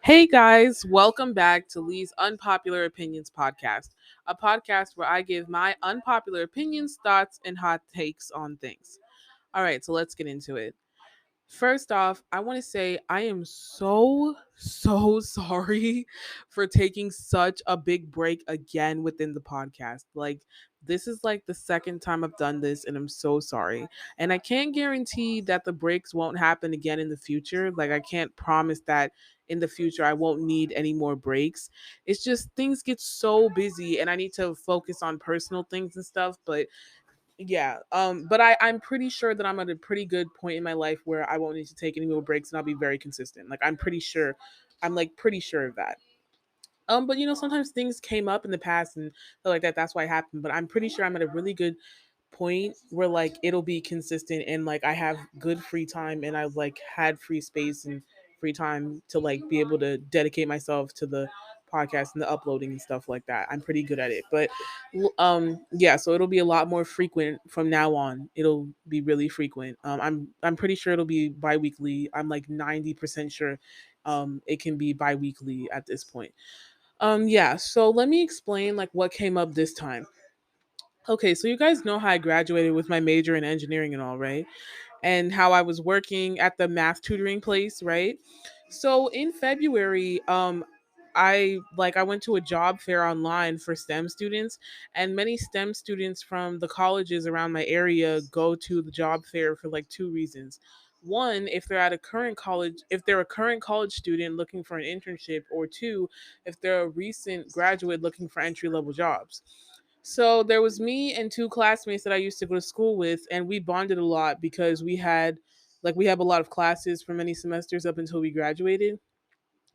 Hey guys, welcome back to Lee's Unpopular Opinions podcast, a podcast where I give my unpopular opinions, thoughts, and hot takes on things. All right, so let's get into it. First off, I want to say I am so sorry for taking such a big break again within the podcast. This is like the second time I've done this, and I'm so sorry. And I can't guarantee that the breaks won't happen again in the future. Like, I can't promise that in the future I won't need any more breaks. It's just things get so busy, and I need to focus on personal things and stuff. But I'm pretty sure that I'm at a pretty good point in my life where I won't need to take any more breaks and I'll be very consistent. Like, I'm pretty sure of that. But sometimes things came up in the past and stuff like that. That's why it happened. But I'm pretty sure I'm at a really good point where like it'll be consistent and like I have good free time and I've like had free space and free time to like be able to dedicate myself to the podcast and the uploading and stuff like that. I'm pretty good at it. But so it'll be a lot more frequent from now on. It'll be really frequent. I'm pretty sure it'll be bi-weekly. I'm like 90% sure it can be bi-weekly at this point. So let me explain like what came up this time. Okay, so you guys know how I graduated with my major in engineering and all, right? And how I was working at the math tutoring place, right? So in February, I went to a job fair online for STEM students, and many STEM students from the colleges around my area go to the job fair for like two reasons. One, if they're a current college student looking for an internship, or two, if they're a recent graduate looking for entry level jobs. So there was me and two classmates that I used to go to school with, and we bonded a lot because we have a lot of classes for many semesters up until we graduated.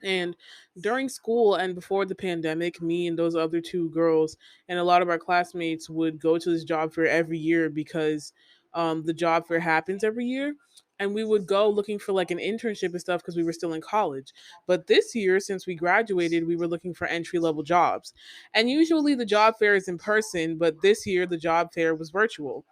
And during school and before the pandemic, me and those other two girls and a lot of our classmates would go to this job fair every year because the job fair happens every year. And we would go looking for like an internship and stuff because we were still in college. But this year, since we graduated, we were looking for entry level jobs. And usually the job fair is in person, but this year the job fair was virtual.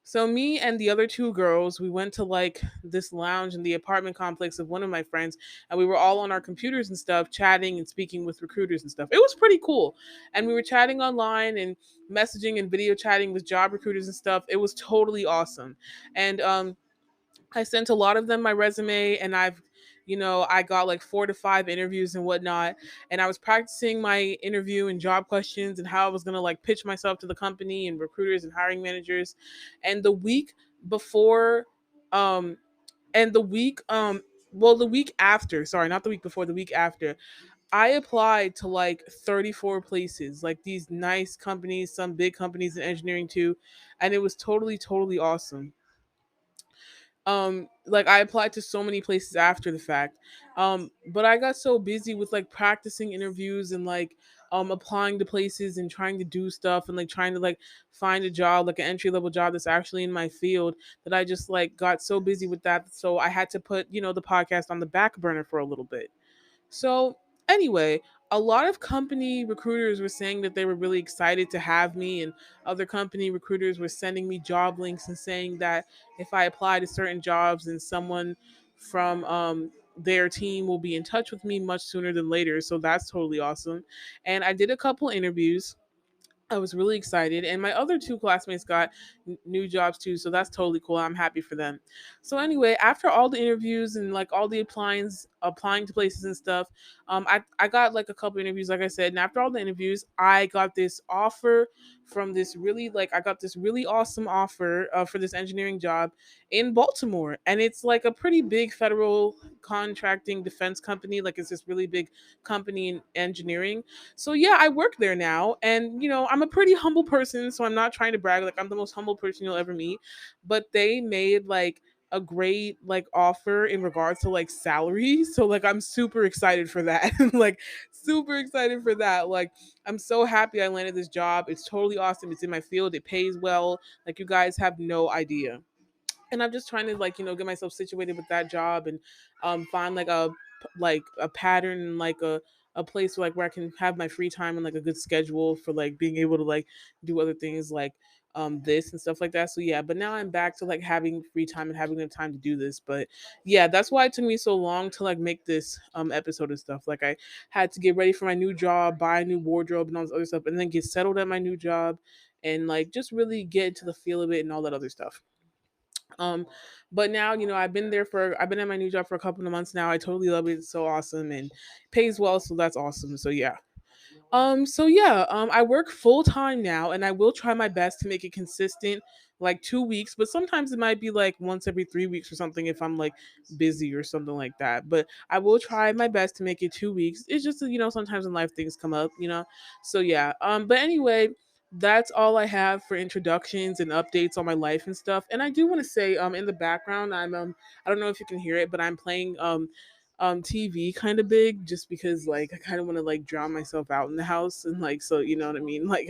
So me and the other two girls, we went to like this lounge in the apartment complex of one of my friends, and we were all on our computers and stuff, chatting and speaking with recruiters and stuff. It was pretty cool. And we were chatting online and messaging and video chatting with job recruiters and stuff. It was totally awesome. And I sent a lot of them my resume, and I got like 4 to 5 interviews and whatnot. And I was practicing my interview and job questions and how I was gonna like pitch myself to the company and recruiters and hiring managers. And the week before, um, and the week, well, the week after, sorry, not the week before, the week after, I applied to like 34 places, like these nice companies, some big companies in engineering too. And it was totally awesome. Like I applied to so many places after the fact, but I got so busy with like practicing interviews and like applying to places and trying to do stuff and like trying to like find a job, like an entry level job that's actually in my field, that I just like got so busy with that, so I had to put the podcast on the back burner for a little bit. So, anyway, a lot of company recruiters were saying that they were really excited to have me, and other company recruiters were sending me job links and saying that if I apply to certain jobs, then someone from their team will be in touch with me much sooner than later. So, that's totally awesome. And I did a couple interviews. I was really excited, and my other two classmates got new jobs too, so that's totally cool. I'm happy for them. So anyway, after all the interviews and like all the applying to places and stuff, I got like a couple interviews, like I said, and after all the interviews, I got this offer from this really like I got this really awesome offer for this engineering job in Baltimore, and it's like a pretty big federal contracting defense company. Like it's this really big company in engineering. So yeah, I work there now, and I'm a pretty humble person, so I'm not trying to brag. Like I'm the most humble person you'll ever meet, but they made like a great like offer in regards to like salary. So like I'm super excited for that. Like super excited for that. Like I'm so happy I landed this job. It's totally awesome. It's in my field. It pays well. Like you guys have no idea. And I'm just trying to like get myself situated with that job and find like a pattern and like a place where I can have my free time and like a good schedule for like being able to like do other things like this and stuff like that. So yeah, but now I'm back to like having free time and having the time to do this. But yeah, that's why it took me so long to like make this episode and stuff. Like I had to get ready for my new job, buy a new wardrobe and all this other stuff, and then get settled at my new job and like just really get into the feel of it and all that other stuff. um but now, I've been at my new job for a couple of months now. I totally love it. It's so awesome and pays well, so that's awesome. So yeah. I work full time now and I will try my best to make it consistent, like 2 weeks, but sometimes it might be like once every 3 weeks or something if I'm like busy or something like that. But I will try my best to make it 2 weeks. It's just that, sometimes in life things come up. So yeah. But anyway, that's all I have for introductions and updates on my life and stuff. And I do want to say, in the background, I don't know if you can hear it, but I'm playing TV kind of big just because like I kind of want to like drown myself out in the house and like so you know what I mean like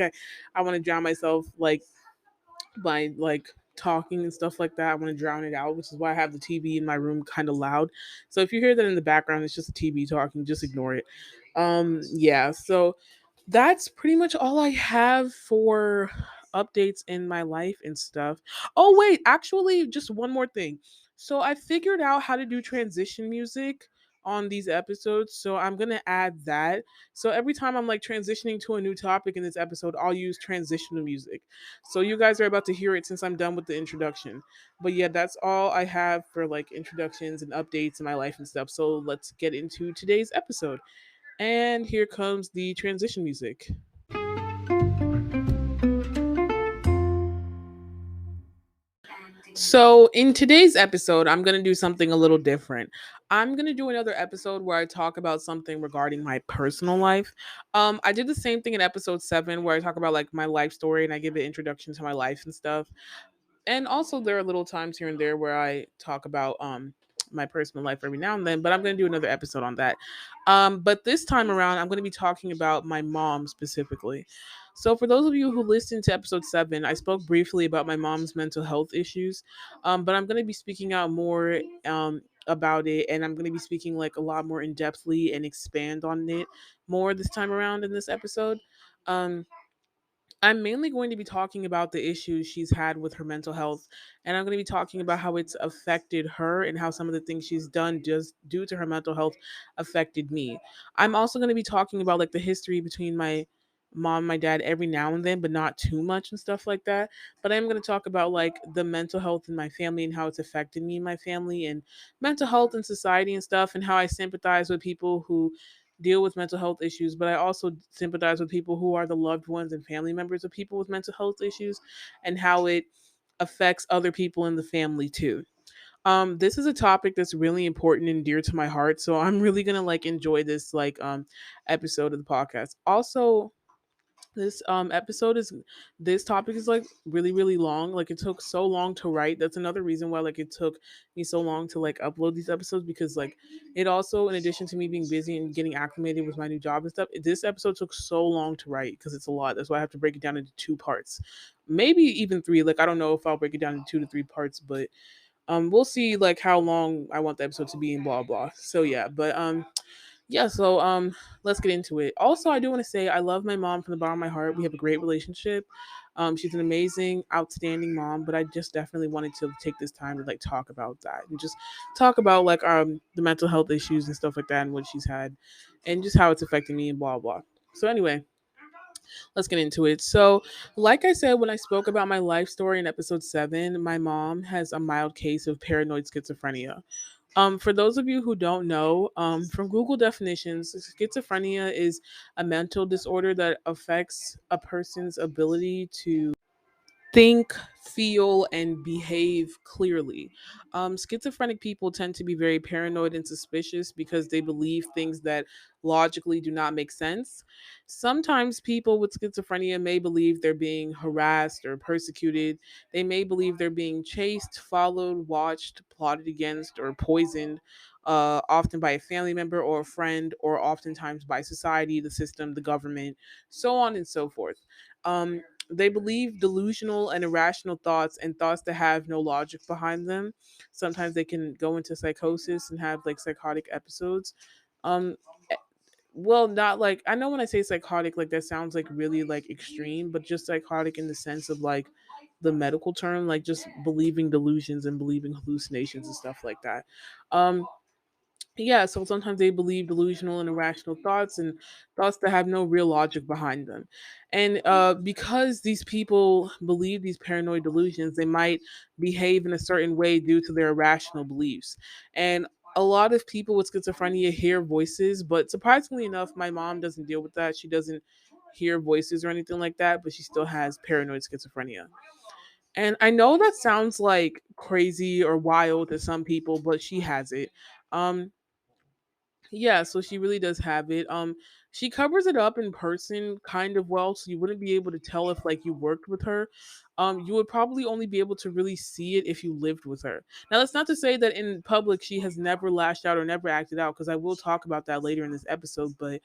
I want to drown myself like by like talking and stuff like that. I want to drown it out, which is why I have the TV in my room kind of loud. So if you hear that in the background, it's just a TV talking, just ignore it. Yeah, so that's pretty much all I have for updates in my life and stuff. Oh wait, actually just one more thing. So I figured out how to do transition music on these episodes, so I'm going to add that. So every time I'm like transitioning to a new topic in this episode, I'll use transitional music. So you guys are about to hear it since I'm done with the introduction. But yeah, that's all I have for like introductions and updates in my life and stuff. So let's get into today's episode. And here comes the transition music. So, in today's episode, I'm going to do something a little different. I'm going to do another episode where I talk about something regarding my personal life. I did the same thing in episode 7 where I talk about like my life story and I give an introduction to my life and stuff. And also there are little times here and there where I talk about my personal life every now and then, but I'm going to do another episode on that. But this time around I'm going to be talking about my mom specifically. So for those of you who listened to episode 7, I spoke briefly about my mom's mental health issues. But I'm going to be speaking out more about it, and I'm going to be speaking like a lot more in depthly and expand on it more this time around in this episode. um I'm mainly going to be talking about the issues she's had with her mental health, and I'm going to be talking about how it's affected her and how some of the things she's done just due to her mental health affected me. I'm also going to be talking about like the history between my mom and my dad every now and then, but not too much and stuff like that. But I'm going to talk about like the mental health in my family and how it's affected me and my family and mental health in society and stuff, and how I sympathize with people who deal with mental health issues, but I also sympathize with people who are the loved ones and family members of people with mental health issues and how it affects other people in the family too. This is a topic that's really important and dear to my heart, so I'm really gonna like enjoy this like episode of the podcast. Also, this topic is like really long. Like it took so long to write. That's another reason why like it took me so long to like upload these episodes, because like it also, in addition to me being busy and getting acclimated with my new job and stuff, this episode took so long to write because it's a lot. That's why I have to break it down into two parts, maybe even three. Like I don't know if I'll break it down into 2 to 3 parts, but we'll see like how long I want the episode to be and blah blah. So yeah, but let's get into it. Also, I do want to say I love my mom from the bottom of my heart. We have a great relationship. She's an amazing, outstanding mom, but I just definitely wanted to take this time to like talk about that and just talk about like the mental health issues and stuff like that and what she's had and just how it's affecting me and blah blah. So anyway, let's get into it. So, like I said when I spoke about my life story in episode 7, my mom has a mild case of paranoid schizophrenia. For those of you who don't know, from Google definitions, schizophrenia is a mental disorder that affects a person's ability to think, feel, and behave clearly. Schizophrenic people tend to be very paranoid and suspicious because they believe things that logically do not make sense. Sometimes people with schizophrenia may believe they're being harassed or persecuted. They may believe they're being chased, followed, watched, plotted against, or poisoned. Often by a family member or a friend, or oftentimes by society, the system, the government, so on and so forth. They believe delusional and irrational thoughts and thoughts that have no logic behind them. Sometimes they can go into psychosis and have like psychotic episodes. Um, eh, well, not like, I know when I say psychotic, like that sounds like really like extreme, but just psychotic in the sense of like the medical term, like just believing delusions and believing hallucinations and stuff like that. Um, yeah, so sometimes they believe delusional and irrational thoughts and thoughts that have no real logic behind them. And because these people believe these paranoid delusions, they might behave in a certain way due to their irrational beliefs. And a lot of people with schizophrenia hear voices, but surprisingly enough, my mom doesn't deal with that. She doesn't hear voices or anything like that, but she still has paranoid schizophrenia. And I know that sounds like crazy or wild to some people, but she has it. Um, yeah, so she really does have it. She covers it up in person kind of well, so you wouldn't be able to tell if like you worked with her. You would probably only be able to really see it if you lived with her. Now, that's not to say that in public she has never lashed out or never acted out, because I will talk about that later in this episode. But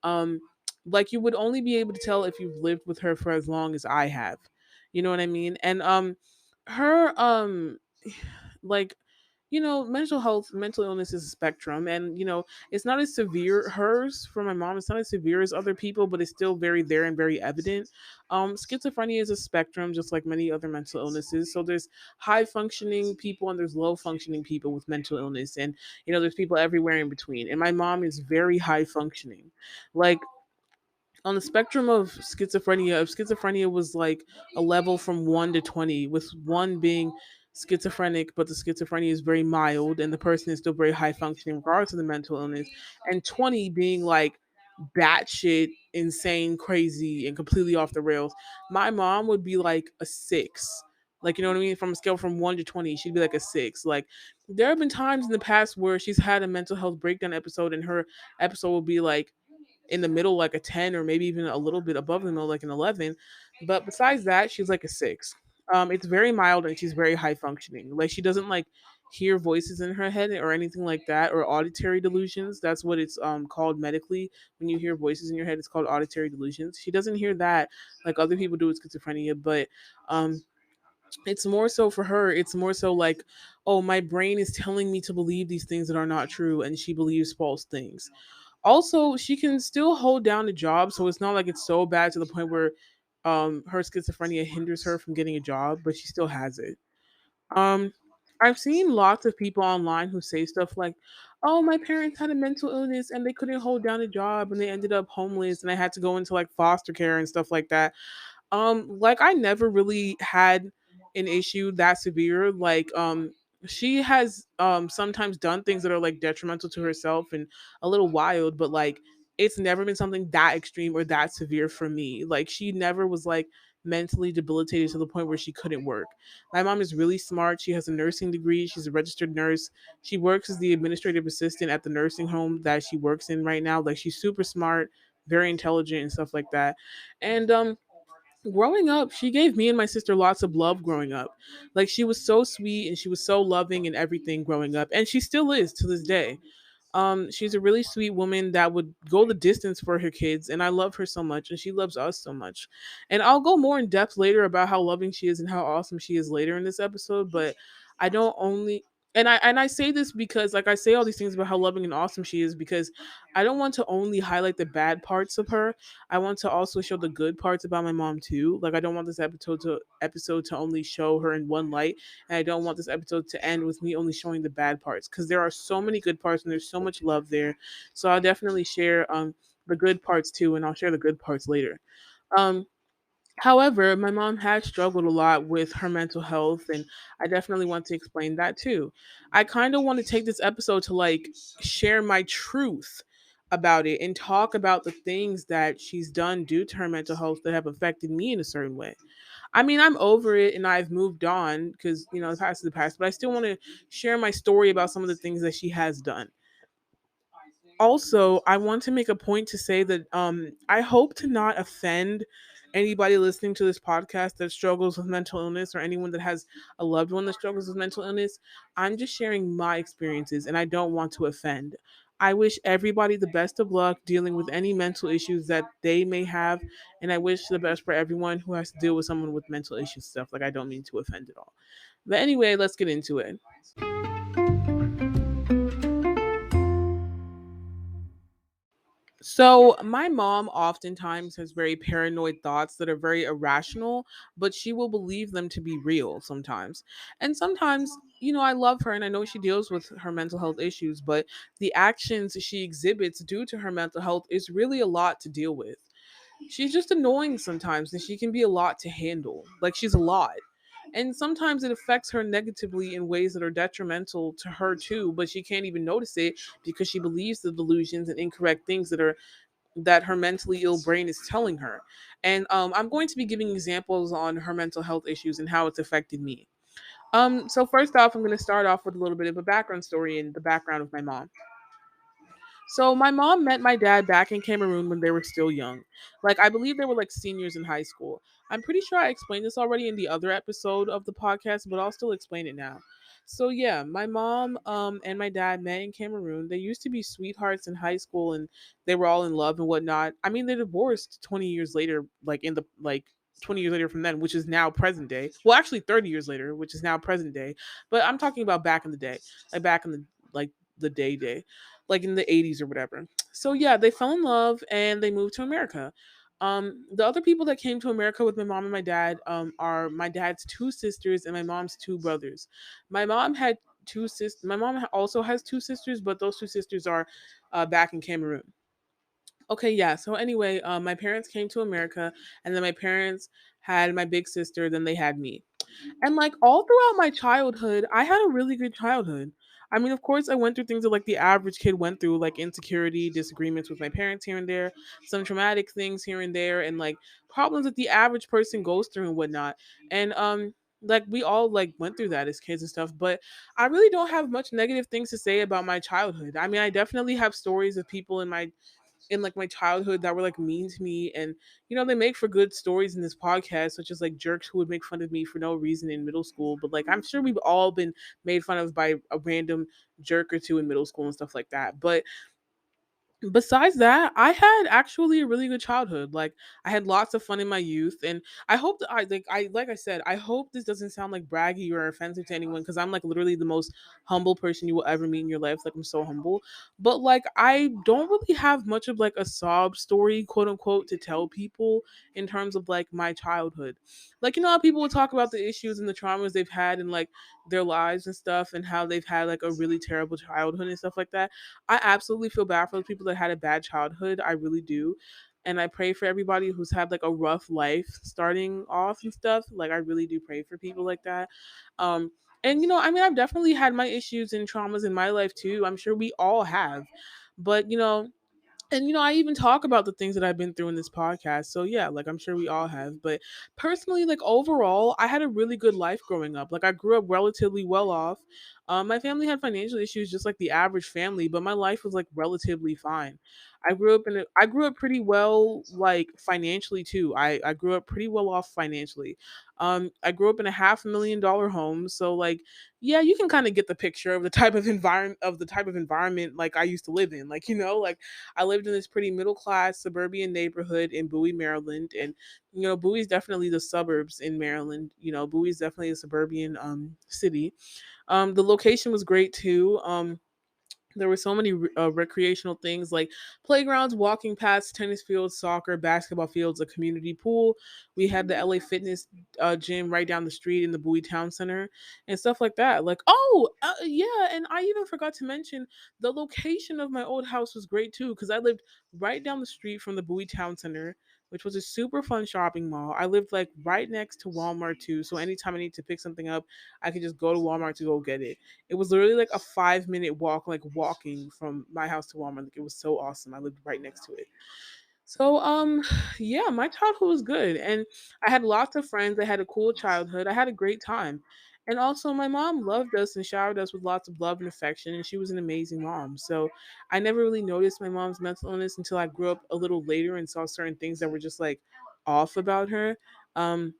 um, like you would only be able to tell if you've lived with her for as long as I have. You know what I mean? And her like mental health, mental illness is a spectrum, and it's not as severe. Hers, for my mom, it's not as severe as other people, but it's still very there and very evident. Schizophrenia is a spectrum, just like many other mental illnesses. So there's high functioning people and there's low functioning people with mental illness, and there's people everywhere in between. And my mom is very high functioning, like on the spectrum of schizophrenia. If schizophrenia was like a level from 1 to 20, with 1 being schizophrenic, but the schizophrenia is very mild and the person is still very high functioning regardless of the mental illness, and 20 being like batshit insane, crazy, and completely off the rails, my mom would be like a 6. Like, you know what I mean? From a scale from 1 to 20, she'd be like a 6. Like, there have been times in the past where she's had a mental health breakdown episode, and her episode will be like in the middle, like a 10, or maybe even a little bit above the middle, like an 11. But besides that, she's like a 6. It's very mild and she's very high functioning. Like, she doesn't like hear voices in her head or anything like that, or auditory delusions. That's what it's called medically. When you hear voices in your head, it's called auditory delusions. She doesn't hear that like other people do with schizophrenia, but um it's more so for her, it's more so like, oh, my brain is telling me to believe these things that are not true, and she believes false things. Also, she can still hold down a job, so it's not like it's so bad to the point where her schizophrenia hinders her from getting a job, but she still has it. Um I've seen lots of people online who say stuff like, "Oh, my parents had a mental illness and they couldn't hold down a job and they ended up homeless and I had to go into like foster care and stuff like that." Like, I never really had an issue that severe. Like, she has sometimes done things that are like detrimental to herself and a little wild, but like it's never been something that extreme or that severe for me. Like, she never was like mentally debilitated to the point where she couldn't work. My mom is really smart. She has a nursing degree. She's a registered nurse. She works as the administrative assistant at the nursing home that she works in right now. Like, she's super smart, very intelligent and stuff like that. And growing up, she gave me and my sister lots of love growing up. Like, she was so sweet and she was so loving and everything growing up, and she still is to this day. She's a really sweet woman that would go the distance for her kids, and I love her so much, and she loves us so much. And I'll go more in depth later about how loving she is and how awesome she is later in this episode, but I don't only and I say this because, like, I say all these things about how loving and awesome she is because I don't want to only highlight the bad parts of her. I want to also show the good parts about my mom too. Like, I don't want this episode to only show her in one light, and I don't want this episode to end with me only showing the bad parts, because there are so many good parts and there's so much love there. So I'll definitely share the good parts too, and I'll share the good parts later. Um However, my mom has struggled a lot with her mental health, and I definitely want to explain that too. I kind of want to take this episode to like share my truth about it and talk about the things that she's done due to her mental health that have affected me in a certain way. I mean, I'm over it and I've moved on because, the past is the past, but I still want to share my story about some of the things that she has done. Also, I want to make a point to say that I hope to not offend anybody listening to this podcast that struggles with mental illness, or anyone that has a loved one that struggles with mental illness. I'm just sharing my experiences and I don't want to offend. I wish everybody the best of luck dealing with any mental issues that they may have, and I wish the best for everyone who has to deal with someone with mental issues stuff. Like, I don't mean to offend at all. But anyway, let's get into it. So, my mom oftentimes has very paranoid thoughts that are very irrational, but she will believe them to be real sometimes. And sometimes, I love her and I know she deals with her mental health issues, but the actions she exhibits due to her mental health is really a lot to deal with. She's just annoying sometimes and she can be a lot to handle. Like, she's a lot. And sometimes it affects her negatively in ways that are detrimental to her too, but she can't even notice it because she believes the delusions and incorrect things that her mentally ill brain is telling her. And I'm going to be giving examples on her mental health issues and how it's affected me. So first off, I'm going to start off with a little bit of a background story and the background of my mom. So my mom met my dad back in Cameroon when they were still young. Like, I believe they were like seniors in high school. I'm pretty sure I explained this already in the other episode of the podcast, but I'll still explain it now. So yeah, my mom and my dad met in Cameroon. They used to be sweethearts in high school and they were all in love and whatnot. I mean, they divorced 20 years later, like in the 20 years later from then, which is now present day. Well, actually 30 years later, which is now present day. But I'm talking about back in the day. Like back in the like the day, like in the 80s or whatever. So yeah, they fell in love and they moved to America. The other people that came to America with my mom and my dad are my dad's two sisters and my mom's two brothers. My mom had two sisters. My mom also has two sisters, but those two sisters are back in Cameroon. Okay, yeah. So anyway, my parents came to America, and then my parents had my big sister. Then they had me. And like all throughout my childhood, I had a really good childhood. I mean, of course, I went through things that like the average kid went through, like insecurity, disagreements with my parents here and there, some traumatic things here and there, and like problems that the average person goes through and whatnot. And like we all like went through that as kids and stuff, but I really don't have much negative things to say about my childhood. I mean, I definitely have stories of people in like my childhood that were like mean to me, and they make for good stories in this podcast, such as like jerks who would make fun of me for no reason in middle school. But like I'm sure we've all been made fun of by a random jerk or two in middle school and stuff like that. But besides that, I had actually a really good childhood. Like I had lots of fun in my youth, and I hope that I said, I hope this doesn't sound like braggy or offensive to anyone because I'm like literally the most humble person you will ever meet in your life. Like I'm so humble, but like I don't really have much of like a sob story, quote unquote, to tell people in terms of like my childhood. Like how people will talk about the issues and the traumas they've had in like their lives and stuff, and how they've had like a really terrible childhood and stuff like that. I absolutely feel bad for those people that had a bad childhood. I really do. And I pray for everybody who's had like a rough life starting off and stuff. Like I really do pray for people like that. Um and I mean I've definitely had my issues and traumas in my life too. I'm sure we all have. But and I even talk about the things that I've been through in this podcast. So yeah, like I'm sure we all have. But personally, like overall, I had a really good life growing up. Like I grew up relatively well off. My family had financial issues just like the average family, but my life was like relatively fine. I grew up pretty well like financially too. I grew up pretty well off financially. I grew up in a $500,000 home, so like yeah, you can kind of get the picture of the type of environment like I used to live in. Like, like I lived in this pretty middle class suburban neighborhood in Bowie, Maryland, and Bowie's definitely the suburbs in Maryland. Bowie's definitely a suburban city. The location was great too. There were so many recreational things like playgrounds, walking paths, tennis fields, soccer, basketball fields, a community pool. We had the LA Fitness gym right down the street in the Bowie Town Center and stuff like that. Like, oh, yeah, and I even forgot to mention the location of my old house was great too because I lived right down the street from the Bowie Town Center, which was a super fun shopping mall. I lived like right next to Walmart too, so anytime I need to pick something up, I could just go to Walmart to go get it. It was literally like a 5 minute walk, like walking from my house to Walmart. Like it was so awesome. I lived right next to it. So yeah, my childhood was good and I had lots of friends. I had a cool childhood. I had a great time. And also my mom loved us and showered us with lots of love and affection and she was an amazing mom. So I never really noticed my mom's mental illness until I grew up a little later and saw certain things that were just like off about her. Um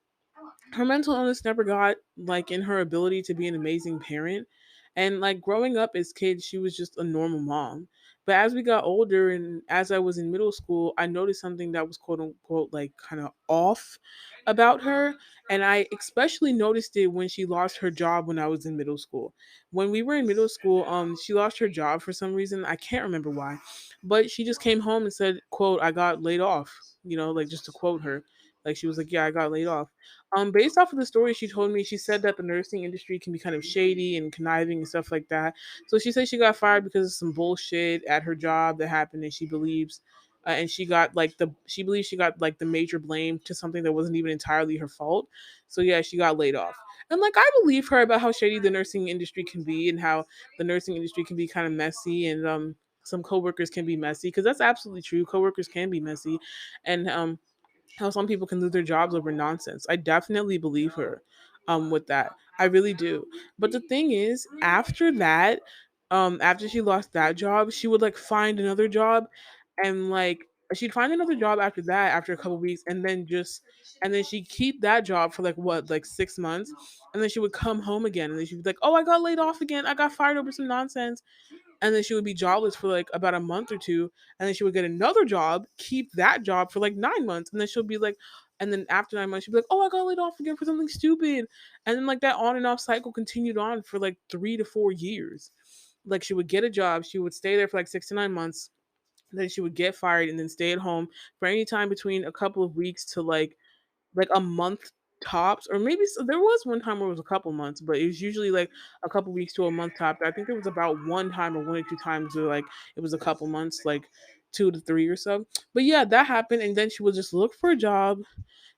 her mental illness never got like in her ability to be an amazing parent, and like growing up as kids she was just a normal mom, But as we got older and as I was in middle school, I noticed something that was quote unquote like kind of off about her. And I especially noticed it when she lost her job when I was in middle school. When we were in middle school, she lost her job for some reason. I can't remember why. But she just came home and said, quote, I got laid off, like just to quote her. Like she was like, yeah, I got laid off. Based off of the story she told me, she said that the nursing industry can be kind of shady and conniving and stuff like that. So she said she got fired because of some bullshit at her job that happened, and she believes, and she believes she got like the major blame to something that wasn't even entirely her fault. So yeah, she got laid off. And like I believe her about how shady the nursing industry can be and how the nursing industry can be kind of messy and some coworkers can be messy because that's absolutely true. Coworkers can be messy, and how some people can lose their jobs over nonsense. I definitely believe her with that. I really do. But the thing is, after that, after she lost that job, she would like find another job and like she'd find another job after that after a couple weeks and then she'd keep that job for like what, like 6 months, and then she would come home again and then she'd be like, oh, I got laid off again. I got fired over some nonsense, and then she would be jobless for like about a month or two, and then she would get another job, keep that job for like 9 months, and then she'll be like, and then after 9 months she'd be like, oh, I got laid off again for something stupid, and then like that on and off cycle continued on for like 3 to 4 years. Like she would get a job, she would stay there for like 6 to 9 months, then she would get fired and then stay at home for any time between a couple of weeks to like a month tops, or maybe there was one time where it was a couple months, but it was usually like a couple weeks to a month top. I think there was about one time or one or two times where like it was a couple months, like 2 to 3 or so. But yeah, that happened, and then she would just look for a job,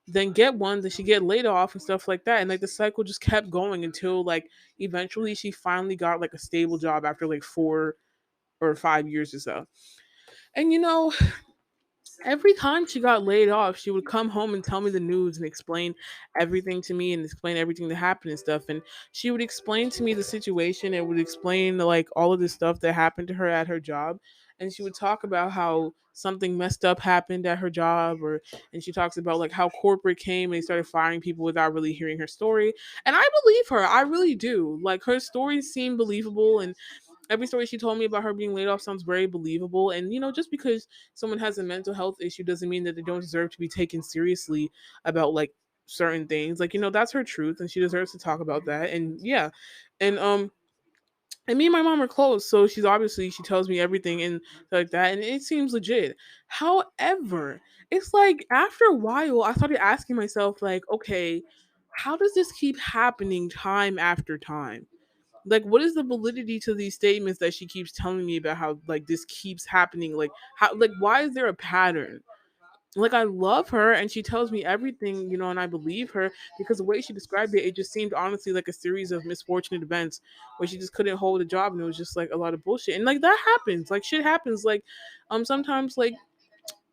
then get one, then she get laid off and stuff like that, and like the cycle just kept going until like eventually she finally got like a stable job after like 4 or 5 years or so. And every time she got laid off, she would come home and tell me the news and explain everything to me and explain everything that happened and stuff. And she would explain to me the situation and would explain like all of the stuff that happened to her at her job. And she would talk about how something messed up happened at her job, or and she talks about like how corporate came and they started firing people without really hearing her story. And I believe her. I really do. Like her stories seem believable, and every story she told me about her being laid off sounds very believable. And just because someone has a mental health issue doesn't mean that they don't deserve to be taken seriously about like certain things. Like that's her truth, and she deserves to talk about that. And yeah, and and me and my mom are close, so she tells me everything and like that, and it seems legit. However, it's like after a while, I started asking myself, like, okay, how does this keep happening time after time? Like, what is the validity to these statements that she keeps telling me about how like this keeps happening? Like, how, like, why is there a pattern? Like, I love her and she tells me everything, and I believe her because the way she described it, it just seemed honestly like a series of misfortunate events where she just couldn't hold a job and it was just like a lot of bullshit. And like that happens, like shit happens. Like, sometimes like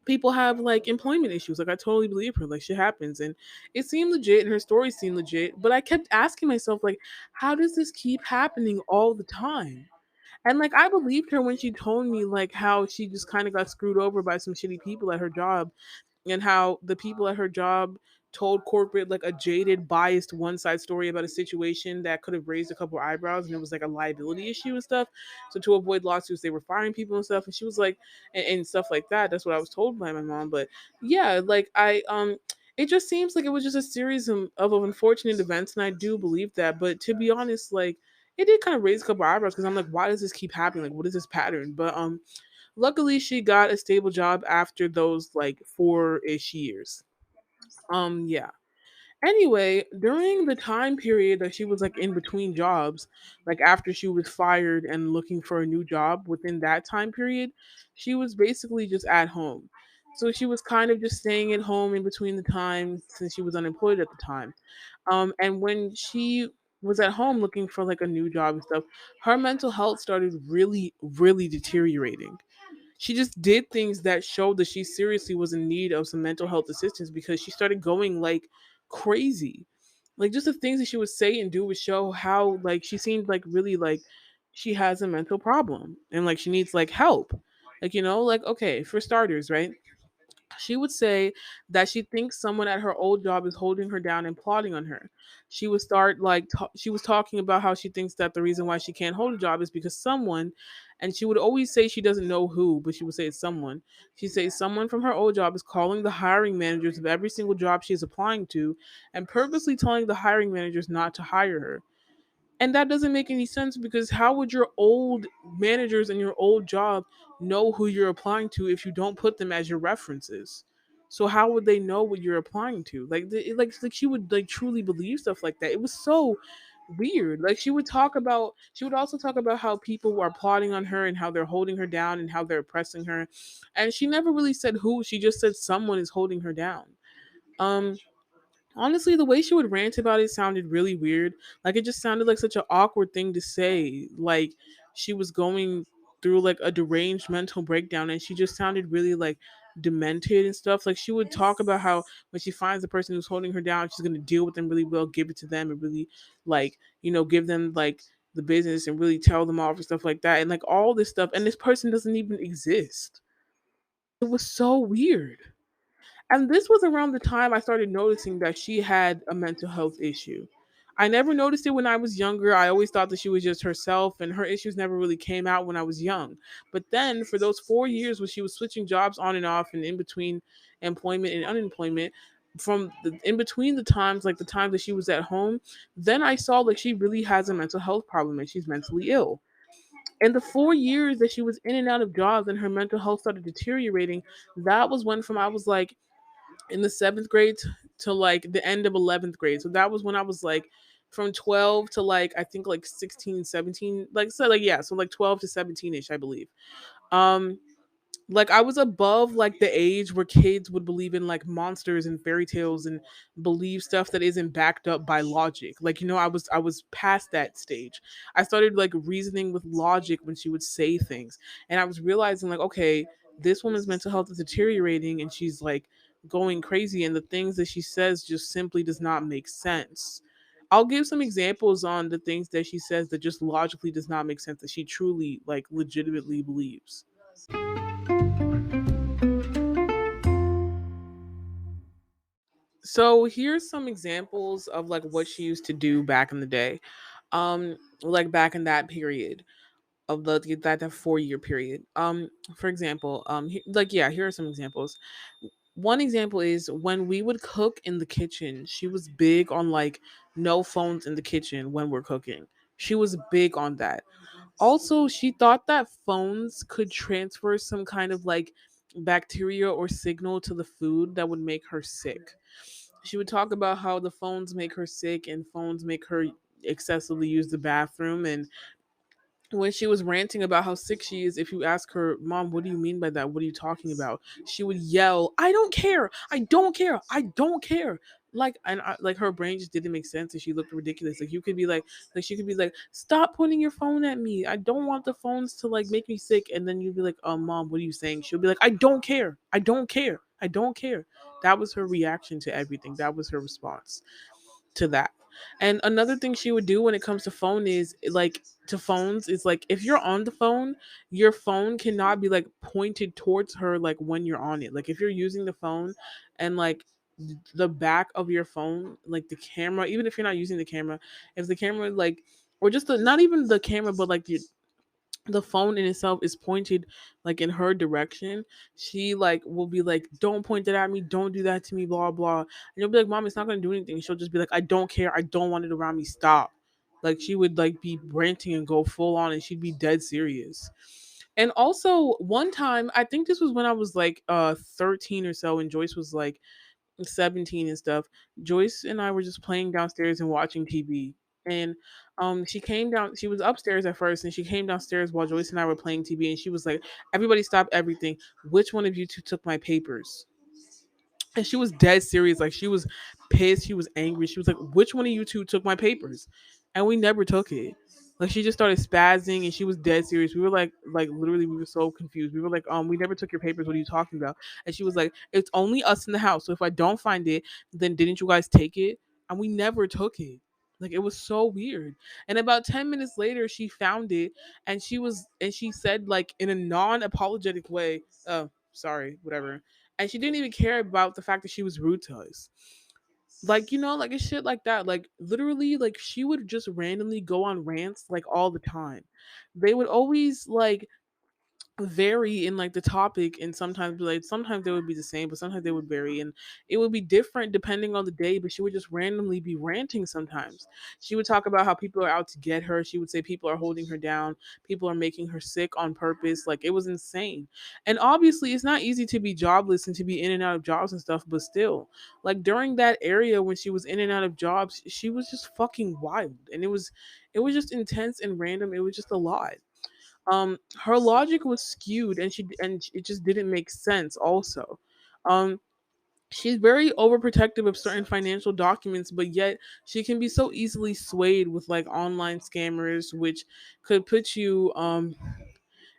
people have like employment issues. Like I totally believe her. Like shit happens, and it seemed legit, and her story seemed legit. But I kept asking myself, like, how does this keep happening all the time? And like I believed her when she told me like how she just kind of got screwed over by some shitty people at her job, and how the people at her job told corporate like a jaded, biased, one side story about a situation that could have raised a couple eyebrows, and it was like a liability issue and stuff. So to avoid lawsuits, they were firing people and stuff. And she was like, and stuff like that. That's what I was told by my mom. But yeah, like it just seems like it was just a series of unfortunate events, and I do believe that. But to be honest, like it did kind of raise a couple eyebrows because I'm like, why does this keep happening? Like, what is this pattern? But luckily, she got a stable job after those like 4-ish years. Yeah. Anyway, during the time period that she was like in between jobs, like after she was fired and looking for a new job within that time period, she was basically just at home. So she was kind of just staying at home in between the time since she was unemployed at the time. And when she was at home looking for like a new job and stuff, her mental health started really, really deteriorating. She just did things that showed that she seriously was in need of some mental health assistance because she started going like crazy. Like just the things that she would say and do would show how like she seemed like really like she has a mental problem and like she needs like help. Like like okay, for starters, right? She would say that she thinks someone at her old job is holding her down and plotting on her. She would start she was talking about how she thinks that the reason why she can't hold a job is because someone, and she would always say she doesn't know who, but she would say it's someone. She says someone from her old job is calling the hiring managers of every single job she is applying to and purposely telling the hiring managers not to hire her. And that doesn't make any sense because how would your old managers in your old job know who you're applying to if you don't put them as your references? So how would they know what you're applying to? Like she would like truly believe stuff like that. It was so weird. Like she would also talk about how people are plotting on her and how they're holding her down and how they're oppressing her. And she never really said who, she just said someone is holding her down. Um Honestly, the way she would rant about it sounded really weird. Like it just sounded like such an awkward thing to say. Like she was going through like a deranged mental breakdown and she just sounded really like demented and stuff. Like she would talk about how when she finds the person who's holding her down, she's gonna deal with them really well, give it to them and really give them like the business and really tell them off and stuff like that. And like all this stuff. And this person doesn't even exist. It was so weird. And this was around the time I started noticing that she had a mental health issue. I never noticed it when I was younger. I always thought that she was just herself, and her issues never really came out when I was young. But then, for those 4 years when she was switching jobs on and off and in between employment and unemployment, in between the times, like the time that she was at home, then I saw like she really has a mental health problem and she's mentally ill. And the 4 years that she was in and out of jobs and her mental health started deteriorating, that was when from I was like in the seventh grade to like the end of 11th grade. So that was when I was like from 12 to like I think like 16, 17, like so like yeah, so like 12 to 17ish, I believe. Um like I was above like the age where kids would believe in like monsters and fairy tales and believe stuff that isn't backed up by logic. Like I was past that stage. I started like reasoning with logic when she would say things, and I was realizing like, okay, this woman's mental health is deteriorating and she's like going crazy, and the things that she says just simply does not make sense. I'll give some examples on the things that she says that just logically does not make sense that she truly like legitimately believes. So here's some examples of like what she used to do back in the day. Like back in that period of that 4 year period. For example, like yeah, here are some examples. One example is when we would cook in the kitchen, she was big on like no phones in the kitchen when we're cooking. She was big on that. Also, she thought that phones could transfer some kind of like bacteria or signal to the food that would make her sick. She would talk about how the phones make her sick and phones make her excessively use the bathroom. And when she was ranting about how sick she is, if you ask her, Mom, what do you mean by that? What are you talking about? She would yell, I don't care. I don't care. I don't care. Like her brain just didn't make sense and she looked ridiculous. Like you could be like she could be like, stop pointing your phone at me. I don't want the phones to like make me sick. And then you'd be like, Mom, what are you saying? She'll be like, I don't care. I don't care. I don't care. That was her reaction to everything. That was her response to that. And another thing she would do when it comes to phone is like to phones is like if you're on the phone, your phone cannot be like pointed towards her like when you're on it. Like if you're using the phone and like the back of your phone, like the camera, even if you're not using the camera, if the camera like or just the not even the camera but like the phone in itself is pointed like in her direction, she like will be like, don't point that at me, don't do that to me, blah blah. And you'll be like, Mom, it's not gonna do anything. She'll just be like, I don't care, I don't want it around me, stop. Like she would like be ranting and go full on and she'd be dead serious. And also one time, I think this was when I was like 13 or so and Joyce was like 17 and stuff. Joyce and I were just playing downstairs and watching TV. And she came down, she was upstairs at first, and she came downstairs while Joyce and I were playing TV, and she was like, everybody stop everything. Which one of you two took my papers? And she was dead serious. Like she was pissed. She was angry. She was like, which one of you two took my papers? And we never took it. Like she just started spazzing and she was dead serious. We were like literally we were so confused. We were like, we never took your papers. What are you talking about? And she was like, it's only us in the house. So if I don't find it, then didn't you guys take it? And we never took it. Like it was so weird. And about 10 minutes later, she found it and she said like in a non-apologetic way, sorry, whatever. And she didn't even care about the fact that she was rude to us. Like, like a shit like that. Like, literally, like, she would just randomly go on rants, like, all the time. They would always, like, vary in like the topic, and sometimes they would be the same, but sometimes they would vary, and it would be different depending on the day. But she would just randomly be ranting. Sometimes she would talk about how people are out to get her. She would say people are holding her down, people are making her sick on purpose. Like, it was insane. And obviously it's not easy to be jobless and to be in and out of jobs and stuff, but still, like, during that area when she was in and out of jobs, she was just fucking wild. And it was just intense and random. It was just a lot. Her logic was skewed, and it just didn't make sense also. um she's very overprotective of certain financial documents, but yet she can be so easily swayed with like online scammers, which could put you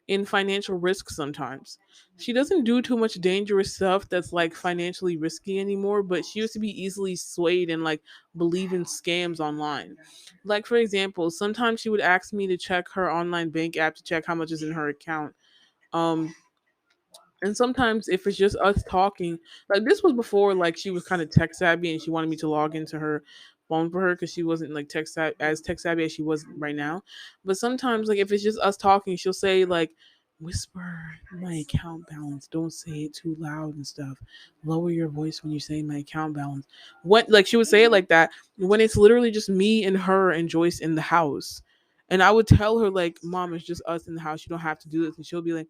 in financial risk sometimes. She doesn't do too much dangerous stuff that's like financially risky anymore, but she used to be easily swayed and like believe in scams online. Like, for example, sometimes she would ask me to check her online bank app to check how much is in her account. Um and sometimes if it's just us talking, like this was before like she was kind of tech savvy and she wanted me to log into her phone for her because she wasn't like tech savvy as she was right now. But sometimes like if it's just us talking, she'll say like, whisper my account balance, don't say it too loud and stuff, lower your voice when you say my account balance. What, like, she would say it like that when it's literally just me and her and Joyce in the house. And I would tell her like, mom, it's just us in the house, you don't have to do this. And she'll be like,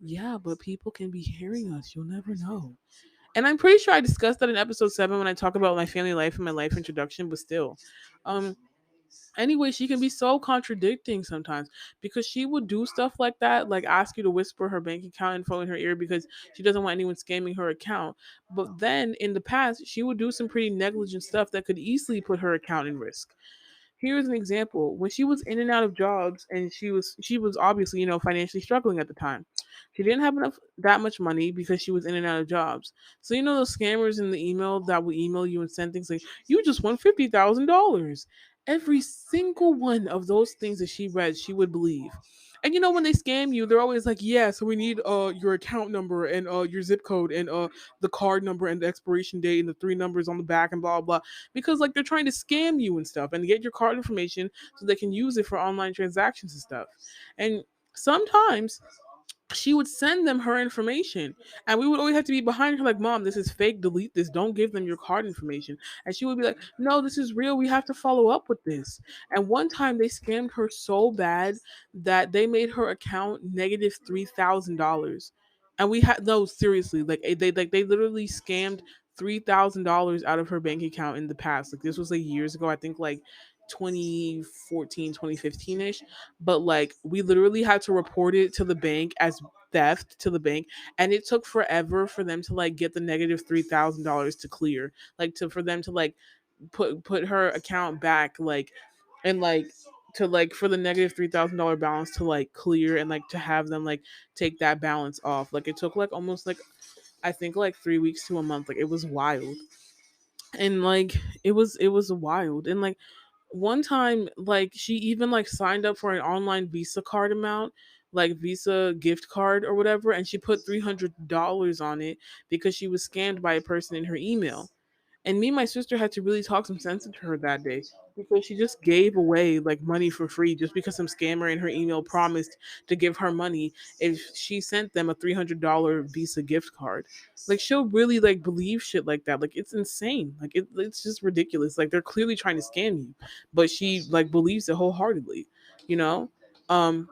yeah, but people can be hearing us. You'll never know. And I'm pretty sure I discussed that in episode 7 when I talk about my family life and my life introduction, but still. Um anyway, she can be so contradicting sometimes because she would do stuff like that, like ask you to whisper her bank account info in her ear because she doesn't want anyone scamming her account. But then in the past, she would do some pretty negligent stuff that could easily put her account in risk. Here's an example. When she was in and out of jobs and she was obviously, financially struggling at the time. She didn't have enough that much money because she was in and out of jobs. So those scammers in the email that will email you and send things like, you just won $50,000. Every single one of those things that she read, she would believe. And when they scam you, they're always like, yeah, so we need your account number and your zip code and the card number and the expiration date and the three numbers on the back and blah blah, because like they're trying to scam you and stuff and get your card information so they can use it for online transactions and stuff. And sometimes she would send them her information, and we would always have to be behind her like, mom, this is fake, delete this, don't give them your card information. And she would be like, no, this is real, we have to follow up with this. And one time they scammed her so bad that they made her account negative $3,000. And we had, no, seriously, like they literally scammed $3,000 out of her bank account in the past. Like, this was like years ago, I think like 2014, 2015ish. But like we literally had to report it to the bank as theft to the bank, and it took forever for them to like get the negative $3,000 to clear, like to for them to like put her account back, like, and like to like for the negative $3,000 balance to like clear, and like to have them like take that balance off. Like, it took like almost like, I think like 3 weeks to a month. Like, it was wild. And like it was wild. And like one time, like, she even like signed up for an online Visa card amount, like Visa gift card or whatever, and she put $300 on it because she was scammed by a person in her email. And me and my sister had to really talk some sense into her that day because she just gave away like money for free just because some scammer in her email promised to give her money if she sent them a $300 Visa gift card. Like, she'll really like believe shit like that. Like, it's insane. Like, it's just ridiculous. Like, they're clearly trying to scam you, but she like believes it wholeheartedly. You know, um,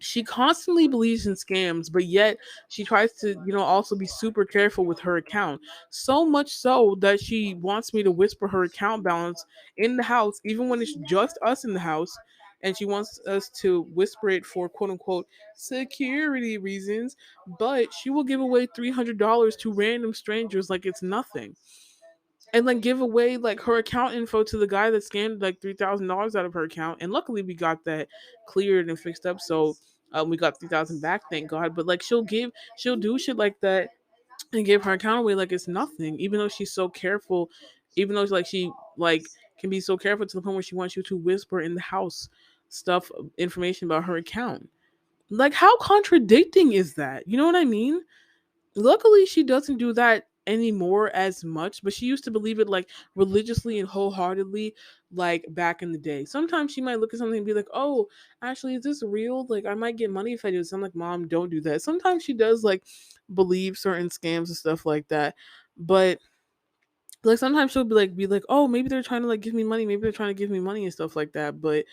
she constantly believes in scams, but yet she tries to, also be super careful with her account. So much so that she wants me to whisper her account balance in the house, even when it's just us in the house. And she wants us to whisper it for quote unquote security reasons, but she will give away $300 to random strangers like it's nothing, and like give away like her account info to the guy that scammed like $3,000 out of her account. And luckily we got that cleared and fixed up. So we got 3,000 back, thank God. But like she'll do shit like that and give her account away like it's nothing, even though she's so careful. Even though like she like can be so careful to the point where she wants you to whisper in the house stuff, information about her account. Like, how contradicting is that? You know what I mean? Luckily, she doesn't do that anymore as much, but she used to believe it like religiously and wholeheartedly, like back in the day. Sometimes she might look at something and be like, "Oh, actually, is this real? Like, I might get money if I do this." I'm like, "Mom, don't do that." Sometimes she does like believe certain scams and stuff like that, but like sometimes she'll be like, "Oh, maybe they're trying to like give me money. Maybe they're trying to give me money and stuff like that." But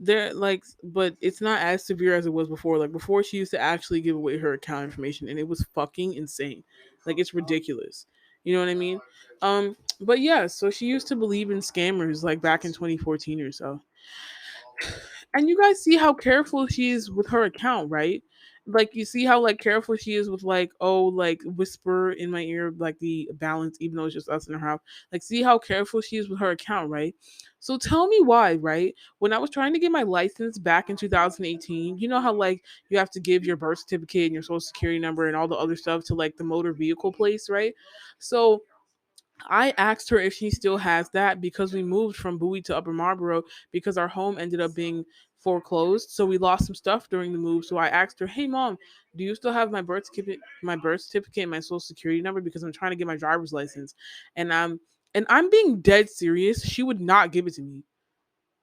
they're like, but it's not as severe as it was before. Like before, she used to actually give away her account information, and it was fucking insane. Like it's ridiculous. You know what I mean? But yeah, so she used to believe in scammers like back in 2014 or so. And you guys see how careful she is with her account, right? Like you see how like careful she is with like, oh, like whisper in my ear like the balance, even though it's just us in her house. Like see how careful she is with her account, right? So tell me why, right? When I was trying to get my license back in 2018, you know how like you have to give your birth certificate and your social security number and all the other stuff to like the motor vehicle place, right? So I asked her if she still has that because we moved from Bowie to Upper Marlboro because our home ended up being foreclosed. So we lost some stuff during the move. So I asked her, "Hey mom, do you still have my birth certificate and my social security number because I'm trying to get my driver's license?" And I'm being dead serious. She would not give it to me.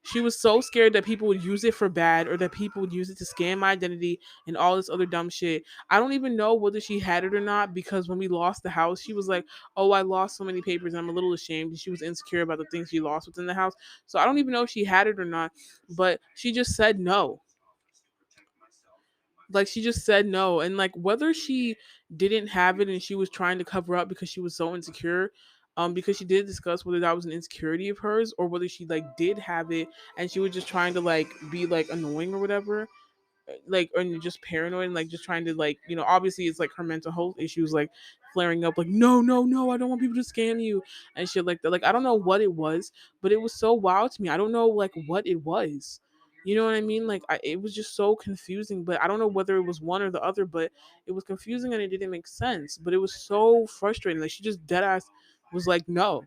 She was so scared that people would use it for bad or that people would use it to scam my identity and all this other dumb shit. I don't even know whether she had it or not because when we lost the house, she was like, "Oh, I lost so many papers and I'm a little ashamed." And she was insecure about the things she lost within the house. So I don't even know if she had it or not, but she just said no. Like she just said no. And like whether she didn't have it and she was trying to cover up because she was so insecure, because she did discuss whether that was an insecurity of hers or whether she like did have it and she was just trying to like be like annoying or whatever, like and just paranoid and like just trying to like, obviously it's like her mental health issues like flaring up like, no, no, no, I don't want people to scam you and shit like that. Like I don't know what it was, but it was so wild to me. I don't know like what it was. You know what I mean? Like it was just so confusing, but I don't know whether it was one or the other, but it was confusing and it didn't make sense. But it was so frustrating. Like she just dead ass was like, no.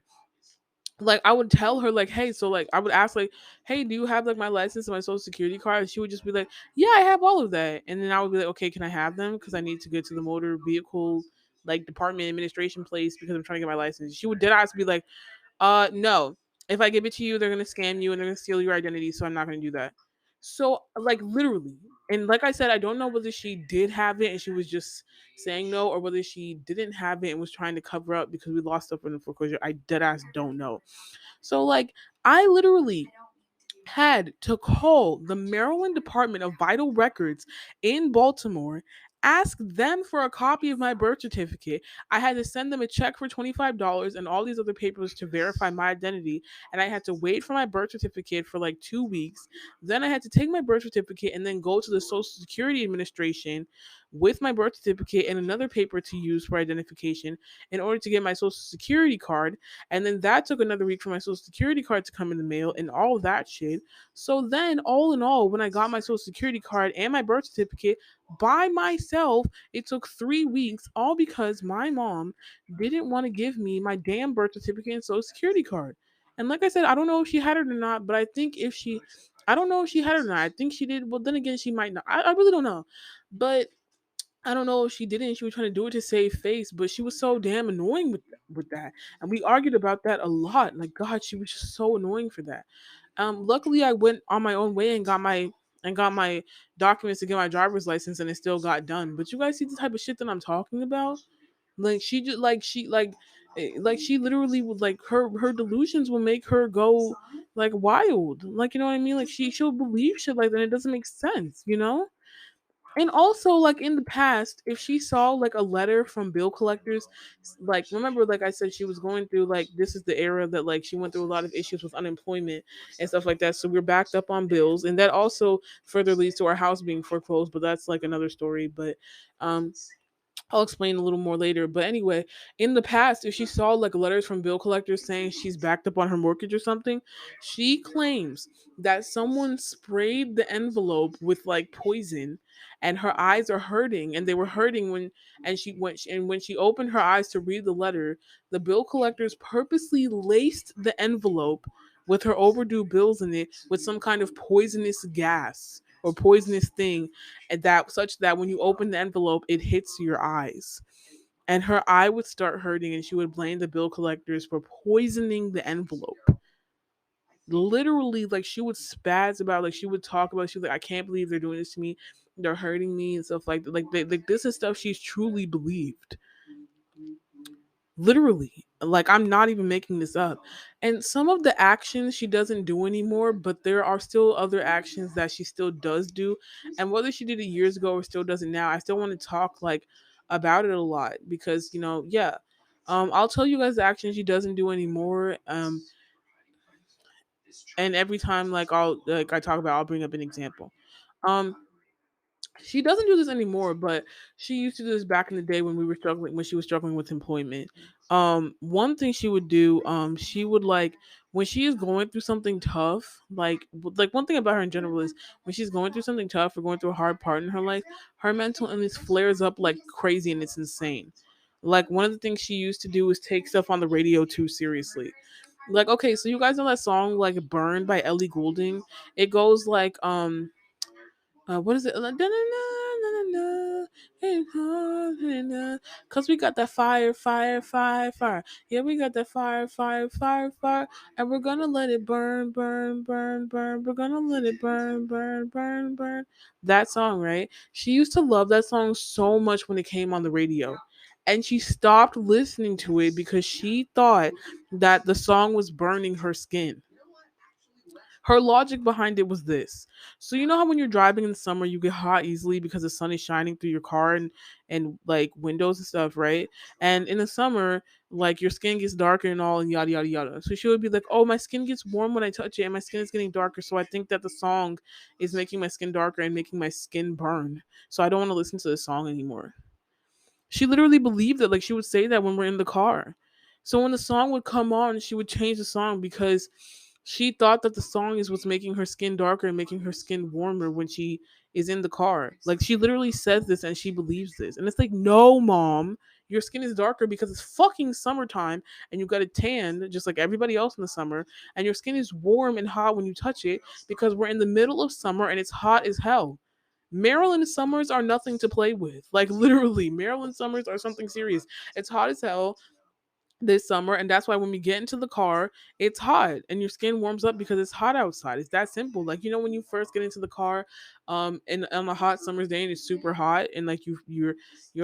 Like I would tell her like, hey, so like I would ask like, hey, do you have like my license and my social security card? And she would just be like, yeah, I have all of that. And then I would be like, okay, can I have them? Because I need to get to the motor vehicle like department administration place because I'm trying to get my license. She would dead ass be like, no. If I give it to you, they're gonna scam you and they're gonna steal your identity, so I'm not gonna do that. So like literally. And like I said, I don't know whether she did have it and she was just saying no, or whether she didn't have it and was trying to cover up because we lost stuff in the foreclosure. I dead ass don't know. So like I literally had to call the Maryland Department of Vital Records in Baltimore, ask them for a copy of my birth certificate. I had to send them a check for $25 and all these other papers to verify my identity. And I had to wait for my birth certificate for like 2 weeks. Then I had to take my birth certificate and then go to the Social Security Administration with my birth certificate and another paper to use for identification in order to get my Social Security card. And then that took another week for my social security card to come in the mail and all of that shit. So then, all in all, when I got my social security card and my birth certificate by myself, it took 3 weeks, all because my mom didn't want to give me my damn birth certificate and social security card. And like I said, I don't know if she had it or not, but I think if she, I don't know if she had it or not. I think she did. Well, then again, she might not. I really don't know. But I don't know if she didn't. She was trying to do it to save face, but she was so damn annoying with that, and we argued about that a lot. Like God, she was just so annoying for that. Luckily, I went on my own way and got my documents to get my driver's license, and it still got done. But you guys see the type of shit that I'm talking about? Like she just like she literally would like her delusions will make her go like wild. Like you know what I mean? Like she'll believe shit like that. And it doesn't make sense, you know? And also, like in the past, if she saw like a letter from bill collectors, like remember, like I said, she was going through like this is the era that like she went through a lot of issues with unemployment and stuff like that. So we're backed up on bills, and that also further leads to our house being foreclosed. But that's like another story. But um, I'll explain a little more later. But anyway, in the past, if she saw like letters from bill collectors saying she's backed up on her mortgage or something, she claims that someone sprayed the envelope with like poison and her eyes are hurting and they were hurting when she opened her eyes to read the letter, the bill collectors purposely laced the envelope with her overdue bills in it with some kind of poisonous gas or poisonous thing and that such that when you open the envelope it hits your eyes. and her eye would start hurting, and she would blame the bill collectors for poisoning the envelope. Literally, like she would spaz about, like she would talk about, she was like, I can't believe they're doing this to me, they're hurting me and stuff like that. Like this is stuff she's truly believed. Literally, like I'm not even making this up. And some of the actions she doesn't do anymore, but there are still other actions that she still does do. And whether she did it years ago or still does it now, I still want to talk like about it a lot because yeah. I'll tell you guys the actions she doesn't do anymore. And every time I talk about, I'll bring up an example. Um she doesn't do this anymore, but she used to do this back in the day when she was struggling with employment. One thing she would do, she would like when she is going through something tough, like one thing about her in general is when she's going through something tough or going through a hard part in her life, her mental illness flares up like crazy and it's insane. Like one of the things she used to do is take stuff on the radio too seriously. Like, okay, so you guys know that song like "Burn" by Ellie Goulding? It goes like what is it? Cause we got that fire, fire, fire, fire. Yeah, we got that fire, fire, fire, fire, and we're gonna let it burn, burn, burn, burn. We're gonna let it burn, burn, burn, burn. That song, right? She used to love that song so much when it came on the radio. And she stopped listening to it because she thought that the song was burning her skin. Her logic behind it was this. So you know how when you're driving in the summer you get hot easily because the sun is shining through your car and like windows and stuff, right? And in the summer, like your skin gets darker and all and yada yada yada. So she would be like, "Oh, my skin gets warm when I touch it and my skin is getting darker, so I think that the song is making my skin darker and making my skin burn. So I don't want to listen to the song anymore." She literally believed it. Like she would say that when we're in the car. So when the song would come on, she would change the song because she thought that the song is what's making her skin darker and making her skin warmer when she is in the car. Like she literally says this and she believes this. And it's like, no, mom, your skin is darker because it's fucking summertime and you got a tan just like everybody else in the summer. And your skin is warm and hot when you touch it because we're in the middle of summer and it's hot as hell. Maryland summers are nothing to play with. Like literally, Maryland summers are something serious. It's hot as hell this summer, and that's why when we get into the car it's hot and your skin warms up because it's hot outside. It's that simple. Like when you first get into the car and on a hot summer's day and it's super hot and like you're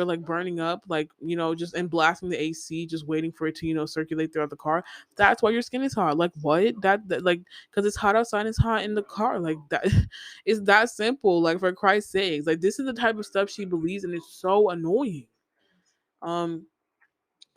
like burning up, like just and blasting the AC just waiting for it to circulate throughout the car. That's why your skin is hot. Like what? That like because it's hot outside and it's hot in the car. Like that it's that simple. Like for Christ's sakes, like this is the type of stuff she believes and it's so annoying. um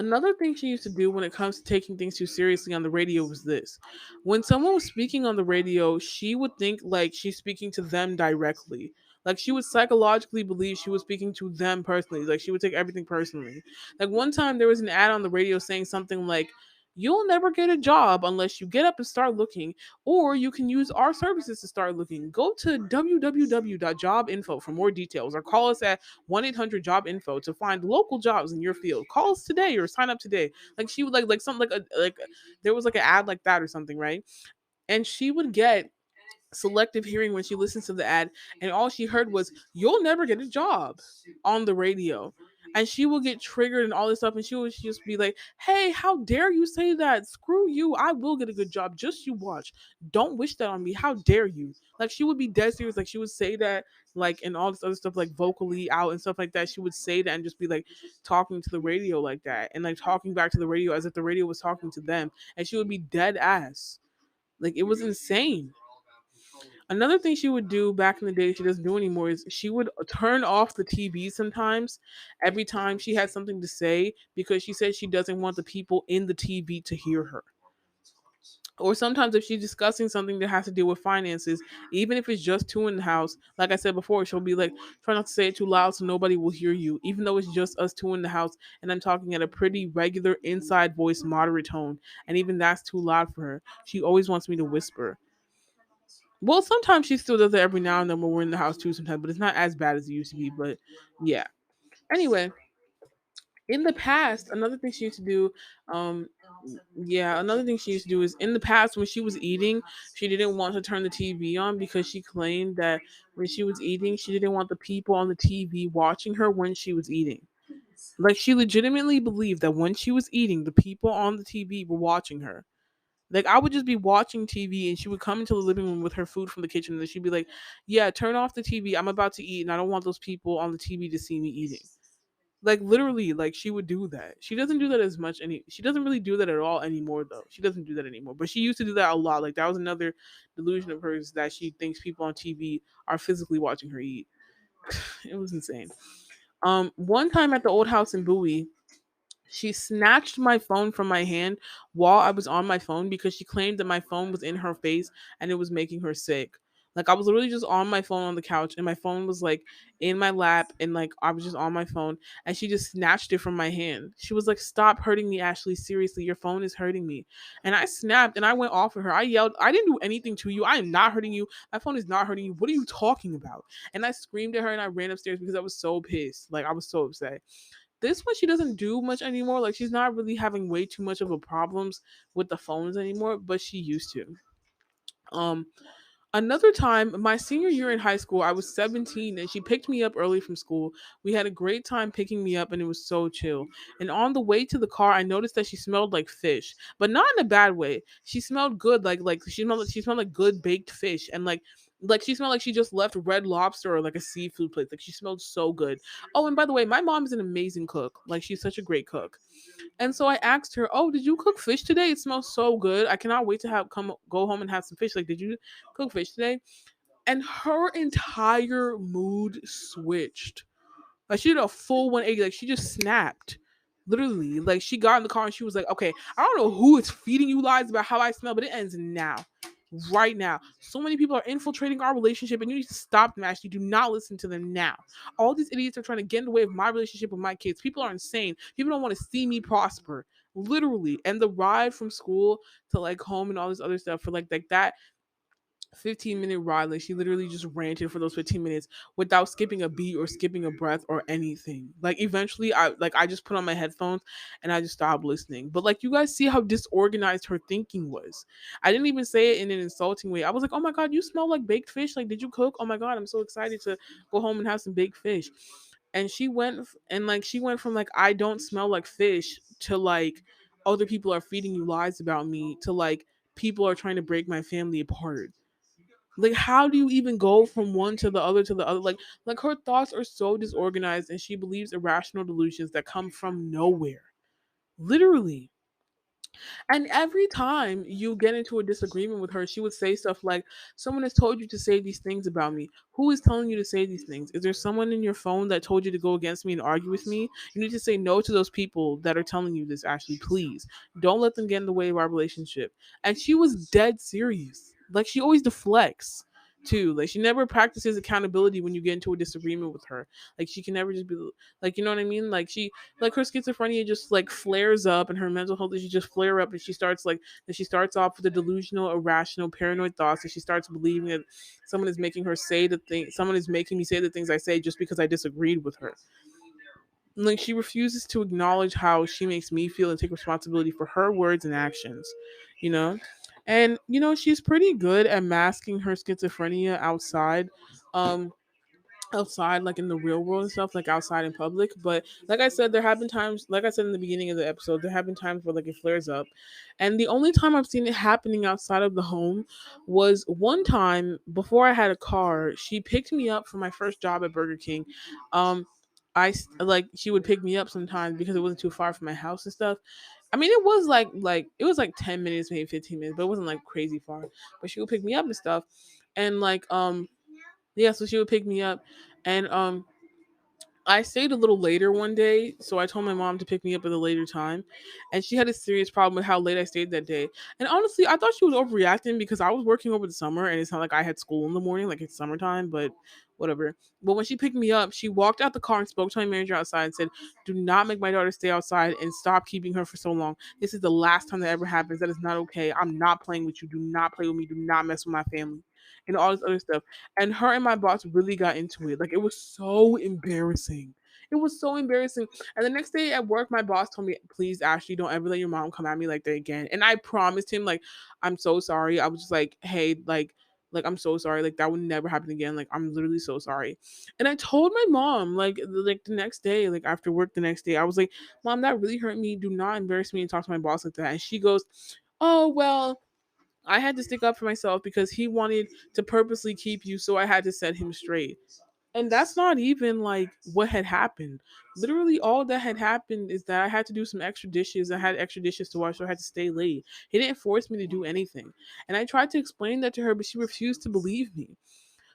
Another thing she used to do when it comes to taking things too seriously on the radio was this. When someone was speaking on the radio, she would think like she's speaking to them directly. Like she would psychologically believe she was speaking to them personally. Like she would take everything personally. Like one time there was an ad on the radio saying something like, "You'll never get a job unless you get up and start looking, or you can use our services to start looking. Go to www.jobinfo for more details or call us at 1-800 job info to find local jobs in your field. Call us today or sign up today." Like she would like something there was like an ad like that or something, right? And she would get selective hearing when she listens to the ad, and all she heard was "you'll never get a job" on the radio. And she will get triggered and all this stuff, and she would just be like, "Hey, how dare you say that? Screw you, I will get a good job, just you watch. Don't wish that on me, how dare you." Like she would be dead serious. Like she would say that, like, and all this other stuff, like vocally out and stuff like that. She would say that and just be like talking to the radio like that, and like talking back to the radio as if the radio was talking to them, and she would be dead ass. Like it was insane. Another thing she would do back in the day she doesn't do anymore is she would turn off the TV sometimes every time she had something to say because she said she doesn't want the people in the TV to hear her. Or sometimes if she's discussing something that has to do with finances, even if it's just two in the house, like I said before, she'll be like, try not to say it too loud so nobody will hear you, even though it's just us two in the house and I'm talking at a pretty regular inside voice moderate tone. And even that's too loud for her. She always wants me to whisper. Well, sometimes she still does it every now and then when we're in the house too sometimes, but it's not as bad as it used to be. But yeah. Anyway, in the past, another thing she used to do, um, yeah, another thing she used to do is in the past when she was eating, she didn't want to turn the TV on because she claimed that when she was eating, she didn't want the people on the TV watching her when she was eating. Like she legitimately believed that when she was eating, the people on the TV were watching her. Like I would just be watching TV and she would come into the living room with her food from the kitchen and then she'd be like, "Yeah, turn off the TV. I'm about to eat and I don't want those people on the TV to see me eating." Like literally, like she would do that. She doesn't do that as much any she doesn't really do that at all anymore though. She doesn't do that anymore. But she used to do that a lot. Like that was another delusion of hers that she thinks people on TV are physically watching her eat. It was insane. One time at the old house in Bowie, she snatched my phone from my hand while I was on my phone because she claimed that my phone was in her face and it was making her sick. Like I was literally just on my phone on the couch and my phone was like in my lap and like I was just on my phone and she just snatched it from my hand. She was like, "Stop hurting me, Ashley. Seriously, your phone is hurting me." And I snapped and I went off at her. I yelled, "I didn't do anything to you. I am not hurting you. My phone is not hurting you. What are you talking about?" And I screamed at her and I ran upstairs because I was so pissed. Like I was so upset. This one she doesn't do much anymore. Like she's not really having way too much of a problems with the phones anymore, but she used to. Um Another time, my senior year in high school, I was 17 and she picked me up early from school. We had a great time picking me up and it was so chill. And on the way to the car, I noticed that she smelled like fish, but not in a bad way. She smelled good, like she smelled like good baked fish and like she smelled like she just left Red Lobster or like a seafood place. Like she smelled so good. Oh, and by the way, my mom is an amazing cook. Like she's such a great cook. And so I asked her, "Oh, did you cook fish today? It smells so good. I cannot wait to have come go home and have some fish. Like, did you cook fish today?" And her entire mood switched. Like she did a full 180. Like she just snapped. Literally. Like she got in the car and she was like, "Okay, I don't know who is feeding you lies about how I smell, but it ends now. Right now. So many people are infiltrating our relationship and you need to stop them, Ashley. Do not listen to them now. All these idiots are trying to get in the way of my relationship with my kids. People are insane. People don't want to see me prosper." Literally. And the ride from school to like home and all this other stuff for like that 15-minute ride. Like she literally just ranted for those 15 minutes without skipping a beat or skipping a breath or anything. Like eventually I just put on my headphones and I just stopped listening. But like you guys see how disorganized her thinking was. I didn't even say it in an insulting way. I was like, "Oh my god, you smell like baked fish. Like did you cook? Oh my god, I'm so excited to go home and have some baked fish." And she went from like I don't smell like fish to like other people are feeding you lies about me to like people are trying to break my family apart. Like how do you even go from one to the other to the other? Like her thoughts are so disorganized and she believes irrational delusions that come from nowhere. Literally. And every time you get into a disagreement with her, she would say stuff like, "Someone has told you to say these things about me. Who is telling you to say these things? Is there someone in your phone that told you to go against me and argue with me? You need to say no to those people that are telling you this, Ashley. Please. Don't let them get in the way of our relationship." And she was dead serious. Like she always deflects too. Like she never practices accountability when you get into a disagreement with her. Like she can never just be like, you know what I mean? Like her schizophrenia just like flares up and her mental health issues just flare up and she starts off with the delusional, irrational, paranoid thoughts and she starts believing that someone is making me say the things I say just because I disagreed with her. Like she refuses to acknowledge how she makes me feel and take responsibility for her words and actions, you know? And she's pretty good at masking her schizophrenia Um outside like in the real world and stuff, like outside in public. But like I said, there have been times, like I said in the beginning of the episode, there have been times where like it flares up. And the only time I've seen it happening outside of the home was one time before I had a car. She picked me up for my first job at Burger King. um like she would pick me up sometimes because it wasn't too far from my house and stuff. I mean, it was it was like 10 minutes, maybe 15 minutes, but it wasn't like crazy far. But she would pick me up and stuff. And yeah, so she would pick me up and I stayed a little later one day, so I told my mom to pick me up at a later time, and she had a serious problem with how late I stayed that day. And honestly, I thought she was overreacting because I was working over the summer, and it's not like I had school in the morning, like it's summertime, but whatever. But when she picked me up, she walked out the car and spoke to my manager outside and said, "Do not make my daughter stay outside and stop keeping her for so long. This is the last time that ever happens. That is not okay. I'm not playing with you. Do not play with me. Do not mess with my family." And all this other stuff. And her and my boss really got into it. Like it was so embarrassing. It was so embarrassing. And the next day at work, my boss told me, "Please, Ashley, don't ever let your mom come at me like that again." And I promised him, like, "I'm so sorry." I was just like, "Hey, like, Like, I'm so sorry. Like, that would never happen again. Like, I'm literally so sorry. And I told my mom, like the next day, like after work the next day, I was like, Mom, that really hurt me. Do not embarrass me and talk to my boss like that. And she goes, Oh, well, I had to stick up for myself because he wanted to purposely keep you, so I had to set him straight. And that's not even like what had happened. Literally, all that had happened is that I had to do some extra dishes. I had extra dishes to wash, so I had to stay late. He didn't force me to do anything. And I tried to explain that to her, but she refused to believe me.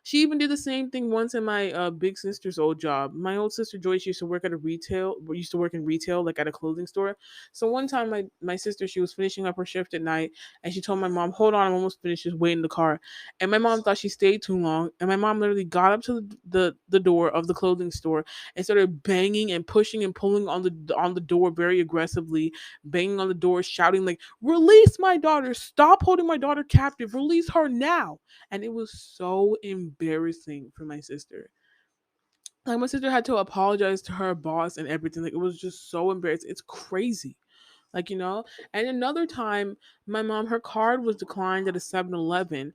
She even did the same thing once in my big sister's old job. My old sister Joyce used to work at a retail, used to work in retail, like at a clothing store. So one time, my sister, she was finishing up her shift at night, and she told my mom, "Hold on, I'm almost finished. Just wait in the car." And my mom thought she stayed too long, and my mom literally got up to the door of the clothing store and started banging and pushing and pulling on the door very aggressively, banging on the door, shouting like, "Release my daughter! Stop holding my daughter captive! Release her now!" And it was so embarrassing for my sister. Like, my sister had to apologize to her boss and everything. Like, it was just so embarrassing. It's crazy. Like, and another time, my mom, her card was declined at a 7-Eleven.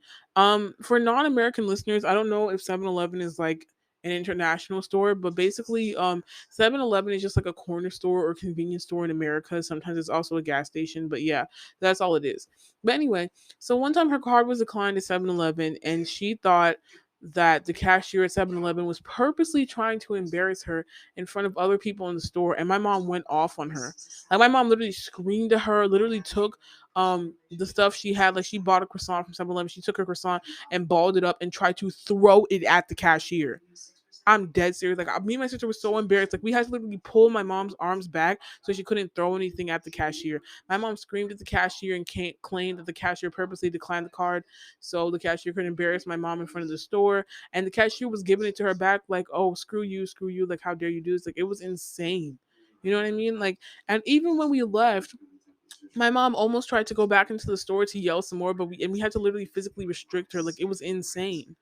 For non-American listeners, I don't know if 7-Eleven is like an international store, but basically 7-Eleven is just like a corner store or convenience store in America. Sometimes it's also a gas station, but yeah, that's all it is. But anyway, so one time her card was declined at 7-Eleven, and she thought that the cashier at 7-Eleven was purposely trying to embarrass her in front of other people in the store, and my mom went off on her. Like, my mom literally screamed at her, literally took the stuff she had, like she bought a croissant from 7-Eleven. She took her croissant and balled it up and tried to throw it at the cashier. I'm dead serious. Like, me and my sister were so embarrassed. Like, we had to literally pull my mom's arms back so she couldn't throw anything at the cashier. My mom screamed at the cashier and claimed that the cashier purposely declined the card so the cashier couldn't embarrass my mom in front of the store. And the cashier was giving it to her back like, "Oh, screw you! Like, how dare you do this?" Like, it was insane. You know what I mean? Like, and even when we left, my mom almost tried to go back into the store to yell some more, but we had to literally physically restrict her. Like, it was insane.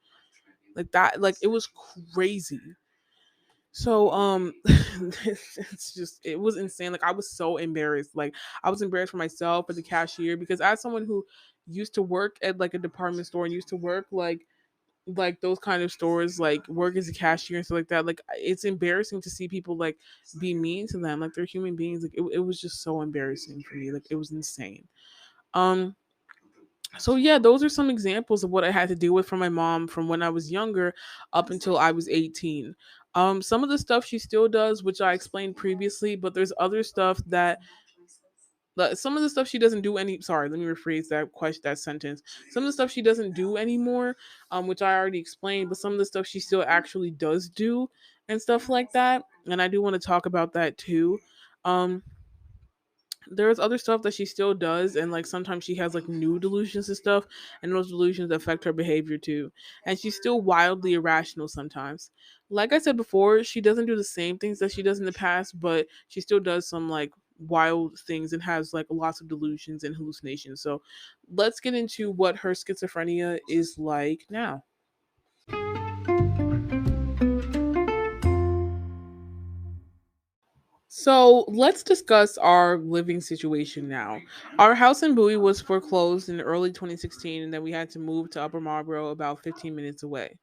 Like that, like it was crazy. So it's just, it was insane. Like, I was so embarrassed. Like, I was embarrassed for myself as a cashier, because as someone who used to work at like a department store and used to work like those kind of stores, like work as a cashier and stuff like that, like it's embarrassing to see people like be mean to them. Like, they're human beings. Like, it was just so embarrassing for me. Like, it was insane. um so yeah, those are some examples of what I had to deal with from my mom from when I was younger up until I was 18. Some of the stuff she still does, which I explained previously, but there's other stuff some of the stuff she doesn't do any sorry, let me rephrase that sentence. Some of the stuff she doesn't do anymore, which I already explained, but some of the stuff she still actually does do and stuff like that. And I do want to talk about that too. Um there's other stuff that she still does, and like sometimes she has like new delusions and stuff, and those delusions affect her behavior too. And she's still wildly irrational sometimes. Like I said before, she doesn't do the same things that she does in the past, but she still does some like wild things and has like lots of delusions and hallucinations. So let's get into what her schizophrenia is like now. So let's discuss our living situation now. Our house in Bowie was foreclosed in early 2016, and then we had to move to Upper Marlboro, about 15 minutes away.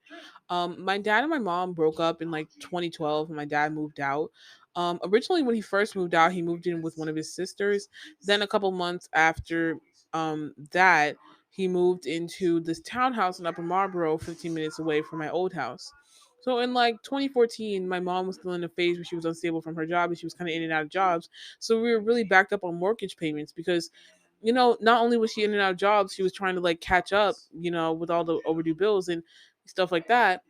My dad and my mom broke up in like 2012, and my dad moved out. Originally, when he first moved out, he moved in with one of his sisters. Then, a couple months after that, he moved into this townhouse in Upper Marlboro, 15 minutes away from my old house. So in like 2014, my mom was still in a phase where she was unstable from her job and she was kind of in and out of jobs. So we were really backed up on mortgage payments because, not only was she in and out of jobs, she was trying to like catch up, with all the overdue bills and stuff like that.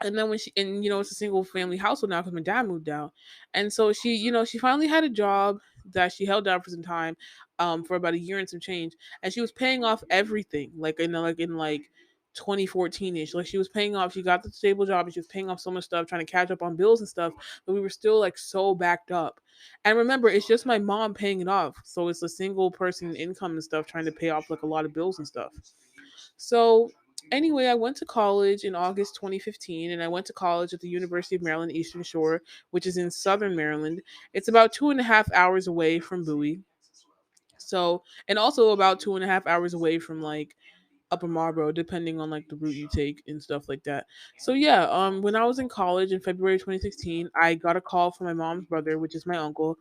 And then it's a single family household now because my dad moved out. And so she finally had a job that she held down for some time, for about a year and some change. And she was paying off everything, like 2014ish. Like, she was paying off, she got the stable job and she was paying off so much stuff, trying to catch up on bills and stuff, but we were still like so backed up. And remember, it's just my mom paying it off, so it's a single person income and stuff, trying to pay off like a lot of bills and stuff. So anyway, I went to college in August 2015, and I went to college at the University of Maryland Eastern Shore, which is in Southern Maryland. It's about 2.5 hours away from Bowie. So, and also about 2.5 hours away from like Upper Marlboro, depending on like the route you take and stuff like that. So yeah, when I was in college in February 2016, I got a call from my mom's brother, which is my uncle,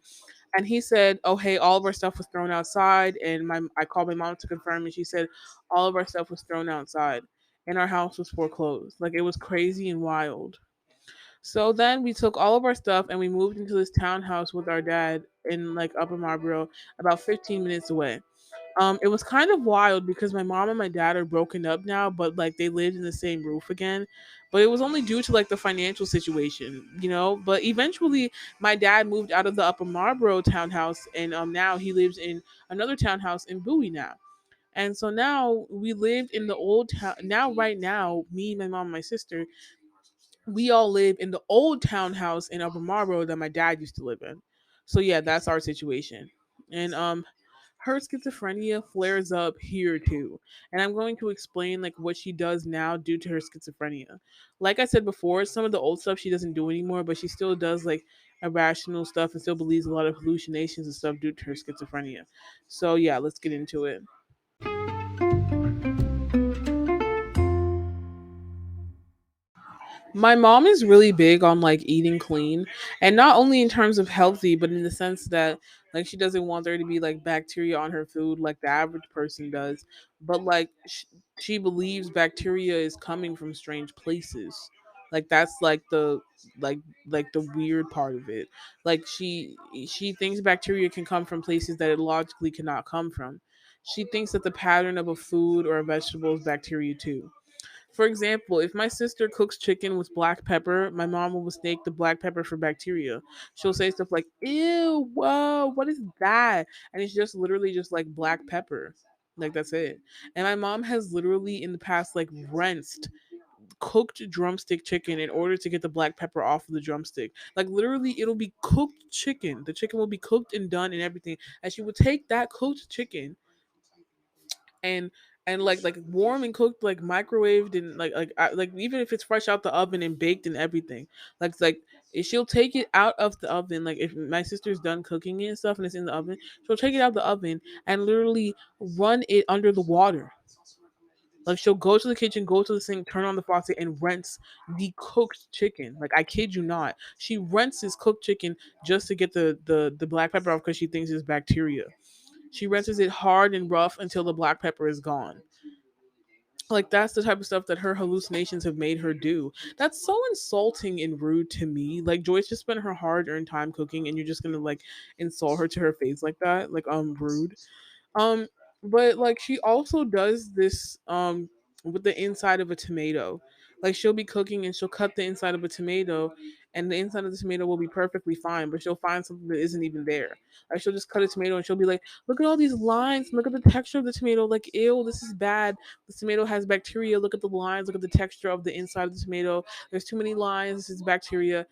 and he said, "Oh hey, all of our stuff was thrown outside." And my I called my mom to confirm, and she said all of our stuff was thrown outside, and our house was foreclosed. Like it was crazy and wild. So then we took all of our stuff and we moved into this townhouse with our dad in like Upper Marlboro, about 15 minutes away. It was kind of wild because my mom and my dad are broken up now, but like they lived in the same roof again. But it was only due to like the financial situation, you know. But eventually, my dad moved out of the Upper Marlboro townhouse, and now he lives in another townhouse in Bowie now. And so now we lived in the old town. Now, right now, me, my mom, and my sister, we all live in the old townhouse in Upper Marlboro that my dad used to live in. So yeah, that's our situation. And her schizophrenia flares up here too. And I'm going to explain like what she does now due to her schizophrenia. Like I said before, some of the old stuff she doesn't do anymore, but she still does like irrational stuff and still believes a lot of hallucinations and stuff due to her schizophrenia. So yeah, let's get into it. My mom is really big on like eating clean, and not only in terms of healthy, but in the sense that like she doesn't want there to be like bacteria on her food like the average person does, but like she believes bacteria is coming from strange places. Like that's like like the weird part of it. Like she thinks bacteria can come from places that it logically cannot come from. She thinks that the pattern of a food or a vegetable is bacteria too. For example, if my sister cooks chicken with black pepper, my mom will mistake the black pepper for bacteria. She'll say stuff like, "Ew, whoa, what is that?" And it's just literally just like black pepper. Like that's it. And my mom has literally in the past like rinsed cooked drumstick chicken in order to get the black pepper off of the drumstick. Like literally it'll be cooked chicken. The chicken will be cooked and done and everything. And she would take that cooked chicken and like warm and cooked like microwaved and like even if it's fresh out the oven and baked and everything like if she'll take it out of the oven. Like if my sister's done cooking it and stuff and it's in the oven, she'll take it out of the oven and literally run it under the water. Like she'll go to the kitchen, go to the sink, turn on the faucet, and rinse the cooked chicken. Like I kid you not, she rinses cooked chicken just to get the black pepper off because she thinks it's bacteria. She rinses it hard and rough until the black pepper is gone. Like that's the type of stuff that her hallucinations have made her do. That's so insulting and rude to me. Like Joyce just spent her hard-earned time cooking, and you're just gonna like insult her to her face like that. Like rude. Um, but like she also does this with the inside of a tomato. Like she'll be cooking and she'll cut the inside of a tomato and the inside of the tomato will be perfectly fine, but she'll find something that isn't even there. Like she'll just cut a tomato and she'll be like, "Look at all these lines. Look at the texture of the tomato. Like, ew, this is bad. This tomato has bacteria. Look at the lines. Look at the texture of the inside of the tomato. There's too many lines. This is bacteria."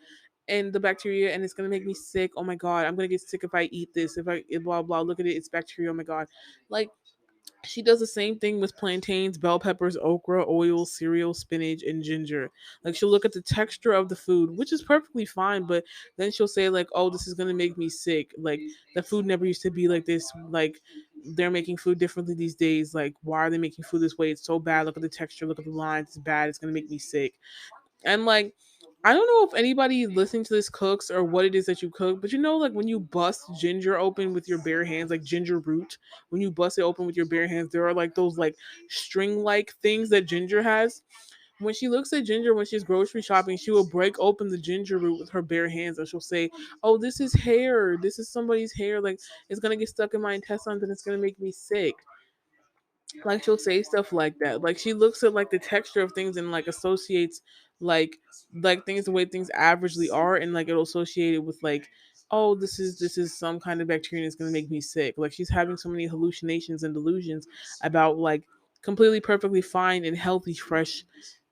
And the bacteria and it's gonna make me sick. Oh my god, I'm gonna get sick if I eat this. If I blah blah, look at it, it's bacteria. Oh my god. Like she does the same thing with plantains, bell peppers, okra, oil, cereal, spinach, and ginger. Like she'll look at the texture of the food, which is perfectly fine, but then she'll say like, "Oh, this is gonna make me sick. Like the food never used to be like this. Like they're making food differently these days. Like why are they making food this way? It's so bad. Look at the texture. Look at the lines. It's bad. It's gonna make me sick." And like I don't know if anybody listening to this cooks or what it is that you cook, but you know, like when you bust ginger open with your bare hands, like ginger root, when you bust it open with your bare hands, there are like those like string like things that ginger has. When she looks at ginger when she's grocery shopping, she will break open the ginger root with her bare hands and she'll say, "Oh, this is hair. This is somebody's hair. Like it's gonna get stuck in my intestines and it's gonna make me sick." Like she'll say stuff like that. Like she looks at like the texture of things and like associates like things the way things averagely are and like it'll associate it with like, "Oh, this is some kind of bacteria and it's gonna make me sick." Like she's having so many hallucinations and delusions about like completely perfectly fine and healthy fresh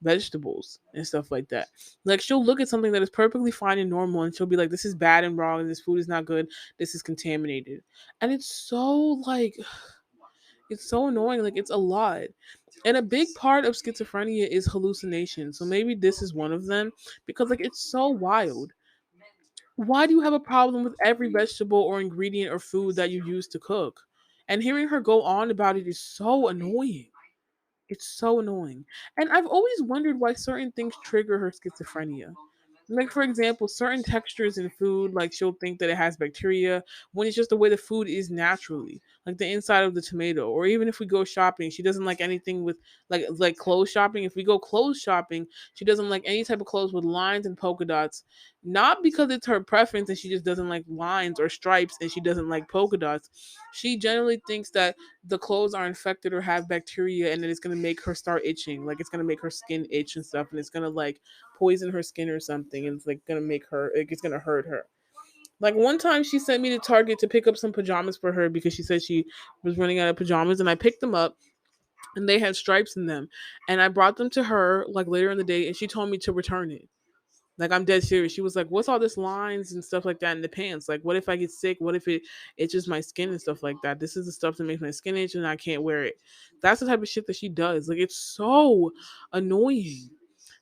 vegetables and stuff like that. Like she'll look at something that is perfectly fine and normal and she'll be like, "This is bad and wrong and this food is not good. This is contaminated." And it's so like it's so annoying. Like it's a lot. And a big part of schizophrenia is hallucination. So maybe this is one of them because like it's so wild. Why do you have a problem with every vegetable or ingredient or food that you use to cook? And hearing her go on about it is so annoying. It's so annoying. And I've always wondered why certain things trigger her schizophrenia. Like, for example, certain textures in food, like she'll think that it has bacteria when it's just the way the food is naturally, like the inside of the tomato. Or even if we go shopping, she doesn't like anything with like clothes shopping. If we go clothes shopping, she doesn't like any type of clothes with lines and polka dots. Not because it's her preference and she just doesn't like lines or stripes and she doesn't like polka dots. She generally thinks that the clothes are infected or have bacteria and then it's gonna make her start itching. Like it's gonna make her skin itch and stuff, and it's gonna like poison her skin or something, and it's like gonna make her, like, it's gonna hurt her. Like one time she sent me to Target to pick up some pajamas for her because she said she was running out of pajamas, and I picked them up and they had stripes in them, and I brought them to her like later in the day, and she told me to return it. Like I'm dead serious. She was like, "What's all this lines and stuff like that in the pants? Like, what if I get sick? What if it itches my skin and stuff like that? This is the stuff that makes my skin itch, and I can't wear it." That's the type of shit that she does. Like, it's so annoying.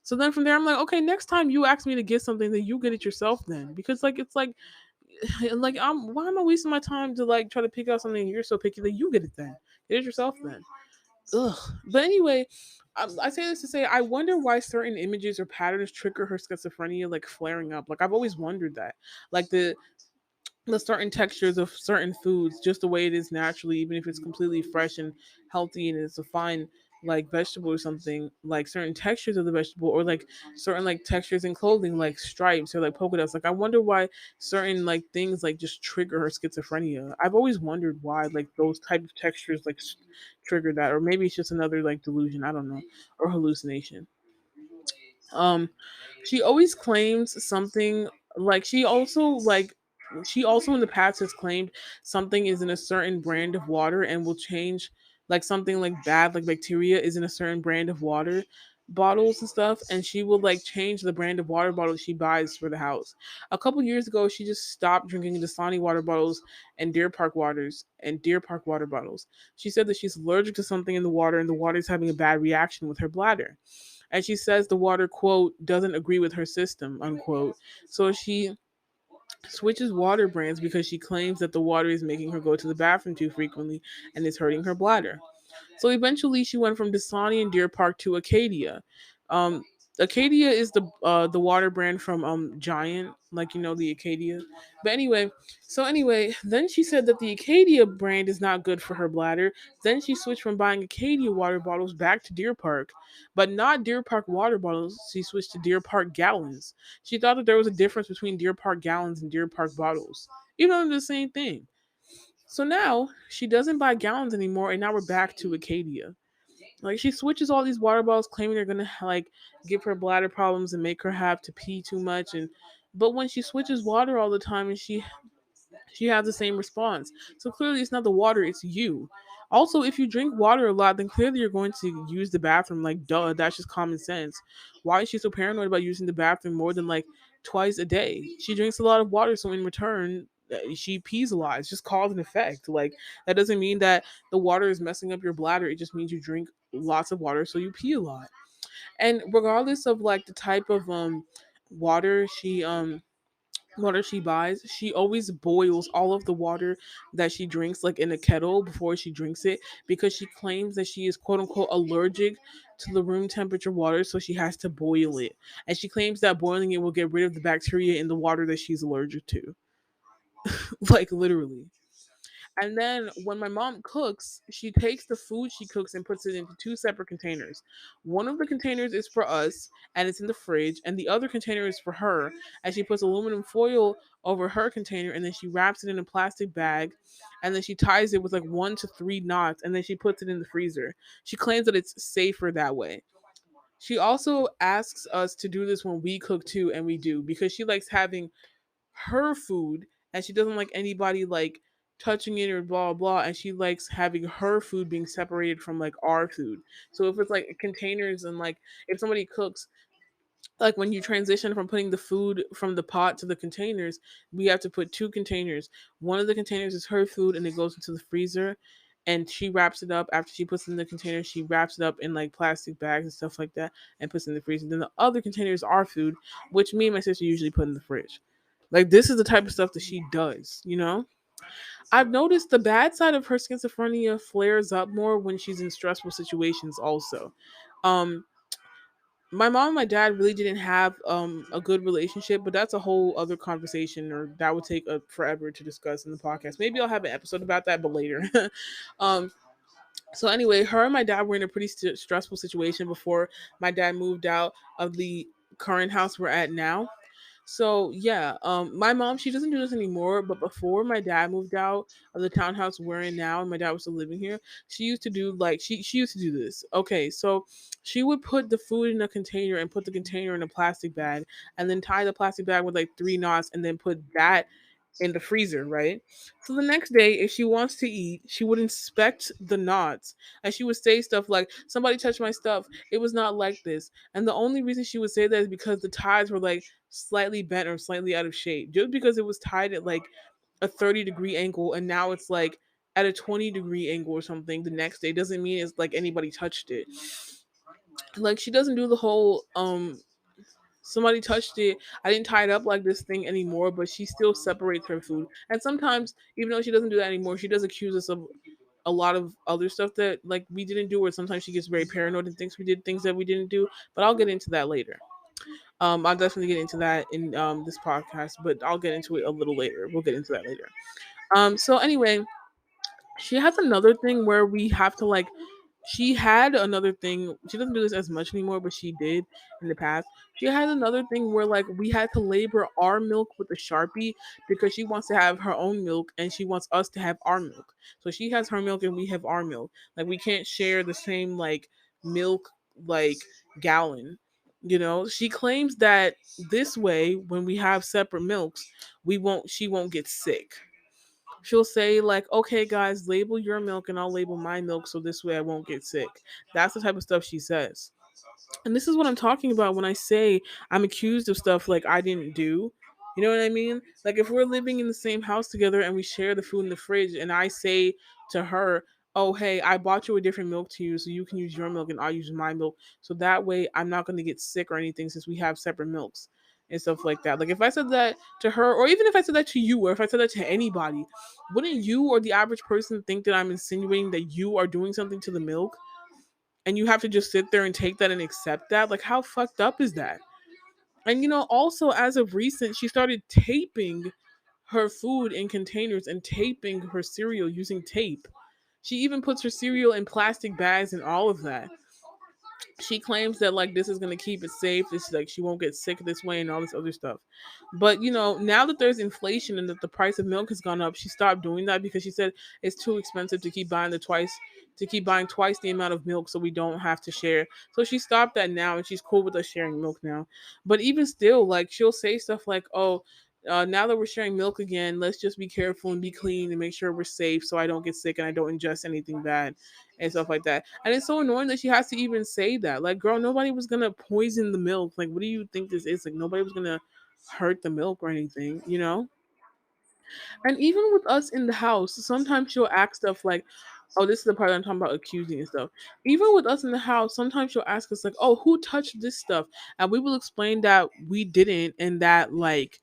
So then from there, I'm like, okay, next time you ask me to get something, then you get it yourself then, because like it's like why am I wasting my time to like try to pick out something you're so picky that you get it then? Get it yourself then. Ugh. But anyway, I say this to say I wonder why certain images or patterns trigger her schizophrenia, like flaring up. Like I've always wondered that, like the certain textures of certain foods, just the way it is naturally, even if it's completely fresh and healthy and it's a fine like vegetable or something, like certain textures of the vegetable or like certain like textures in clothing, like stripes or like polka dots. Like I wonder why certain like things like just trigger her schizophrenia. I've always wondered why like those type of textures like trigger that, or maybe it's just another like delusion. I don't know, or hallucination. Um, she always claims something, like she also in the past has claimed something is in a certain brand of water and will change, like something like bad like bacteria is in a certain brand of water bottles and stuff, and she will like change the brand of water bottles she buys for the house. A couple years ago she just stopped drinking Dasani water bottles and Deer Park water bottles. She said that she's allergic to something in the water and the water is having a bad reaction with her bladder, and she says the water, quote, doesn't agree with her system, unquote. So she switches water brands because she claims that the water is making her go to the bathroom too frequently and is hurting her bladder. So eventually, she went from Dasani and Deer Park to Acadia. Um, Acadia is the water brand from Giant, like you know the Acadia. But anyway, then she said that the Acadia brand is not good for her bladder. Then she switched from buying Acadia water bottles back to Deer Park, but not Deer Park water bottles. She switched to Deer Park gallons. She thought that there was a difference between Deer Park gallons and Deer Park bottles, even though they're the same thing. So now she doesn't buy gallons anymore, and now we're back to Acadia. Like she switches all these water bottles, claiming they're gonna like give her bladder problems and make her have to pee too much. And but when she switches water all the time, and she has the same response. So clearly, it's not the water; it's you. Also, if you drink water a lot, then clearly you're going to use the bathroom. Like, duh, that's just common sense. Why is she so paranoid about using the bathroom more than like twice a day? She drinks a lot of water, so in return, she pees a lot. It's just cause and effect. Like, that doesn't mean that the water is messing up your bladder. It just means you drink lots of water, so you pee a lot. And regardless of like the type of water she buys, she always boils all of the water that she drinks like in a kettle before she drinks it, because she claims that she is quote unquote allergic to the room temperature water, so she has to boil it. And she claims that boiling it will get rid of the bacteria in the water that she's allergic to. Like literally. And then when my mom cooks, she takes the food she cooks and puts it into two separate containers. One of the containers is for us and it's in the fridge, and the other container is for her. And she puts aluminum foil over her container, and then she wraps it in a plastic bag, and then she ties it with like 1 to 3 knots, and then she puts it in the freezer. She claims that it's safer that way. She also asks us to do this when we cook too, and we do, because she likes having her food and she doesn't like anybody like touching it or blah blah, and she likes having her food being separated from like our food. So if it's like containers, and like if somebody cooks, like when you transition from putting the food from the pot to the containers, we have to put two containers. One of the containers is her food and it goes into the freezer, and she wraps it up. After she puts it in the container, she wraps it up in like plastic bags and stuff like that and puts it in the freezer. Then the other container is our food, which me and my sister usually put in the fridge. Like this is the type of stuff that she does, you know? I've noticed the bad side of her schizophrenia flares up more when she's in stressful situations also. Um my mom and my dad really didn't have a good relationship, but that's a whole other conversation, or that would take forever to discuss in the podcast. Maybe I'll have an episode about that, but later. um so anyway, her and my dad were in a pretty stressful situation before my dad moved out of the current house we're at now. So yeah, my mom, she doesn't do this anymore, but before my dad moved out of the townhouse we're in now, and my dad was still living here, she used to do like she used to do this. Okay, so she would put the food in a container and put the container in a plastic bag, and then tie the plastic bag with like three knots, and then put that in the freezer, right? So the next day, if she wants to eat, she would inspect the knots, and she would say stuff like, "Somebody touched my stuff. It was not like this." And the only reason she would say that is because the ties were like slightly bent or slightly out of shape. Just because it was tied at like a 30-degree angle and now it's like at a 20-degree angle or something the next day doesn't mean it's like anybody touched it. Like she doesn't do the whole somebody touched it, I didn't tie it up like this thing anymore, but she still separates her food. And sometimes, even though she doesn't do that anymore, she does accuse us of a lot of other stuff that like we didn't do, or sometimes she gets very paranoid and thinks we did things that we didn't do. But I'll get into that later. I'll definitely get into that in this podcast, but I'll get into it a little later. We'll get into that later. So anyway, she has another thing where we have to like she had another thing. She doesn't do this as much anymore, but she did in the past. She had another thing where like we had to label our milk with a Sharpie because she wants to have her own milk and she wants us to have our milk. So she has her milk and we have our milk. Like we can't share the same like milk like gallon. You know, she claims that this way when we have separate milks, we won't she won't get sick. She'll say like, "Okay, guys, label your milk and I'll label my milk so this way I won't get sick." That's the type of stuff she says. And this is what I'm talking about when I say I'm accused of stuff like I didn't do. You know what I mean? Like if we're living in the same house together and we share the food in the fridge and I say to her, "Oh, hey, I bought you a different milk to use so you can use your milk and I'll use my milk. So that way I'm not going to get sick or anything since we have separate milks." And stuff like that. Like if I said that to her, or even if I said that to you, or if I said that to anybody, wouldn't you or the average person think that I'm insinuating that you are doing something to the milk? And you have to just sit there and take that and accept that? Like, how fucked up is that? And also as of recent, she started taping her food in containers and taping her cereal using tape. She even puts her cereal in plastic bags and all of that. She claims that like this is gonna keep it safe. This like she won't get sick this way and all this other stuff. But now that there's inflation and that the price of milk has gone up, she stopped doing that because she said it's too expensive to keep buying twice the amount of milk so we don't have to share. So she stopped that now and she's cool with us sharing milk now. But even still, like she'll say stuff like, "Oh, now that we're sharing milk again, let's just be careful and be clean and make sure we're safe so I don't get sick and I don't ingest anything bad," and stuff like that. And it's so annoying that she has to even say that. Like, girl, nobody was gonna poison the milk. Like, what do you think this is? Like, nobody was gonna hurt the milk or anything, you know? And even with us in the house, sometimes she'll ask stuff like, "Oh, this is the part I'm talking about accusing and stuff." Even with us in the house, sometimes she'll ask us like, "Oh, who touched this stuff?" And we will explain that we didn't, and that like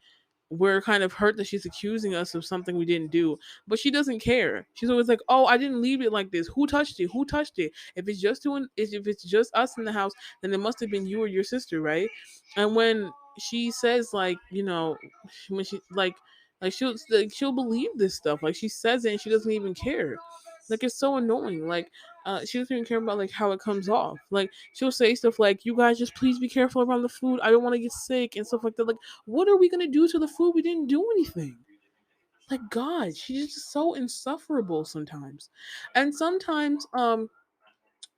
we're kind of hurt that she's accusing us of something we didn't do. But she doesn't care. She's always like, "Oh, I didn't leave it like this. Who touched it? Who touched it? If it's just us in the house, then it must have been you or your sister, right?" And when she says like, when she she'll believe this stuff. Like she says it and she doesn't even care. Like it's so annoying. Like she doesn't even care about like how it comes off. Like she'll say stuff like, "You guys just please be careful around the food. I don't want to get sick," and stuff like that. Like what are we gonna do to the food? We didn't do anything. Like God, she's just so insufferable sometimes. And sometimes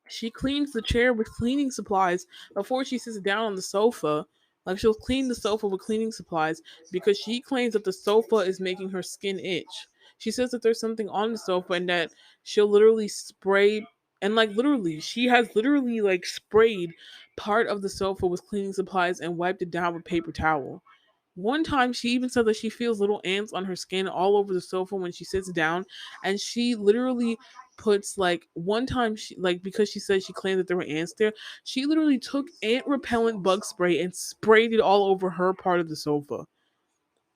she cleans the chair with cleaning supplies before she sits down on the sofa. Like she'll clean the sofa with cleaning supplies because she claims that the sofa is making her skin itch. She says that there's something on the sofa and that she'll literally spray, and like literally she has literally like sprayed part of the sofa with cleaning supplies and wiped it down with paper towel. One time she even said that she feels little ants on her skin all over the sofa when she sits down, and she literally puts like one time she like because she said she claimed that there were ants there, she literally took ant repellent bug spray and sprayed it all over her part of the sofa.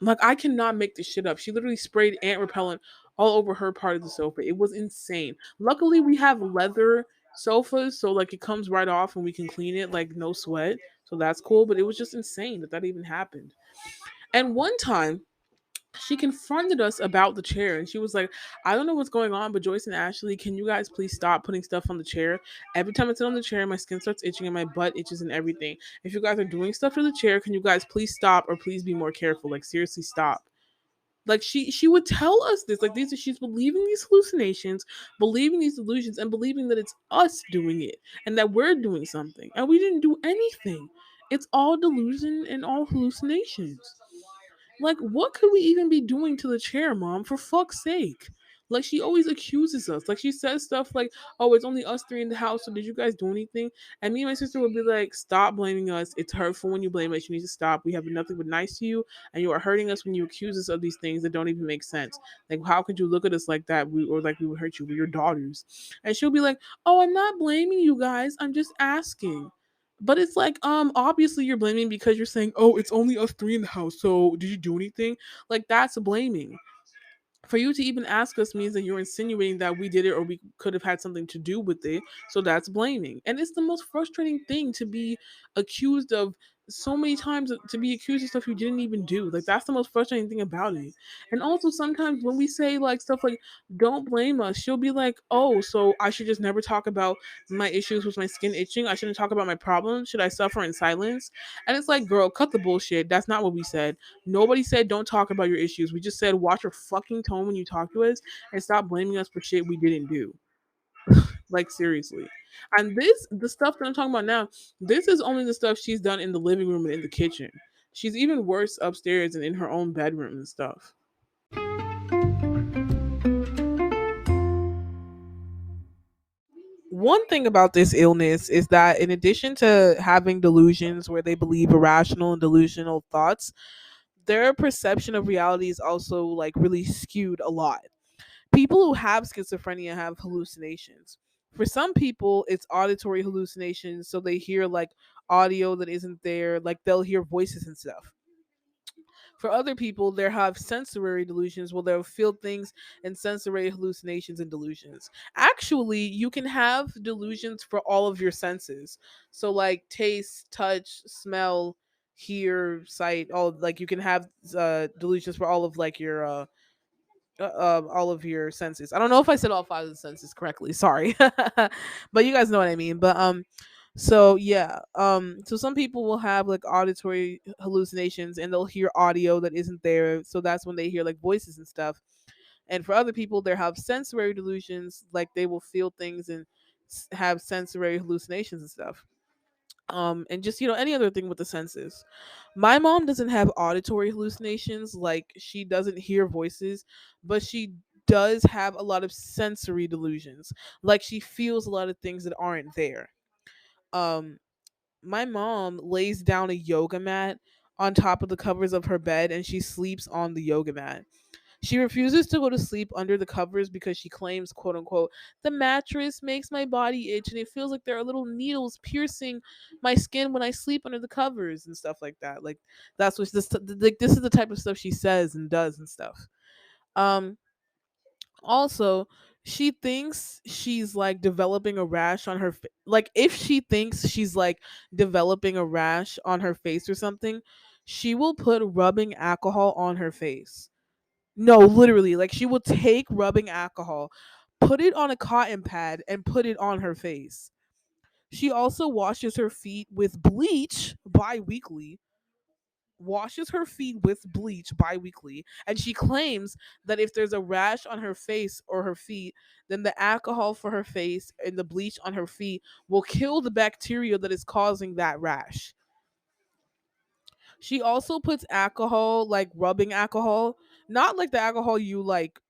Like, I cannot make this shit up. She literally sprayed ant repellent all over her part of the sofa. It was insane. Luckily, we have leather sofas, so like it comes right off and we can clean it like no sweat. So that's cool. But it was just insane that that even happened. And one time, she confronted us about the chair and she was like, I don't know what's going on, but Joyce and Ashley, can you guys please stop putting stuff on the chair? Every time I sit on the chair, my skin starts itching and my butt itches and everything. If you guys are doing stuff to the chair, can you guys please stop or please be more careful? Like, seriously, stop. Like, she would tell us this. Like, these, she's believing these hallucinations, believing these delusions, and believing that it's us doing it and that we're doing something. And we didn't do anything. It's all delusion and all hallucinations. Like, what could we even be doing to the chair, mom? For fuck's sake. Like, she always accuses us. Like, she says stuff like, oh, it's only us three in the house, so did you guys do anything? And me and my sister would be like, stop blaming us. It's hurtful when you blame us. You need to stop. We have been nothing but nice to you, and you are hurting us when you accuse us of these things that don't even make sense. Like, how could you look at us like that? Or like we would hurt you. We're your daughters. And she'll be like, oh, I'm not blaming you guys. I'm just asking. But it's like, obviously you're blaming because you're saying, oh, it's only us three in the house. So did you do anything? Like, that's blaming. For you to even ask us means that you're insinuating that we did it or we could have had something to do with it. So that's blaming. And it's the most frustrating thing to be accused of so many times, to be accused of stuff you didn't even do. Like, that's the most frustrating thing about it. And also sometimes when we say like stuff like, don't blame us, she'll be like, oh, so I should just never talk about my issues with my skin itching. I shouldn't talk about my problems. Should I suffer in silence? And it's like, girl, cut the bullshit. That's not what we said. Nobody said don't talk about your issues. We just said watch your fucking tone when you talk to us and stop blaming us for shit we didn't do. Like, seriously. And this, the stuff that I'm talking about now, this is only the stuff she's done in the living room and in the kitchen. She's even worse upstairs and in her own bedroom and stuff. One thing about this illness is that in addition to having delusions where they believe irrational and delusional thoughts, their perception of reality is also like really skewed a lot. People who have schizophrenia have hallucinations. For some people, it's auditory hallucinations, so they hear like audio that isn't there, like they'll hear voices and stuff. For other people, they have sensory delusions where they'll feel things and sensory hallucinations and delusions. Actually, you can have delusions for all of your senses. So, like taste, touch, smell, hear, sight, all like you can have delusions for all of your senses. I don't know if I said all five of the senses correctly. Sorry, but you guys know what I mean. But so yeah, so some people will have like auditory hallucinations and they'll hear audio that isn't there. So that's when they hear like voices and stuff. And for other people, they have sensory delusions, like they will feel things and have sensory hallucinations and stuff. And just any other thing with the senses. My mom doesn't have auditory hallucinations, like she doesn't hear voices, but she does have a lot of sensory delusions, like she feels a lot of things that aren't there. um my mom lays down a yoga mat on top of the covers of her bed and she sleeps on the yoga mat. She refuses to go to sleep under the covers because she claims, quote unquote, the mattress makes my body itch and it feels like there are little needles piercing my skin when I sleep under the covers and stuff like that. Like, that's what this like this is the type of stuff she says and does and stuff. Um Also, she thinks she's like developing a rash on her like if she thinks she's like developing a rash on her face or something, she will put rubbing alcohol on her face. No, literally, like she will take rubbing alcohol, put it on a cotton pad, and put it on her face. She also washes her feet with bleach bi-weekly. Washes her feet with bleach bi-weekly, and she claims that if there's a rash on her face or her feet, then the alcohol for her face and the bleach on her feet will kill the bacteria that is causing that rash. She also puts alcohol, like rubbing alcohol, not like the alcohol you like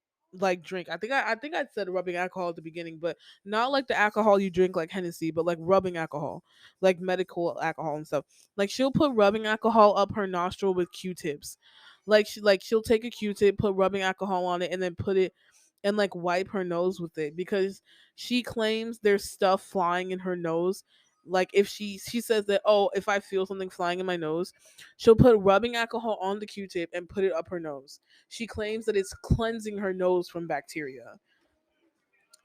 drink. I think I said rubbing alcohol at the beginning, but not like the alcohol you drink like Hennessy, but like rubbing alcohol, like medical alcohol and stuff. Like she'll put rubbing alcohol up her nostril with Q-tips. She'll take a Q-tip, put rubbing alcohol on it, and then put it and like wipe her nose with it because she claims there's stuff flying in her nose like if she says that, oh, if I feel something flying in my nose, she'll put rubbing alcohol on the Q-tip and put it up her nose. She claims that it's cleansing her nose from bacteria.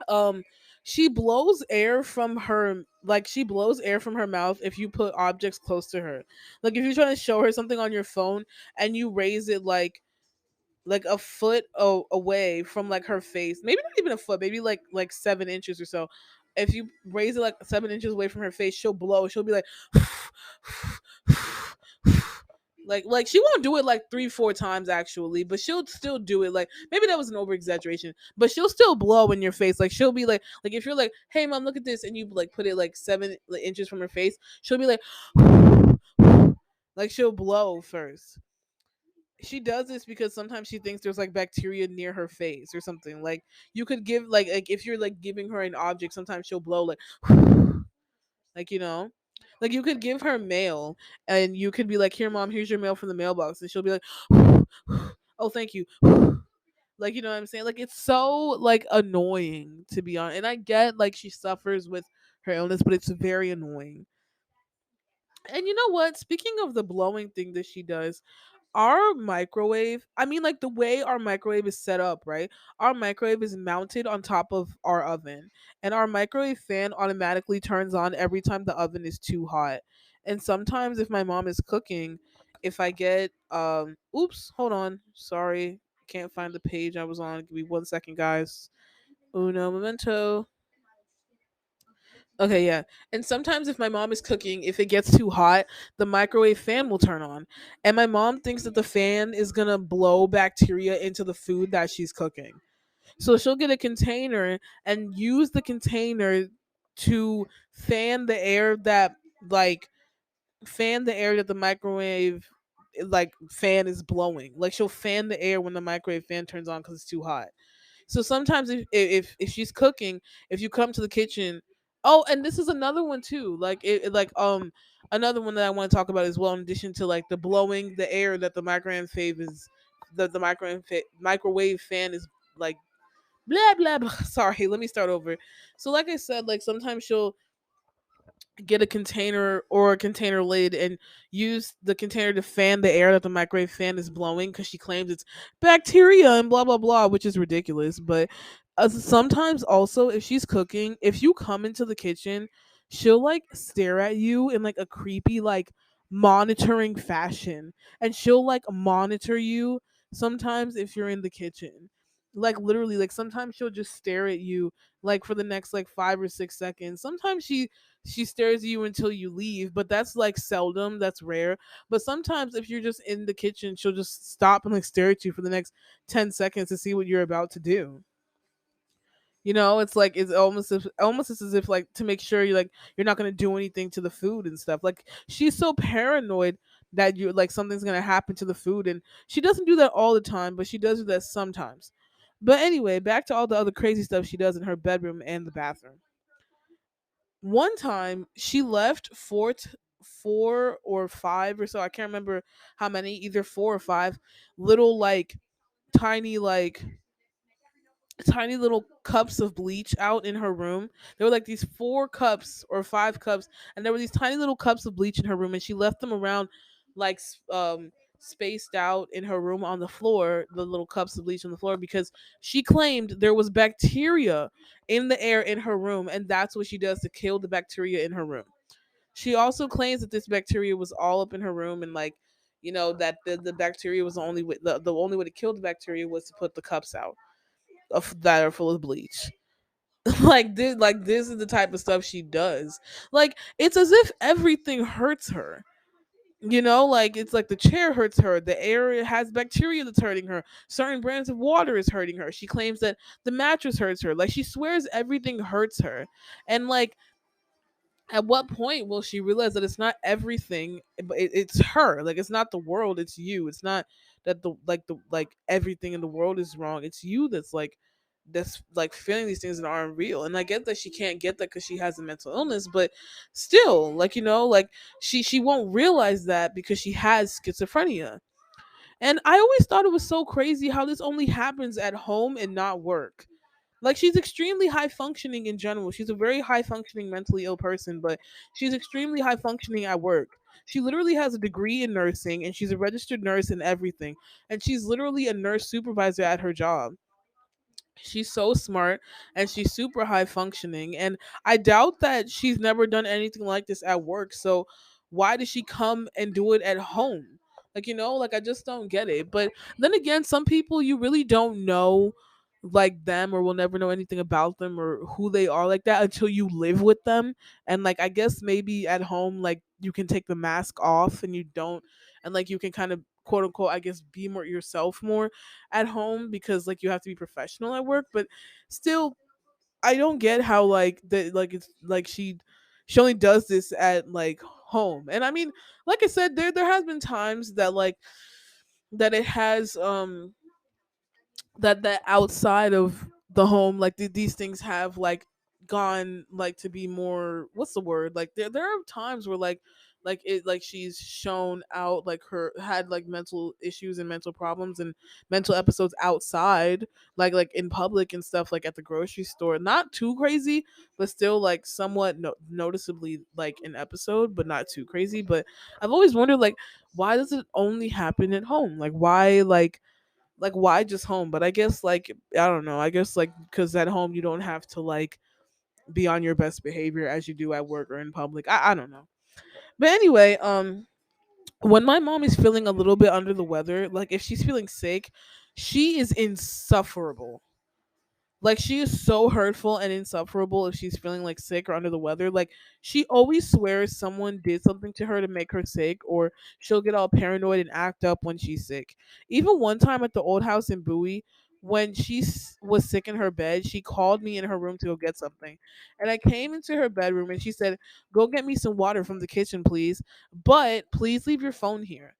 um she blows air from her, like she blows air from her mouth if you put objects close to her. Like if you're trying to show her something on your phone and you raise it like a foot away from like her face, maybe not even a foot, maybe like 7 inches or so. If you raise it like 7 inches away from her face, she'll blow. She'll be like like she won't do it like 3 4 times actually, but she'll still do it. Like maybe that was an over exaggeration, but she'll still blow in your face. Like she'll be like if you're like, hey mom, look at this, and you like put it like 7 inches from her face, she'll be like she'll blow first. She does this because sometimes she thinks there's like bacteria near her face or something. Like you could give like if you're like giving her an object, sometimes she'll blow like like you could give her mail and you could be like, here mom, here's your mail from the mailbox, and she'll be like oh thank you. Like what I'm saying? Like it's so like annoying to be honest. And I get like she suffers with her illness, but it's very annoying. And you know what? Speaking of the blowing thing that she does, our microwave, I mean like the way our microwave is set up, right? Our microwave is mounted on top of our oven, and our microwave fan automatically turns on every time the oven is too hot. And sometimes if my mom is cooking, if I get oops, hold on, sorry, can't find the page I was on. Give me 1 second, guys. Uno momento. Okay, yeah. And sometimes if my mom is cooking, if it gets too hot, the microwave fan will turn on. And my mom thinks that the fan is going to blow bacteria into the food that she's cooking. So she'll get a container and use the container to fan the air that like fan the air that the microwave like fan is blowing. Like she'll fan the air when the microwave fan turns on cuz it's too hot. So sometimes if she's cooking, if you come to the kitchen, oh, and this is another one too. Like another one that I want to talk about as well. In addition to like the blowing the air that the microwave is, the microwave fan is like blah blah blah. Sorry, let me start over. So like I said, like sometimes she'll get a container or a container lid and use the container to fan the air that the microwave fan is blowing because she claims it's bacteria and blah blah blah, which is ridiculous. But sometimes also if she's cooking, if you come into the kitchen, she'll like stare at you in like a creepy like monitoring fashion, and she'll like monitor you sometimes if you're in the kitchen. Like literally, like sometimes she'll just stare at you like for the next like 5 or 6 seconds. Sometimes she stares at you until you leave, but that's like seldom, that's rare. But sometimes if you're just in the kitchen, she'll just stop and like stare at you for the next 10 seconds to see what you're about to do. It's like it's almost as if like to make sure you're not going to do anything to the food and stuff. Like she's so paranoid that you like something's going to happen to the food, and she doesn't do that all the time, but she does do that sometimes. But anyway, back to all the other crazy stuff she does in her bedroom and the bathroom. One time she left four or five or so, I can't remember how many, either four or five little like tiny like tiny little cups of bleach out in her room. There were like these 4 cups or 5 cups, and there were these tiny little cups of bleach in her room, and she left them around like spaced out in her room on the floor, the little cups of bleach on the floor, because she claimed there was bacteria in the air in her room, and that's what she does to kill the bacteria in her room. She also claims that this bacteria was all up in her room, and like that the bacteria was the only way to kill the bacteria was to put the cups out that are full of bleach. Like this is the type of stuff she does. Like it's as if everything hurts her. Like it's like the chair hurts her, the air has bacteria that's hurting her, certain brands of water is hurting her. She claims that the mattress hurts her. Like she swears everything hurts her. And like at what point will she realize that it's not everything, but it's her? Like it's not the world, it's you. It's not that the everything in the world is wrong. It's you that's feeling these things that aren't real. And I get that she can't get that because she has a mental illness, but still, like she won't realize that because she has schizophrenia. And I always thought it was so crazy how this only happens at home and not work. Like she's extremely high functioning in general. She's a very high functioning mentally ill person, but she's extremely high functioning at work. She literally has a degree in nursing and she's a registered nurse and everything. And she's literally a nurse supervisor at her job. She's so smart and she's super high functioning. And I doubt that she's never done anything like this at work. So why does she come and do it at home? Like, like I just don't get it. But then again, some people you really don't know like them or will never know anything about them or who they are like that until you live with them. And like I guess maybe at home like you can take the mask off and you don't, and like you can kind of quote unquote I guess be more yourself more at home because like you have to be professional at work. But still, I don't get how like like it's like she only does this at like home. And I mean, like I said, there has been times that like that it has that outside of the home like these things have like gone like to be more, what's the word, like there are times where like it like she's shown out like her had like mental issues and mental problems and mental episodes outside, like in public and stuff, like at the grocery store, not too crazy but still like somewhat noticeably like an episode but not too crazy. But I've always wondered like why does it only happen at home, like why just home? But I guess like I don't know, I guess like because at home you don't have to like be on your best behavior as you do at work or in public. I don't know. But anyway, when my mom is feeling a little bit under the weather, like if she's feeling sick, she is insufferable. Like she is so hurtful and insufferable if she's feeling like sick or under the weather. Like she always swears someone did something to her to make her sick, or she'll get all paranoid and act up when she's sick. Even one time at the old house in Bowie, when was sick in her bed, she called me in her room to go get something. And I came into her bedroom and she said, "Go get me some water from the kitchen, please. But please leave your phone here."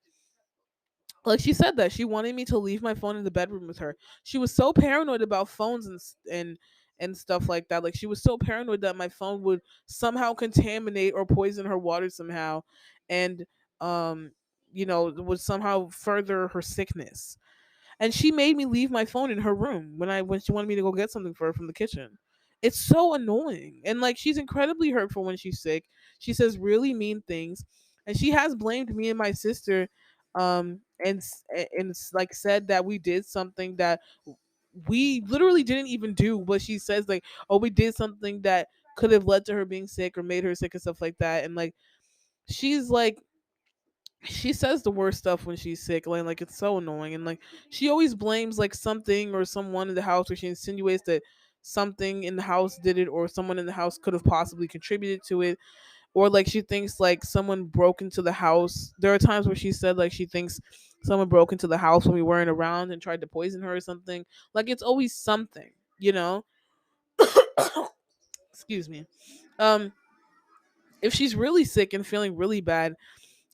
Like she said that she wanted me to leave my phone in the bedroom with her. She was so paranoid about phones and stuff like that. Like she was so paranoid that my phone would somehow contaminate or poison her water somehow, and um would somehow further her sickness. And she made me leave my phone in her room when she wanted me to go get something for her from the kitchen. It's so annoying. And like she's incredibly hurtful when she's sick. She says really mean things, and she has blamed me and my sister like said that we did something that we literally didn't even do. But she says like, "Oh, we did something that could have led to her being sick or made her sick and stuff like that." And like she's like she says the worst stuff when she's sick, like it's so annoying. And like she always blames like something or someone in the house, or she insinuates that something in the house did it or someone in the house could have possibly contributed to it. Or like she thinks like someone broke into the house. There are times where she said like she thinks someone broke into the house when we weren't around and tried to poison her or something. Like it's always something, you know. Excuse me. um if she's really sick and feeling really bad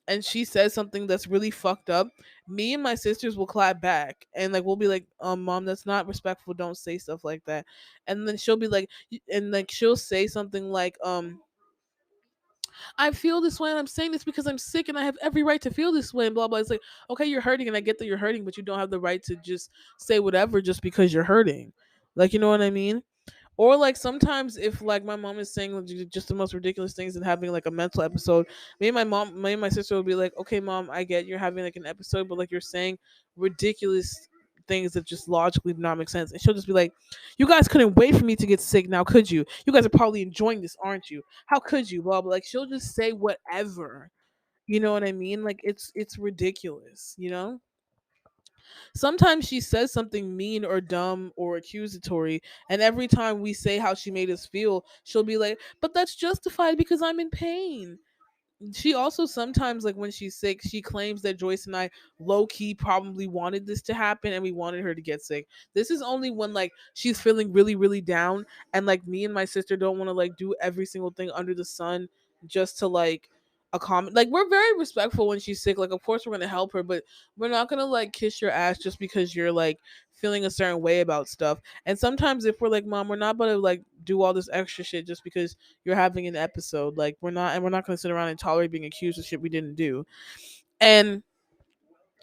and she says something that's really fucked up, me and my sisters will clap back and like we'll be like, Mom, that's not respectful, don't say stuff like that. And then she'll be like, and like she'll say something like, I feel this way and I'm saying this because I'm sick and I have every right to feel this way and blah blah. It's like, okay, you're hurting and I get that you're hurting, but you don't have the right to just say whatever just because you're hurting. Like, you know what I mean? Or like sometimes if like my mom is saying like, just the most ridiculous things and having like a mental episode, me and my sister will be like, "Okay, mom, I get you're having like an episode, but like you're saying ridiculous things that just logically do not make sense." And she'll just be like, "You guys couldn't wait for me to get sick. Now could you? You guys are probably enjoying this, aren't you? How could you?" Blah blah. Like she'll just say whatever. You know what I mean? Like it's ridiculous. You know. Sometimes she says something mean or dumb or accusatory, and every time we say how she made us feel, she'll be like, "But that's justified because I'm in pain." She also sometimes, like when she's sick, she claims that Joyce and I low key probably wanted this to happen and we wanted her to get sick. This is only when like she's feeling really really down, and like me and my sister don't want to like do every single thing under the sun just to like accommodate. Like we're very respectful when she's sick. Like of course we're gonna help her, but we're not gonna like kiss your ass just because you're like feeling a certain way about stuff. And sometimes if we're like, "Mom, we're not gonna like do all this extra shit just because you're having an episode," like we're not going to sit around and tolerate being accused of shit we didn't do. And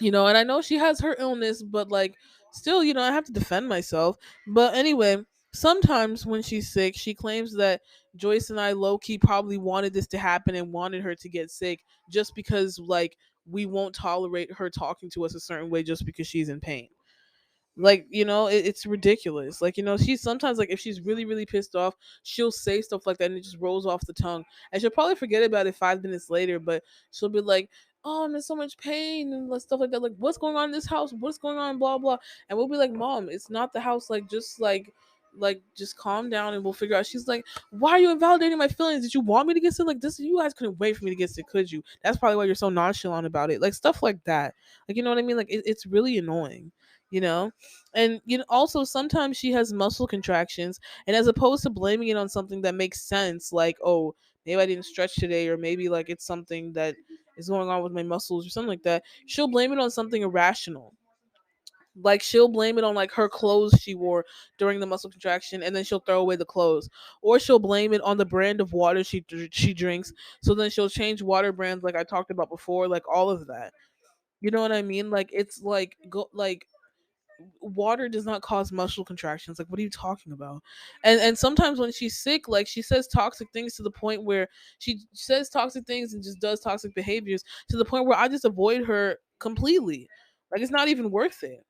and I know she has her illness, but like still, I have to defend myself. But anyway, Sometimes when she's sick, she claims that Joyce and I low key probably wanted this to happen and wanted her to get sick just because, like, we won't tolerate her talking to us a certain way just because she's in pain. Like, it's ridiculous. Like, she's sometimes, like, if she's really really pissed off, she'll say stuff like that and it just rolls off the tongue, and she'll probably forget about it 5 minutes later, but she'll be like, oh, I'm in so much pain and like, stuff like that, like, what's going on in this house, what's going on, blah blah. And we'll be like, mom, it's not the house, like, just like just calm down and we'll figure out. She's like, why are you invalidating my feelings? Did you want me to get sick? Like, this, you guys couldn't wait for me to get sick, could you? That's probably why you're so nonchalant about it, like stuff like that. Like, you know what I mean? Like, it's really annoying, you know. And also sometimes she has muscle contractions, and as opposed to blaming it on something that makes sense, like, oh, maybe I didn't stretch today, or maybe like it's something that is going on with my muscles or something like that, she'll blame it on something irrational. Like, she'll blame it on like her clothes she wore during the muscle contraction, and then she'll throw away the clothes. Or she'll blame it on the brand of water she drinks, so then she'll change water brands, like I talked about before, like all of that. You know what I mean? Like, it's like, go like, water does not cause muscle contractions. Like, what are you talking about? And sometimes when she's sick, like, she says toxic things to the point where she says toxic things and just does toxic behaviors to the point where I just avoid her completely. Like, it's not even worth it.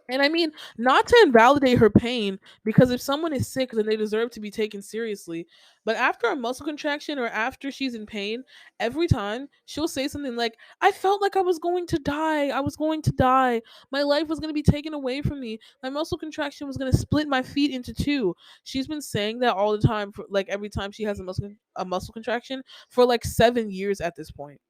And I mean, not to invalidate her pain, because if someone is sick, then they deserve to be taken seriously. But after a muscle contraction or after she's in pain, every time she'll say something like, I felt like I was going to die. I was going to die. My life was going to be taken away from me. My muscle contraction was going to split my feet into two. She's been saying that all the time, for like every time she has a muscle contraction, for like 7 years at this point.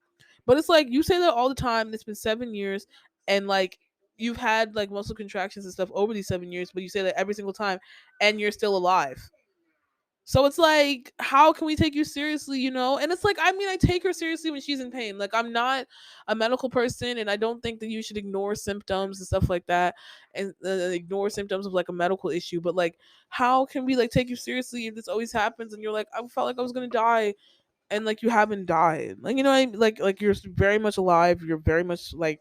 But it's like, you say that all the time, and it's been 7 years, and like, you've had like muscle contractions and stuff over these 7 years, but you say that every single time, and you're still alive. So it's like, how can we take you seriously, you know? And it's like, I mean, I take her seriously when she's in pain. Like, I'm not a medical person, and I don't think that you should ignore symptoms and stuff like that, and ignore symptoms of like a medical issue. But like, how can we like take you seriously if this always happens and you're like, I felt like I was gonna die, and like, you haven't died, like, like you're very much alive, you're very much like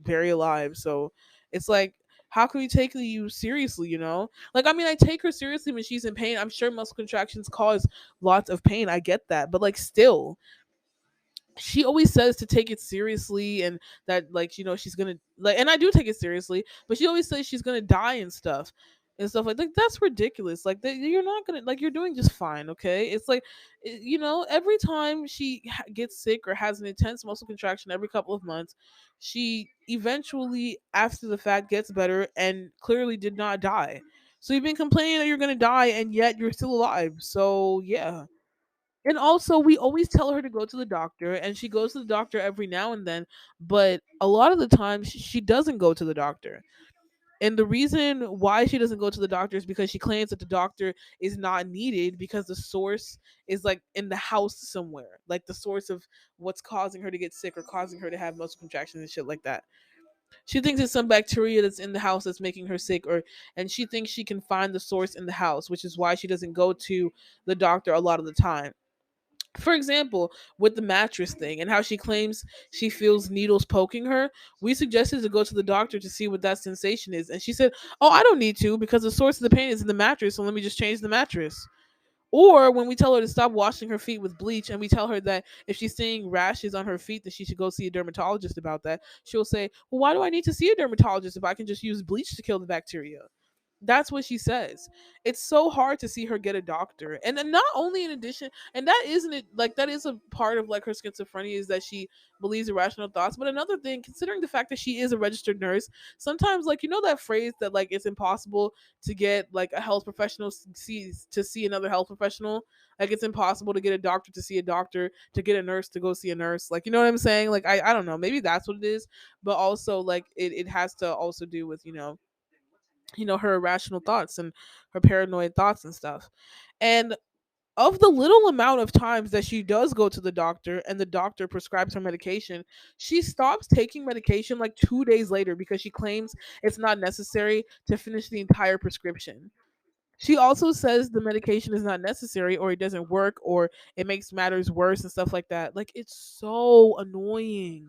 very alive. So it's like, how can we take you seriously, you know? Like, I mean, I take her seriously when she's in pain. I'm sure muscle contractions cause lots of pain, I get that, but like, still, she always says to take it seriously, and that, like, she's gonna, like, and I do take it seriously, but she always says she's gonna die and stuff like, that's ridiculous. Like, that, you're not gonna, like, you're doing just fine, okay? It's like, every time she gets sick or has an intense muscle contraction every couple of months, she eventually after the fact gets better and clearly did not die. So you've been complaining that you're gonna die, and yet you're still alive. So yeah. And also, we always tell her to go to the doctor, and she goes to the doctor every now and then, but a lot of the time she doesn't go to the doctor. And the reason why she doesn't go to the doctor is because she claims that the doctor is not needed because the source is like in the house somewhere, like the source of what's causing her to get sick or causing her to have muscle contractions and shit like that. She thinks it's some bacteria that's in the house that's making her sick, or and she thinks she can find the source in the house, which is why she doesn't go to the doctor a lot of the time. For example, with the mattress thing and how she claims she feels needles poking her, we suggested to go to the doctor to see what that sensation is. And she said, oh, I don't need to because the source of the pain is in the mattress. So let me just change the mattress. Or when we tell her to stop washing her feet with bleach, and we tell her that if she's seeing rashes on her feet, that she should go see a dermatologist about that, she'll say, well, why do I need to see a dermatologist if I can just use bleach to kill the bacteria? That's what she says. It's so hard to see her get a doctor. And then not only in addition, and that isn't it, like, that is a part of like her schizophrenia, is that she believes irrational thoughts. But another thing, considering the fact that she is a registered nurse, sometimes, like, that phrase that like it's impossible to get like a health professional to see another health professional. Like, it's impossible to get a doctor to see a doctor, to get a nurse to go see a nurse. Like, you know what I'm saying? Like, I don't know, maybe that's what it is. But also, like, it has to also do with, her irrational thoughts and her paranoid thoughts and stuff. And of the little amount of times that she does go to the doctor and the doctor prescribes her medication, she stops taking medication like 2 days later because she claims it's not necessary to finish the entire prescription. She also says the medication is not necessary, or it doesn't work, or it makes matters worse and stuff like that. Like, it's so annoying.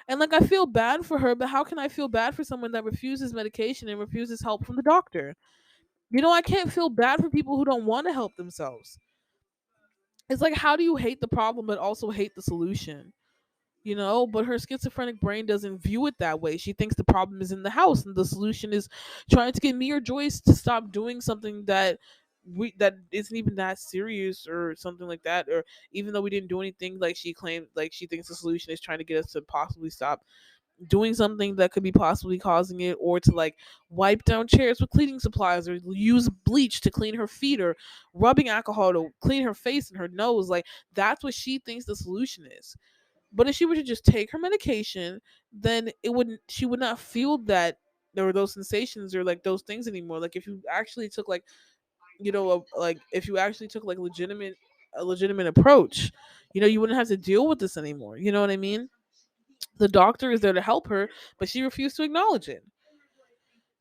And like, I feel bad for her, but how can I feel bad for someone that refuses medication and refuses help from the doctor? I can't feel bad for people who don't want to help themselves. It's like, how do you hate the problem but also hate the solution? But her schizophrenic brain doesn't view it that way. She thinks the problem is in the house and the solution is trying to get me or Joyce to stop doing something that isn't even that serious or something like that. Or even though we didn't do anything, like she claimed, like she thinks the solution is trying to get us to possibly stop doing something that could be possibly causing it, or to like wipe down chairs with cleaning supplies, or use bleach to clean her feet, or rubbing alcohol to clean her face and her nose. Like, that's what she thinks the solution is. But if she were to just take her medication, then it wouldn't she would not feel that there were those sensations or like those things anymore. Like, if you actually took like, like if you actually took like legitimate approach, you wouldn't have to deal with this anymore. You know what I mean? The doctor is there to help her, but she refused to acknowledge it.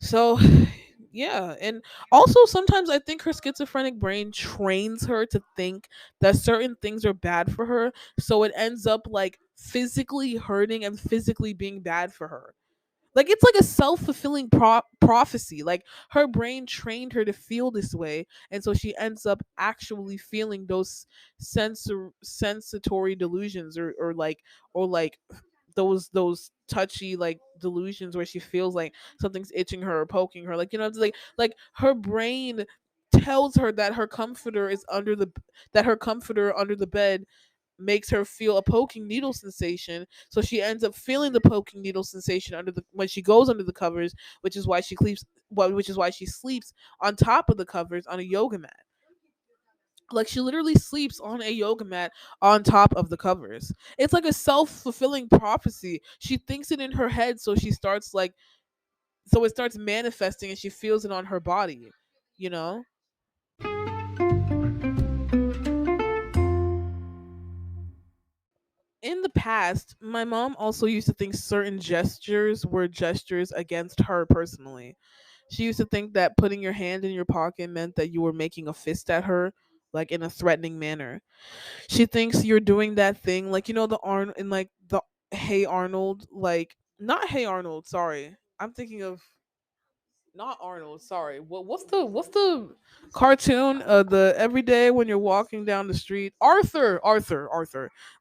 So, yeah. And also, sometimes I think her schizophrenic brain trains her to think that certain things are bad for her. So it ends up like physically hurting and physically being bad for her. Like, it's like a self-fulfilling prophecy. Like, her brain trained her to feel this way, and so she ends up actually feeling those sensory delusions, or like those touchy like delusions where she feels like something's itching her or poking her. Like, it's like her brain tells her that her comforter under the bed makes her feel a poking needle sensation. So she ends up feeling the poking needle sensation when she goes under the covers, which is why she sleeps on top of the covers on a yoga mat. Like, she literally sleeps on a yoga mat on top of the covers. It's like a self-fulfilling prophecy. She thinks it in her head, so it starts manifesting and she feels it on her body, you know? In the past, my mom also used to think certain gestures were gestures against her personally. She used to think that putting your hand in your pocket meant that you were making a fist at her, like in a threatening manner. She thinks you're doing that thing, like, the Arn in like the Hey Arnold, like not Hey Arnold, sorry. I'm thinking of not Arnold, sorry. What's the cartoon? The every day when you're walking down the street, Arthur.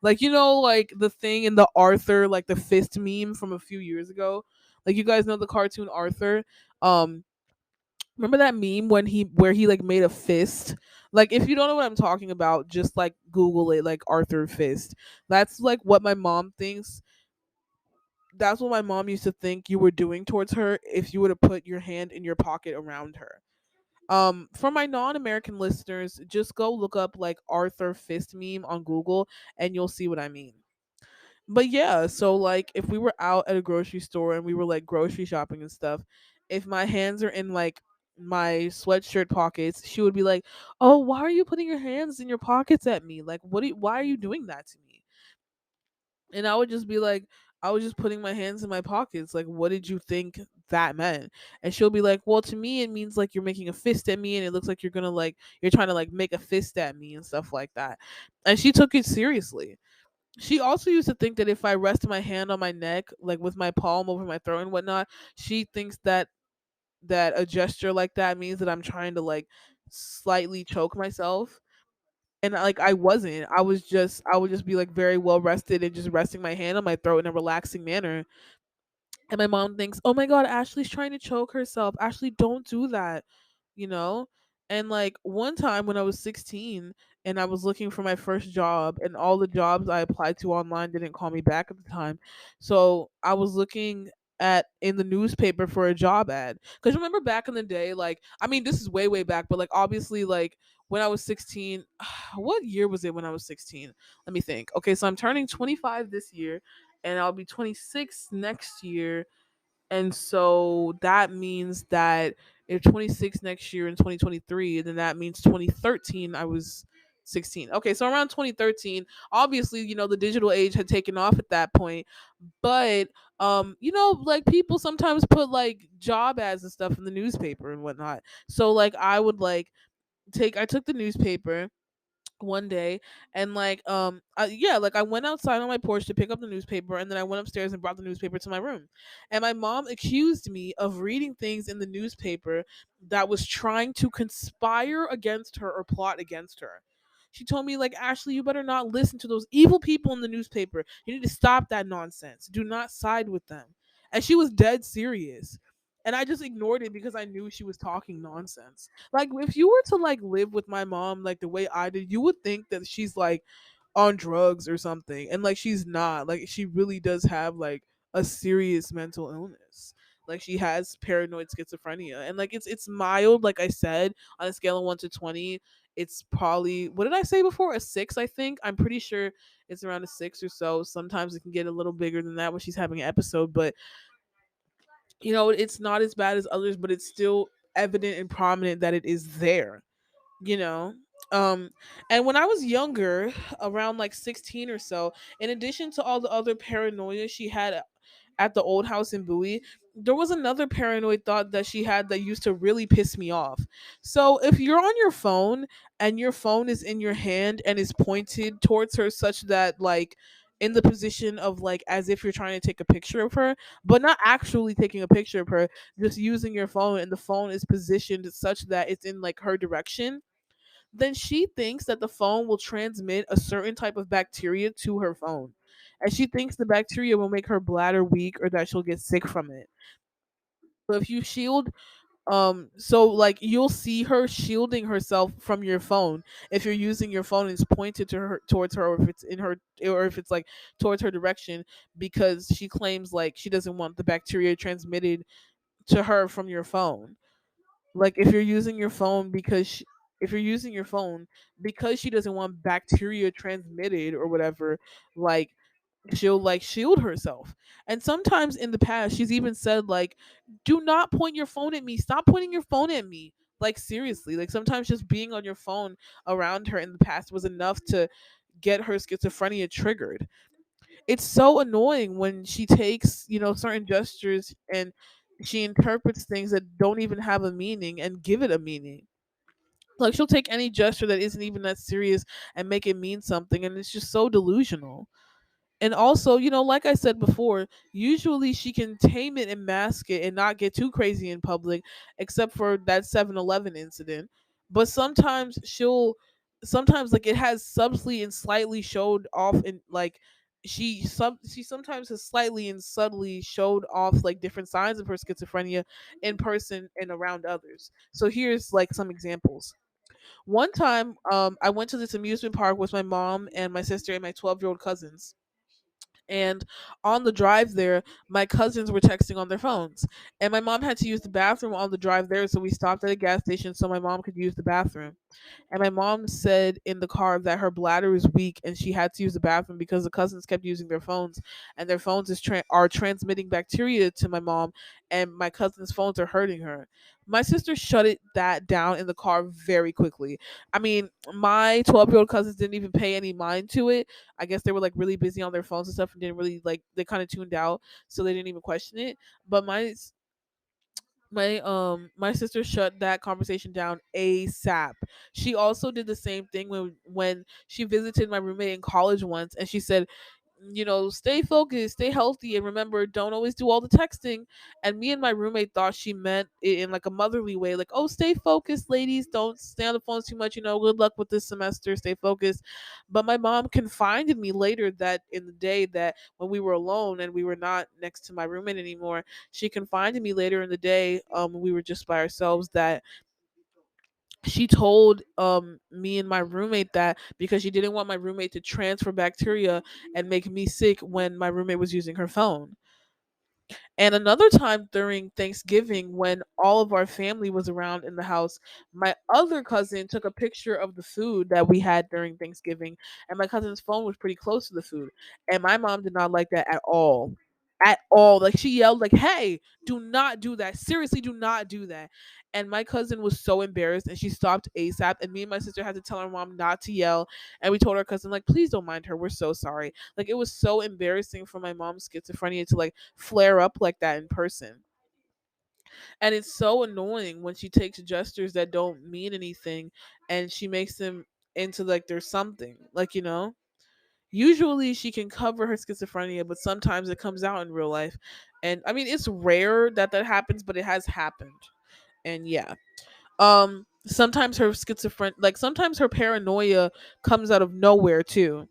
Like, like the thing in the Arthur, like the fist meme from a few years ago. Like, you guys know the cartoon Arthur. Um, Remember that meme where he like made a fist? Like, if you don't know what I'm talking about, just like Google it, like Arthur fist. That's like what my mom thinks. That's what my mom used to think you were doing towards her if you were to put your hand in your pocket around her. For my non-American listeners, just go look up like Arthur fist meme on Google and you'll see what I mean. But yeah, so like if we were out at a grocery store and we were like grocery shopping and stuff, if my hands are in like my sweatshirt pockets, she would be like, "Oh, why are you putting your hands in your pockets at me? Like, why are you doing that to me?" And I would just be like, I was just putting my hands in my pockets. Like, what did you think that meant? And she'll be like, well, to me, it means like you're making a fist at me, and it looks like you're trying to like make a fist at me and stuff like that. And she took it seriously. She also used to think that if I rest my hand on my neck, like with my palm over my throat and whatnot, she thinks that a gesture like that means that I'm trying to like slightly choke myself. And like, I would just be like very well rested and just resting my hand on my throat in a relaxing manner. And my mom thinks, "Oh my god, Ashley's trying to choke herself. Ashley, don't do that." You know? And like one time when I was 16 and I was looking for my first job, and all the jobs I applied to online didn't call me back at the time. So I was looking at in the newspaper for a job ad. Cuz remember back in the day, like, I mean, this is way back, but like obviously, like when I was 16, what year was it when I was 16? Let me think. Okay, so I'm turning 25 this year and I'll be 26 next year. And so that means that if 26 next year in 2023, then that means 2013 I was 16. Okay, so around 2013, obviously, the digital age had taken off at that point, but like people sometimes put like job ads and stuff in the newspaper and whatnot. So like I would like I took the newspaper, one day, and yeah, like I went outside on my porch to pick up the newspaper, and then I went upstairs and brought the newspaper to my room, and my mom accused me of reading things in the newspaper that was trying to conspire against her or plot against her. She told me, like, Ashley, you better not listen to those evil people in the newspaper. You need to stop that nonsense. Do not side with them. And she was dead serious, and I just ignored it because I knew she was talking nonsense. Like, if you were to like live with my mom like the way I did, you would think that she's like on drugs or something. And like she's not. Like she really does have like a serious mental illness. Like she has paranoid schizophrenia. And like it's mild, like I said, on a scale of 1 to 20. It's probably, what did I say before? A 6, I think. I'm pretty sure it's around a 6 or so. Sometimes it can get a little bigger than that when she's having an episode, but it's not as bad as others, but it's still evident and prominent that it is there, you know um and when I was younger, around like 16 or so, in addition to all the other paranoia she had at the old house in Bowie, there was another paranoid thought that she had that used to really piss me off. So if you're on your phone and your phone is in your hand and is pointed towards her, such that like in the position of like as if you're trying to take a picture of her, but not actually taking a picture of her, just using your phone, and the phone is positioned such that it's in like her direction, then she thinks that the phone will transmit a certain type of bacteria to her phone. And she thinks the bacteria will make her bladder weak or that she'll get sick from it. So if you shield, so like you'll see her shielding herself from your phone if you're using your phone and it's pointed to her, towards her, or if it's in her, or if it's like towards her direction, because she claims like she doesn't want the bacteria transmitted to her from your phone. Like if you're using your phone because if you're using your phone because she doesn't want bacteria transmitted or whatever, like she'll like shield herself. And sometimes in the past she's even said like, do not point your phone at me, stop pointing your phone at me. Like seriously, like sometimes just being on your phone around her in the past was enough to get her schizophrenia triggered. It's so annoying when she takes, certain gestures and she interprets things that don't even have a meaning and give it a meaning. Like she'll take any gesture that isn't even that serious and make it mean something, and it's just so delusional. And also, like I said before, usually she can tame it and mask it and not get too crazy in public, except for that 7-Eleven incident. But sometimes like it has subtly and slightly showed off, in like she sometimes has slightly and subtly showed off like different signs of her schizophrenia in person and around others. So here's like some examples. One time, I went to this amusement park with my mom and my sister and my 12-year-old cousins, and on the drive there, my cousins were texting on their phones. And my mom had to use the bathroom on the drive there, so we stopped at a gas station so my mom could use the bathroom. And my mom said in the car that her bladder is weak and she had to use the bathroom because the cousins kept using their phones, and their phones are transmitting bacteria to my mom, and my cousins' phones are hurting her. My sister shut that down in the car very quickly. I mean, my 12-year-old cousins didn't even pay any mind to it. I guess they were like really busy on their phones and stuff and didn't really like, they kind of tuned out, so they didn't even question it. But my sister shut that conversation down ASAP. She also did the same thing when she visited my roommate in college once, and she said, stay focused, stay healthy, and remember, don't always do all the texting. And me and my roommate thought she meant it in like a motherly way, like, oh, stay focused, ladies, don't stay on the phones too much, good luck with this semester, stay focused. But my mom confided me later that in the day, that when we were alone and we were not next to my roommate anymore, she confided me later in the day, when we were just by ourselves, that she told me and my roommate that because she didn't want my roommate to transfer bacteria and make me sick when my roommate was using her phone. And another time during Thanksgiving, when all of our family was around in the house, my other cousin took a picture of the food that we had during Thanksgiving, and my cousin's phone was pretty close to the food. And my mom did not like that at all. At all. Like she yelled, like, hey, do not do that. Seriously, do not do that. And my cousin was so embarrassed and she stopped ASAP. And me and my sister had to tell our mom not to yell. And we told our cousin, like, please don't mind her. We're so sorry. Like it was so embarrassing for my mom's schizophrenia to like flare up like that in person. And it's so annoying when she takes gestures that don't mean anything and she makes them into like there's something, like, usually she can cover her schizophrenia, but sometimes it comes out in real life. And I mean, it's rare that that happens, but it has happened. And yeah, sometimes her like sometimes her paranoia comes out of nowhere too.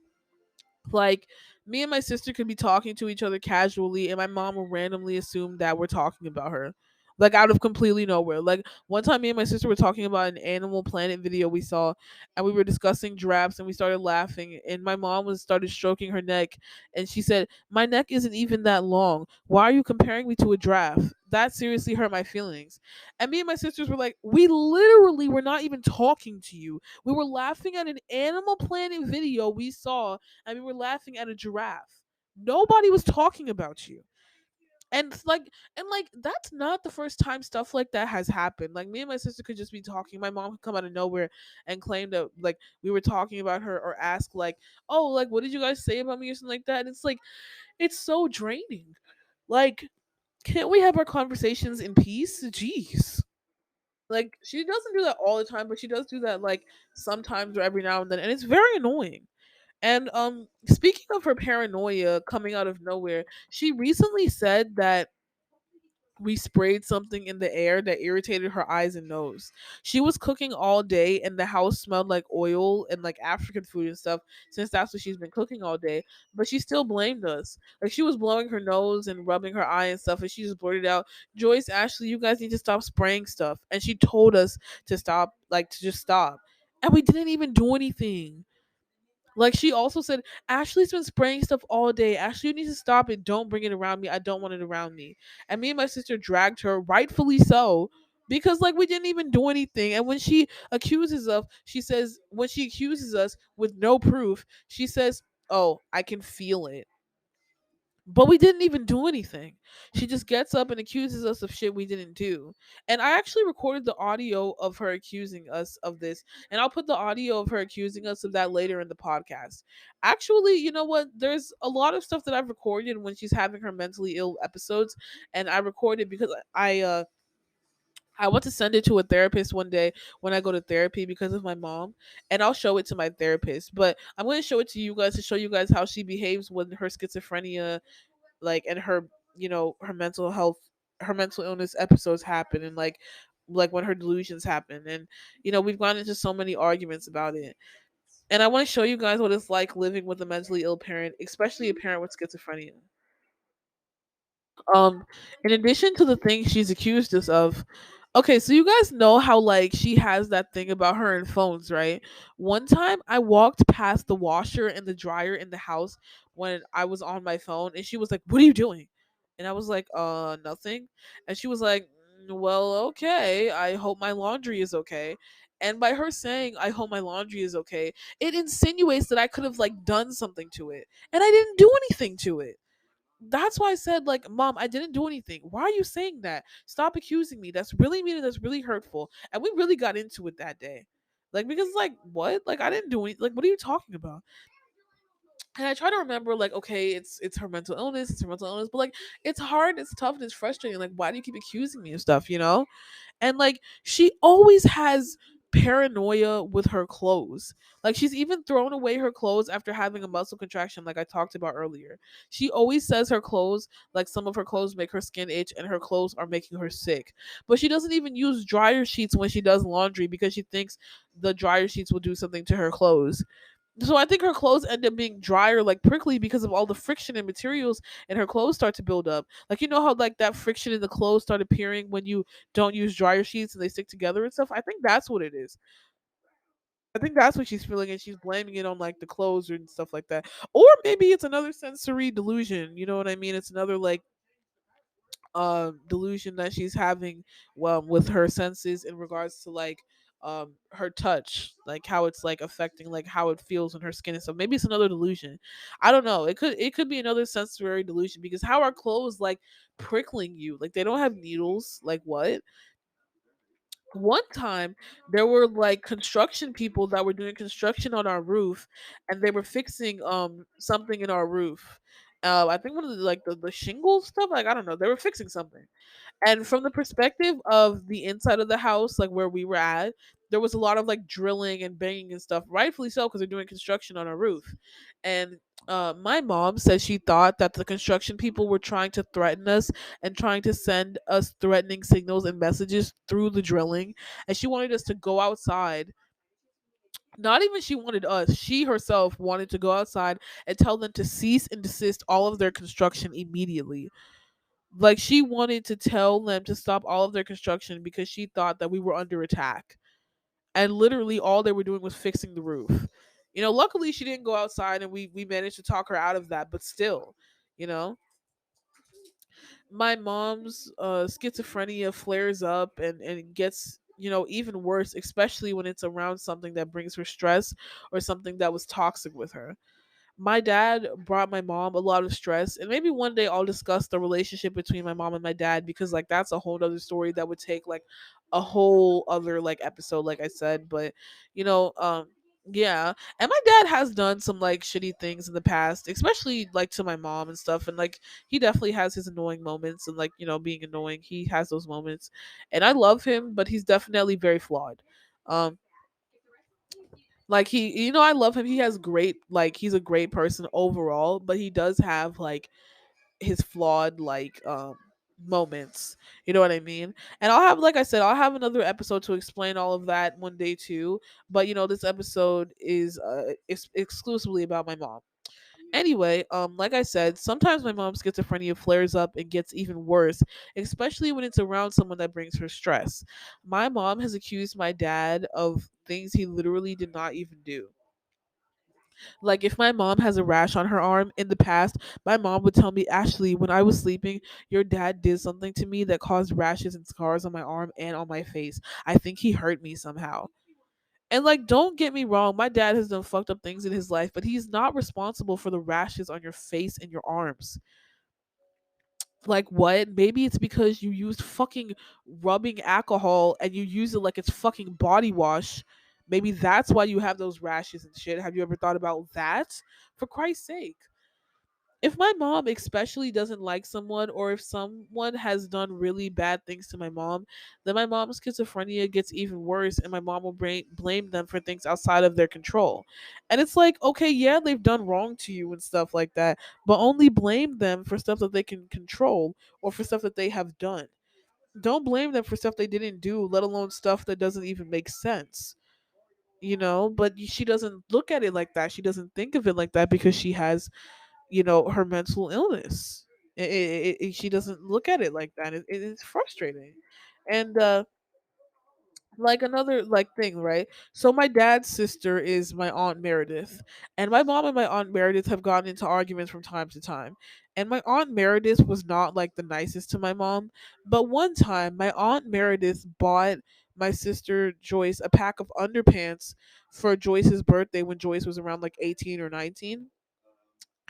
Like, me and my sister could be talking to each other casually, and my mom will randomly assume that we're talking about her, like out of completely nowhere. Like, one time, me and my sister were talking about an Animal Planet video we saw, and we were discussing giraffes, and we started laughing, and my mom was started stroking her neck, and she said, "My neck isn't even that long. Why are you comparing me to a giraffe?" That seriously hurt my feelings. And me and my sisters were like, "We literally were not even talking to you. We were laughing at an Animal Planet video we saw, and we were laughing at a giraffe. Nobody was talking about you." And that's not the first time stuff like that has happened. Like, me and my sister could just be talking. My mom could come out of nowhere and claim that like we were talking about her, or ask like, "Oh, like, what did you guys say about me?" or something like that. And it's like, it's so draining. Like, can't we have our conversations in peace? Jeez. Like, she doesn't do that all the time, but she does do that like sometimes or every now and then, and it's very annoying. And speaking of her paranoia coming out of nowhere, she recently said that we sprayed something in the air that irritated her eyes and nose. She was cooking all day, and the house smelled like oil and like African food and stuff, since that's what she's been cooking all day. But she still blamed us. Like, she was blowing her nose and rubbing her eye and stuff, and she just blurted out, "Joyce, Ashley, you guys need to stop spraying stuff." And she told us to stop, like, to just stop. And we didn't even do anything. Like, she also said, "Ashley's been spraying stuff all day. Ashley, you need to stop it. Don't bring it around me. I don't want it around me." And me and my sister dragged her, rightfully so, because like we didn't even do anything. And when she accuses us with no proof, she says, "Oh, I can feel it." But we didn't even do anything. She just gets up and accuses us of shit we didn't do. And I actually recorded the audio of her accusing us of this. And I'll put the audio of her accusing us of that later in the podcast. Actually, you know what? There's a lot of stuff that I've recorded when she's having her mentally ill episodes. And I recorded because I want to send it to a therapist one day when I go to therapy because of my mom, and I'll show it to my therapist. But I'm going to show it to you guys to show you guys how she behaves when her schizophrenia, like, and her, her mental health, her mental illness episodes happen, and like when her delusions happen. And we've gone into so many arguments about it, and I want to show you guys what it's like living with a mentally ill parent, especially a parent with schizophrenia. um in addition to the things she's accused us of, okay, so you guys know how like she has that thing about her and phones, right? One time I walked past the washer and the dryer in the house when I was on my phone, and she was like, "What are you doing?" And I was like, nothing." And she was like, "Well, okay, I hope my laundry is okay." And by her saying, "I hope my laundry is okay," it insinuates that I could have like done something to it, and I didn't do anything to it. That's why I said, like, "Mom, I didn't do anything. Why are you saying that? Stop accusing me. That's really mean and that's really hurtful." And we really got into it that day. Like, because like, what? Like, I didn't do anything. Like, what are you talking about? And I try to remember, like, okay, it's her mental illness, it's her mental illness, but like, it's hard, it's tough, and it's frustrating. Like, why do you keep accusing me of stuff? And like, she always has paranoia with her clothes. Like, she's even thrown away her clothes after having a muscle contraction, like I talked about earlier. She always says her clothes, like some of her clothes make her skin itch and her clothes are making her sick. But she doesn't even use dryer sheets when she does laundry because she thinks the dryer sheets will do something to her clothes. So I think her clothes end up being drier, like prickly, because of all the friction and materials, and her clothes start to build up. Like, you know how like that friction in the clothes start appearing when you don't use dryer sheets and they stick together and stuff. I think that's what it is. I think that's what she's feeling, and she's blaming it on like the clothes and stuff like that. Or maybe it's another sensory delusion. You know what I mean? It's another like delusion that she's having, well, with her senses in regards to like her touch, like how it's like affecting like how it feels on her skin and stuff. Maybe it's another delusion. I don't know. It could be another sensory delusion, because how are clothes like prickling you? Like, they don't have needles. Like, what? One time there were like construction people that were doing construction on our roof, and they were fixing something in our roof. I think one of the shingle stuff, like, I don't know, they were fixing something. And from the perspective of the inside of the house, like where we were at, there was a lot of like drilling and banging and stuff, rightfully so, because they're doing construction on a roof. And my mom said she thought that the construction people were trying to threaten us and trying to send us threatening signals and messages through the drilling. And she wanted us to go outside. Not even she wanted us, she herself wanted to go outside and tell them to cease and desist all of their construction immediately. Like she wanted to tell them to stop all of their construction because she thought that we were under attack. And literally all they were doing was fixing the roof. Luckily she didn't go outside and we managed to talk her out of that, but still, you know, my mom's schizophrenia flares up and it gets even worse, especially when it's around something that brings her stress or something that was toxic with her. My dad brought my mom a lot of stress, and maybe one day I'll discuss the relationship between my mom and my dad, because like that's a whole other story that would take like a whole other like episode, like I said. But you know yeah, and my dad has done some like shitty things in the past, especially like to my mom and stuff, and like he definitely has his annoying moments, and like being annoying, he has those moments. And I love him, but he's definitely very flawed. um like I love him. He has great, like he's a great person overall, but he does have like his flawed like moments. You know what I mean? And I'll have, like I said, I'll have another episode to explain all of that one day too. But this episode is exclusively about my mom. Anyway, like I said, sometimes my mom's schizophrenia flares up and gets even worse, especially when it's around someone that brings her stress. My mom has accused my dad of things he literally did not even do. Like if my mom has a rash on her arm in the past, my mom would tell me, Ashley, when I was sleeping, your dad did something to me that caused rashes and scars on my arm and on my face. I think he hurt me somehow. And like, don't get me wrong, my dad has done fucked up things in his life, but he's not responsible for the rashes on your face and your arms. Like what? Maybe it's because you used fucking rubbing alcohol and you use it like it's fucking body wash. Maybe that's why you have those rashes and shit. Have you ever thought about that? For Christ's sake. If my mom especially doesn't like someone, or if someone has done really bad things to my mom, then my mom's schizophrenia gets even worse, and my mom will blame them for things outside of their control. And it's like, okay, yeah, they've done wrong to you and stuff like that, but only blame them for stuff that they can control or for stuff that they have done. Don't blame them for stuff they didn't do, let alone stuff that doesn't even make sense. But she doesn't look at it like that. She doesn't think of it like that because she has her mental illness. She doesn't look at it like that. It's frustrating. And like another like thing, right? So my dad's sister is my aunt Meredith, and my mom and my aunt Meredith have gotten into arguments from time to time. And my aunt Meredith was not like the nicest to my mom, but one time my aunt Meredith bought my sister Joyce a pack of underpants for Joyce's birthday when Joyce was around like 18 or 19,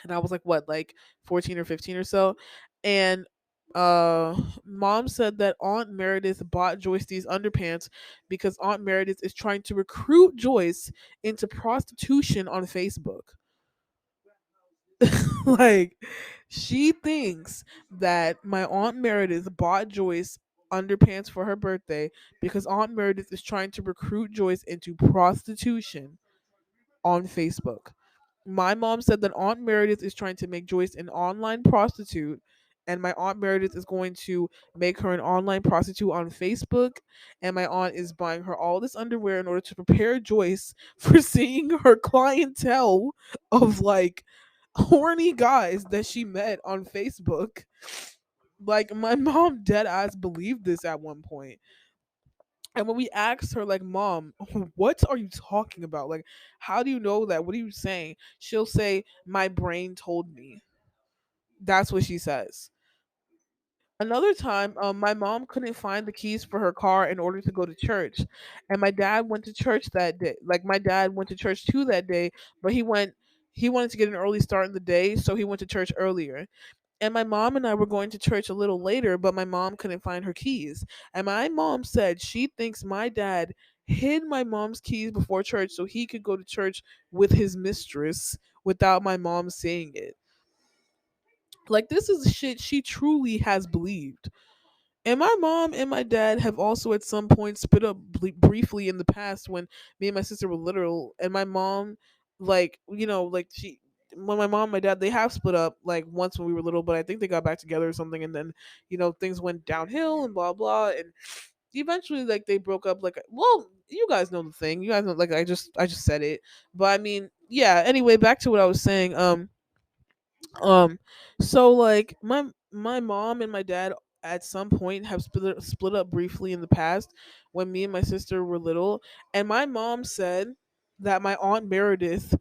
and I was like what, like 14 or 15 or so. And mom said that Aunt Meredith bought Joyce these underpants because Aunt Meredith is trying to recruit Joyce into prostitution on Facebook. Like she thinks that my Aunt Meredith bought Joyce underpants for her birthday because Aunt Meredith is trying to recruit Joyce into prostitution on Facebook. My mom said that Aunt Meredith is trying to make Joyce an online prostitute, and my Aunt Meredith is going to make her an online prostitute on Facebook, and my aunt is buying her all this underwear in order to prepare Joyce for seeing her clientele of like horny guys that she met on Facebook. Like my mom dead ass believed this at one point. And when we asked her, like, Mom, what are you talking about? Like, how do you know that? What are you saying? She'll say, My brain told me. That's what she says. Another time, my mom couldn't find the keys for her car in order to go to church. And my dad went to church that day. Like, my dad went to church too that day, but he wanted to get an early start in the day, so he went to church earlier. And my mom and I were going to church a little later, but my mom couldn't find her keys. And my mom said she thinks my dad hid my mom's keys before church so he could go to church with his mistress without my mom seeing it. Like, this is shit she truly has believed. And my mom and my dad have also at some point split up briefly in the past when me and my sister were little. And my mom, like, like when my mom and my dad, they have split up like once when we were little, but I think they got back together or something. And then, things went downhill and blah, blah. And eventually, like, they broke up. Like, well, you guys know the thing. You guys know, like, I just said it. But I mean, yeah, anyway, back to what I was saying. Um, so like my mom and my dad at some point have split up briefly in the past when me and my sister were little, and my mom said that my aunt Meredith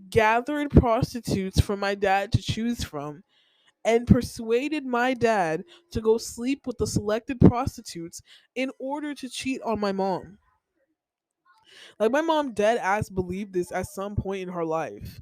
gathered prostitutes for my dad to choose from and persuaded my dad to go sleep with the selected prostitutes in order to cheat on my mom. Like, my mom dead ass believed this at some point in her life.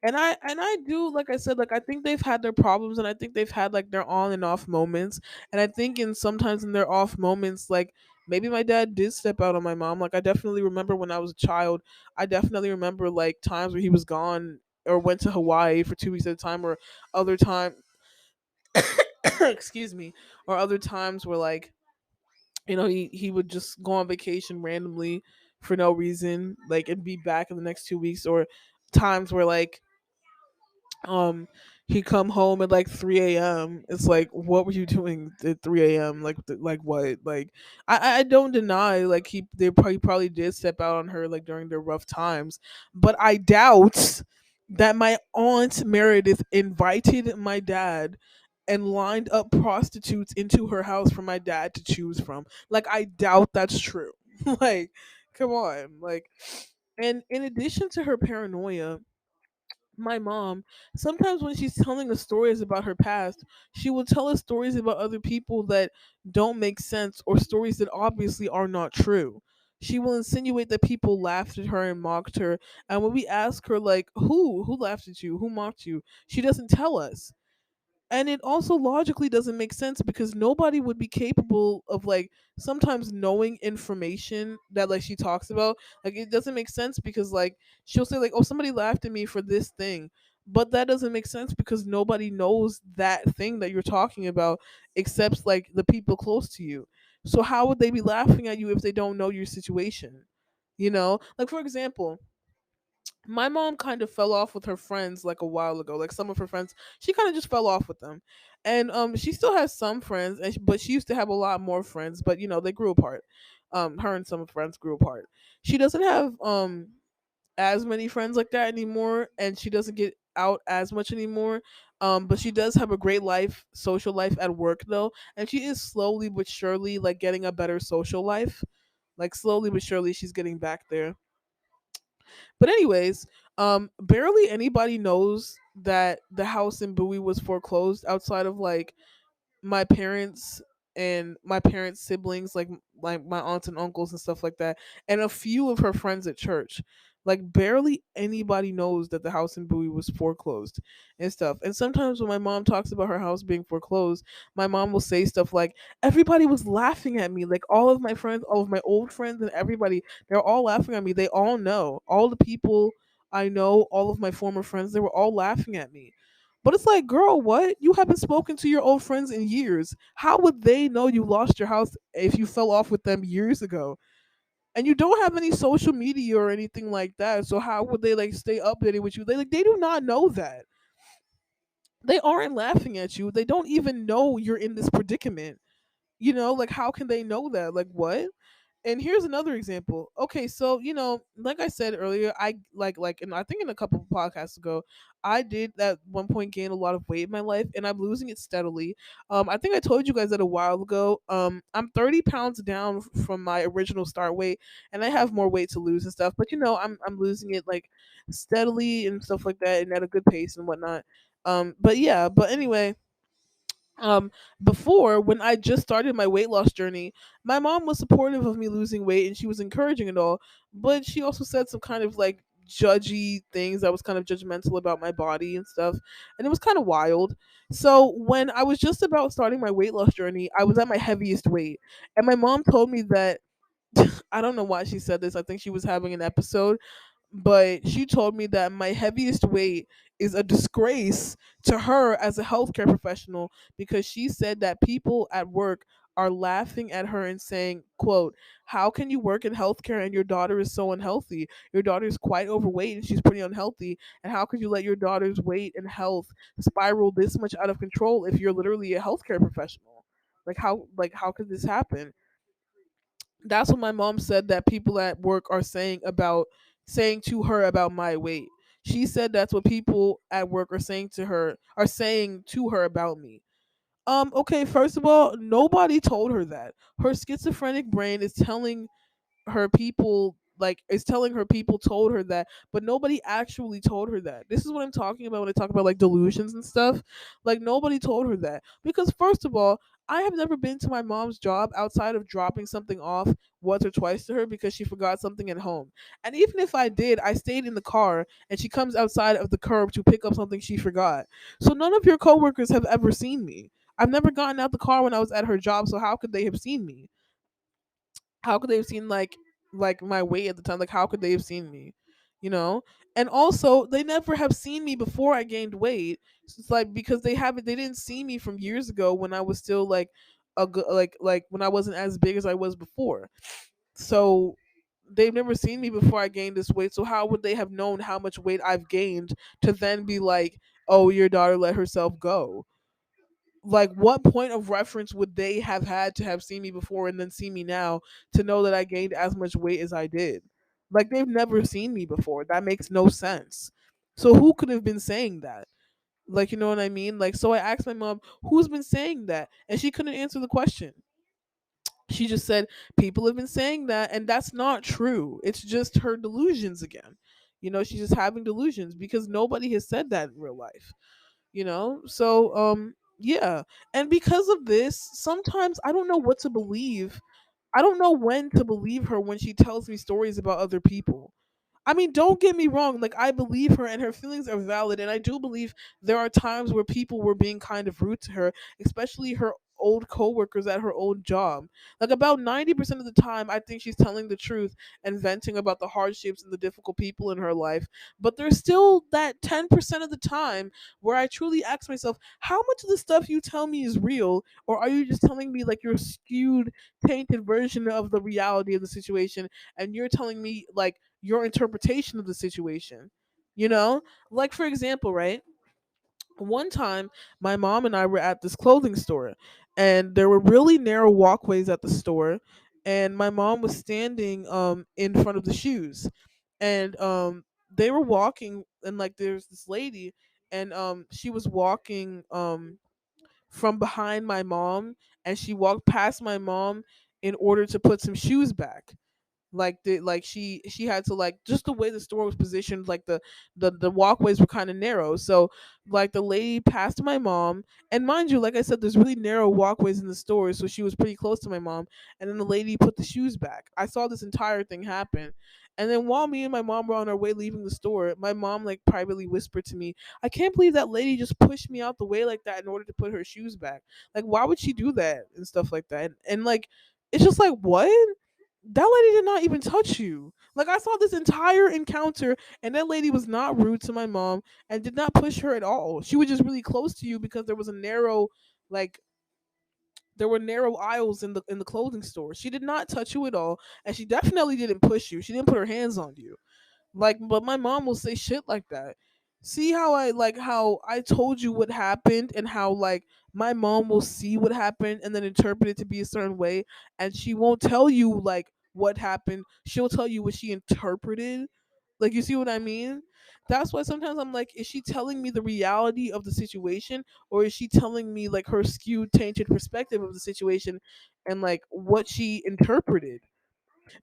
And I do, like I said, like, I think they've had their problems, and I think they've had like their on and off moments. And I think in sometimes in their off moments, like, maybe my dad did step out on my mom. Like, I definitely remember when I was a child, I definitely remember like times where he was gone or went to Hawaii for 2 weeks at a time, or other time excuse me, or other times where, like, he would just go on vacation randomly for no reason, like, and be back in the next 2 weeks, or times where, like, um he come home at like 3 a.m. It's like, what were you doing at 3 a.m.? Like, like what? Like, I don't deny, like, they probably did step out on her, like, during their rough times, but I doubt that my aunt Meredith invited my dad and lined up prostitutes into her house for my dad to choose from. Like, I doubt that's true. Like, come on. Like, and in addition to her paranoia, my mom, sometimes when she's telling us stories about her past, she will tell us stories about other people that don't make sense, or stories that obviously are not true. She will insinuate that people laughed at her and mocked her, and when we ask her, like, who laughed at you, who mocked you, she doesn't tell us. And it also logically doesn't make sense, because nobody would be capable of, like, sometimes knowing information that, like, she talks about. Like, it doesn't make sense, because, like, she'll say, like, oh, somebody laughed at me for this thing, but that doesn't make sense because nobody knows that thing that you're talking about except, like, the people close to you. So how would they be laughing at you if they don't know your situation? Like, for example, my mom kind of fell off with her friends like a while ago. Like, some of her friends, she kind of just fell off with them, and she still has some friends, but she used to have a lot more friends. But they grew apart. Her and some of her friends grew apart. She doesn't have as many friends like that anymore, and she doesn't get out as much anymore. But she does have a great social life at work though, and she is slowly but surely, like, getting a better social life. Like, slowly but surely, she's getting back there. But anyways, barely anybody knows that the house in Bowie was foreclosed outside of, like, my parents and my parents' siblings, like my aunts and uncles and stuff like that, and a few of her friends at church. Like, barely anybody knows that the house in Bowie was foreclosed and stuff. And sometimes when my mom talks about her house being foreclosed, my mom will say stuff like, everybody was laughing at me. Like, all of my friends, all of my old friends, and everybody, they're all laughing at me. They all know. All the people I know, all of my former friends, they were all laughing at me. But it's like, girl, what? You haven't spoken to your old friends in years. How would they know you lost your house if you fell off with them years ago? And you don't have any social media or anything like that. So how would they, like, stay updated with you? They do not know that. They aren't laughing at you. They don't even know you're in this predicament. Like, how can they know that? Like, what? And here's another example. Okay, so, like I said earlier, I like and I think in a couple of podcasts ago, I did at one point gain a lot of weight in my life, and I'm losing it steadily. I think I told you guys that a while ago. I'm 30 pounds down from my original start weight, and I have more weight to lose and stuff. But I'm losing it, like, steadily and stuff like that, and at a good pace and whatnot. But yeah, but anyway, um before, when I just started my weight loss journey, my mom was supportive of me losing weight, and she was encouraging it all, but she also said some kind of, like, judgy things that was kind of judgmental about my body and stuff, and it was kind of wild. So when I was just about starting my weight loss journey, I was at my heaviest weight, and my mom told me that I don't know why she said this. I think she was having an episode, but she told me that my heaviest weight is a disgrace to her as a healthcare professional, because she said that people at work are laughing at her and saying, quote, how can you work in healthcare and your daughter is so unhealthy? Your daughter is quite overweight and she's pretty unhealthy. And how could you let your daughter's weight and health spiral this much out of control if you're literally a healthcare professional? How could this happen? That's what my mom said that people at work are saying to her about my weight. She said that's what people at work are saying to her about me. Okay, first of all, nobody told her that. Her schizophrenic brain is telling her people told her that, but nobody actually told her that. This is what I'm talking about when I talk about like delusions and stuff. Like nobody told her that, because first of all, I have never been to my mom's job outside of dropping something off once or twice to her because she forgot something at home. And even if I did, I stayed in the car and she comes outside of the curb to pick up something she forgot. So none of your coworkers have ever seen me. I've never gotten out the car when I was at her job, so how could they have seen me? How could they have seen my weight at the time? Like how could they have seen me? You know? And also they never have seen me before I gained weight. So it's like because they didn't see me from years ago when I was still like when I wasn't as big as I was before. So they've never seen me before I gained this weight. So how would they have known how much weight I've gained to then be like, "Oh, your daughter let herself go?" Like what point of reference would they have had to have seen me before and then see me now to know that I gained as much weight as I did? Like they've never seen me before. That makes no sense. So who could have been saying that? Like you know what I mean? Like so I asked my mom, who's been saying that? And she couldn't answer the question. She just said people have been saying that and that's not true. It's just her delusions again. She's just having delusions because nobody has said that in real life. So yeah. And because of this, sometimes I don't know what to believe. I don't know when to believe her when she tells me stories about other people. I mean, don't get me wrong. Like, I believe her and her feelings are valid. And I do believe there are times where people were being kind of rude to her, especially her old coworkers at her old job. Like, about 90% of the time, I think she's telling the truth and venting about the hardships and the difficult people in her life. But there's still that 10% of the time where I truly ask myself, how much of the stuff you tell me is real? Or are you just telling me, like, your skewed, tainted version of the reality of the situation? And you're telling me, like, your interpretation of the situation. You know? Like for example, right? One time my mom and I were at this clothing store and there were really narrow walkways at the store and my mom was standing in front of the shoes and they were walking and like there's this lady and she was walking from behind my mom and she walked past my mom in order to put some shoes back she had to like just the way the store was positioned like the walkways were kind of narrow so like the lady passed my mom and mind you like I said there's really narrow walkways in the store so she was pretty close to my mom and then the lady put the shoes back. I saw this entire thing happen and then while me and my mom were on our way leaving the store my mom like privately whispered to me, I can't believe that lady just pushed me out the way like that in order to put her shoes back. Like why would she do that and stuff like that and like it's just like what, that lady did not even touch you. Like I saw this entire encounter and that lady was not rude to my mom and did not push her at all. She was just really close to you because like there were narrow aisles in the clothing store. She did not touch you at all and she definitely didn't push you. She didn't put her hands on you. Like, but my mom will say shit like that. See how I told you what happened and how like my mom will see what happened and then interpret it to be a certain way and she won't tell you like what happened. She'll tell you what she interpreted. Like you see what I mean? That's why sometimes I'm like, is she telling me the reality of the situation or is she telling me like her skewed, tainted perspective of the situation and like what she interpreted?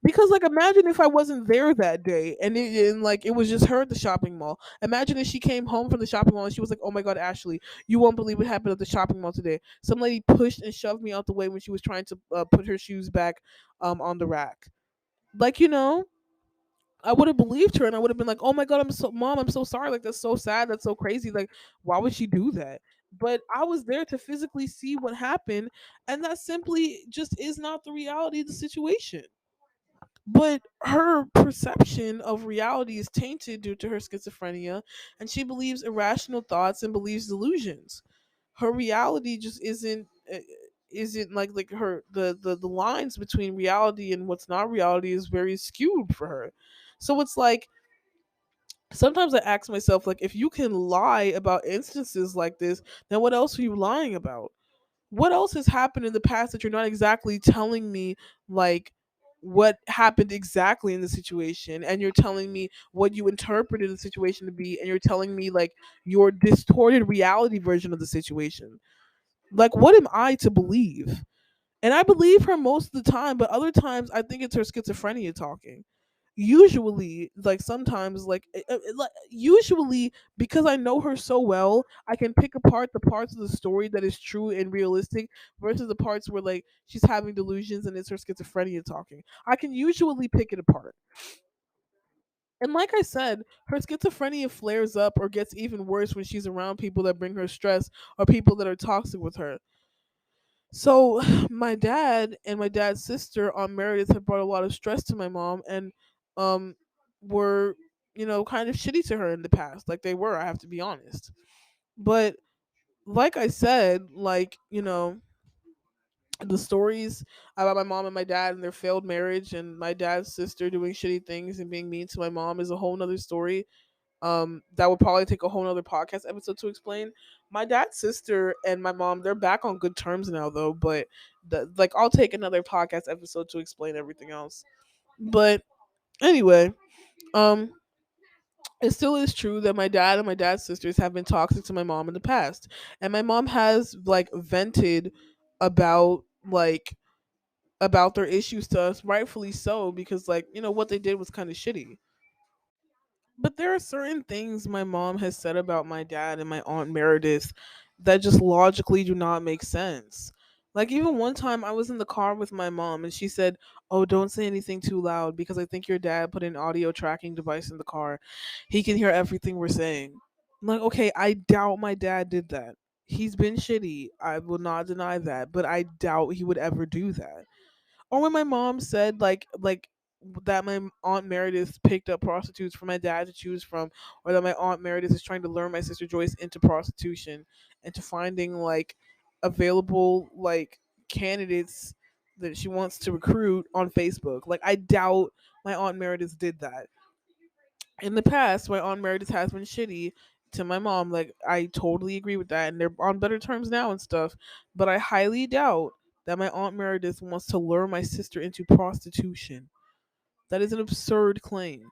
Because like imagine if I wasn't there that day and it was just her at the shopping mall. Imagine if she came home from the shopping mall and she was like, "Oh my god, Ashley, you won't believe what happened at the shopping mall today. Some lady pushed and shoved me out the way when she was trying to put her shoes back on the rack." Like, I would have believed her and I would have been like, "Oh my god, I'm so sorry. Like that's so sad. That's so crazy. Like why would she do that?" But I was there to physically see what happened and that simply just is not the reality of the situation. But her perception of reality is tainted due to her schizophrenia, and she believes irrational thoughts and believes delusions. Her reality just isn't. isn't like her the lines between reality and what's not reality is very skewed for her. So it's like sometimes I ask myself, like, if you can lie about instances like this, then what else are you lying about? What else has happened in the past that you're not exactly telling me, like, what happened exactly in the situation, and you're telling me what you interpreted the situation to be, and you're telling me like your distorted reality version of the situation. Like, what am I to believe? And I believe her most of the time, but other times I think it's her schizophrenia talking. Usually, like sometimes, like usually because I know her so well, I can pick apart the parts of the story that is true and realistic versus the parts where like she's having delusions and it's her schizophrenia talking. I can usually pick it apart. And like I said, her schizophrenia flares up or gets even worse when she's around people that bring her stress or people that are toxic with her. So my dad and my dad's sister on Meredith have brought a lot of stress to my mom, and um were, kind of shitty to her in the past. Like they were, I have to be honest. But like I said, like, the stories about my mom and my dad and their failed marriage and my dad's sister doing shitty things and being mean to my mom is a whole nother story. That would probably take a whole nother podcast episode to explain. My dad's sister and my mom, they're back on good terms now though, but I'll take another podcast episode to explain everything else. But anyway, um it still is true that my dad and my dad's sisters have been toxic to my mom in the past. And my mom has like vented about about their issues to us, rightfully so, because like, what they did was kind of shitty. But there are certain things my mom has said about my dad and my aunt Meredith that just logically do not make sense. Like even one time I was in the car with my mom and she said, "Oh, don't say anything too loud because I think your dad put an audio tracking device in the car. He can hear everything we're saying." I'm like, "Okay, I doubt my dad did that. He's been shitty. I will not deny that, but I doubt he would ever do that." Or when my mom said that my aunt Meredith picked up prostitutes for my dad to choose from, or that my aunt Meredith is trying to lure my sister Joyce into prostitution and to finding like available like candidates that she wants to recruit on Facebook. Like I doubt my aunt Meredith did that. In the past, my aunt Meredith has been shitty to my mom. Like I totally agree with that, and they're on better terms now and stuff. But I highly doubt that my aunt Meredith wants to lure my sister into prostitution. That is an absurd claim.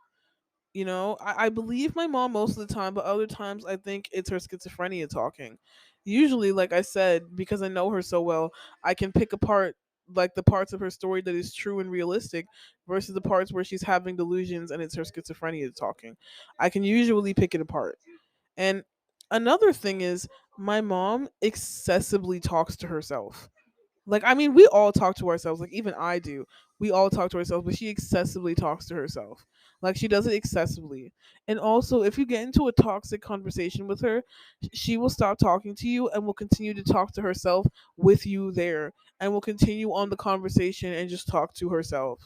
I believe my mom most of the time, but other times I think it's her schizophrenia talking. Usually, like I said, because I know her so well, I can pick apart like the parts of her story that is true and realistic versus the parts where she's having delusions and it's her schizophrenia talking. I can usually pick it apart. And another thing is my mom excessively talks to herself. Like, I mean, we all talk to ourselves. Like, even I do. We all talk to ourselves, but she excessively talks to herself. Like, she does it excessively. And also, if you get into a toxic conversation with her, she will stop talking to you and will continue to talk to herself with you there and will continue on the conversation and just talk to herself.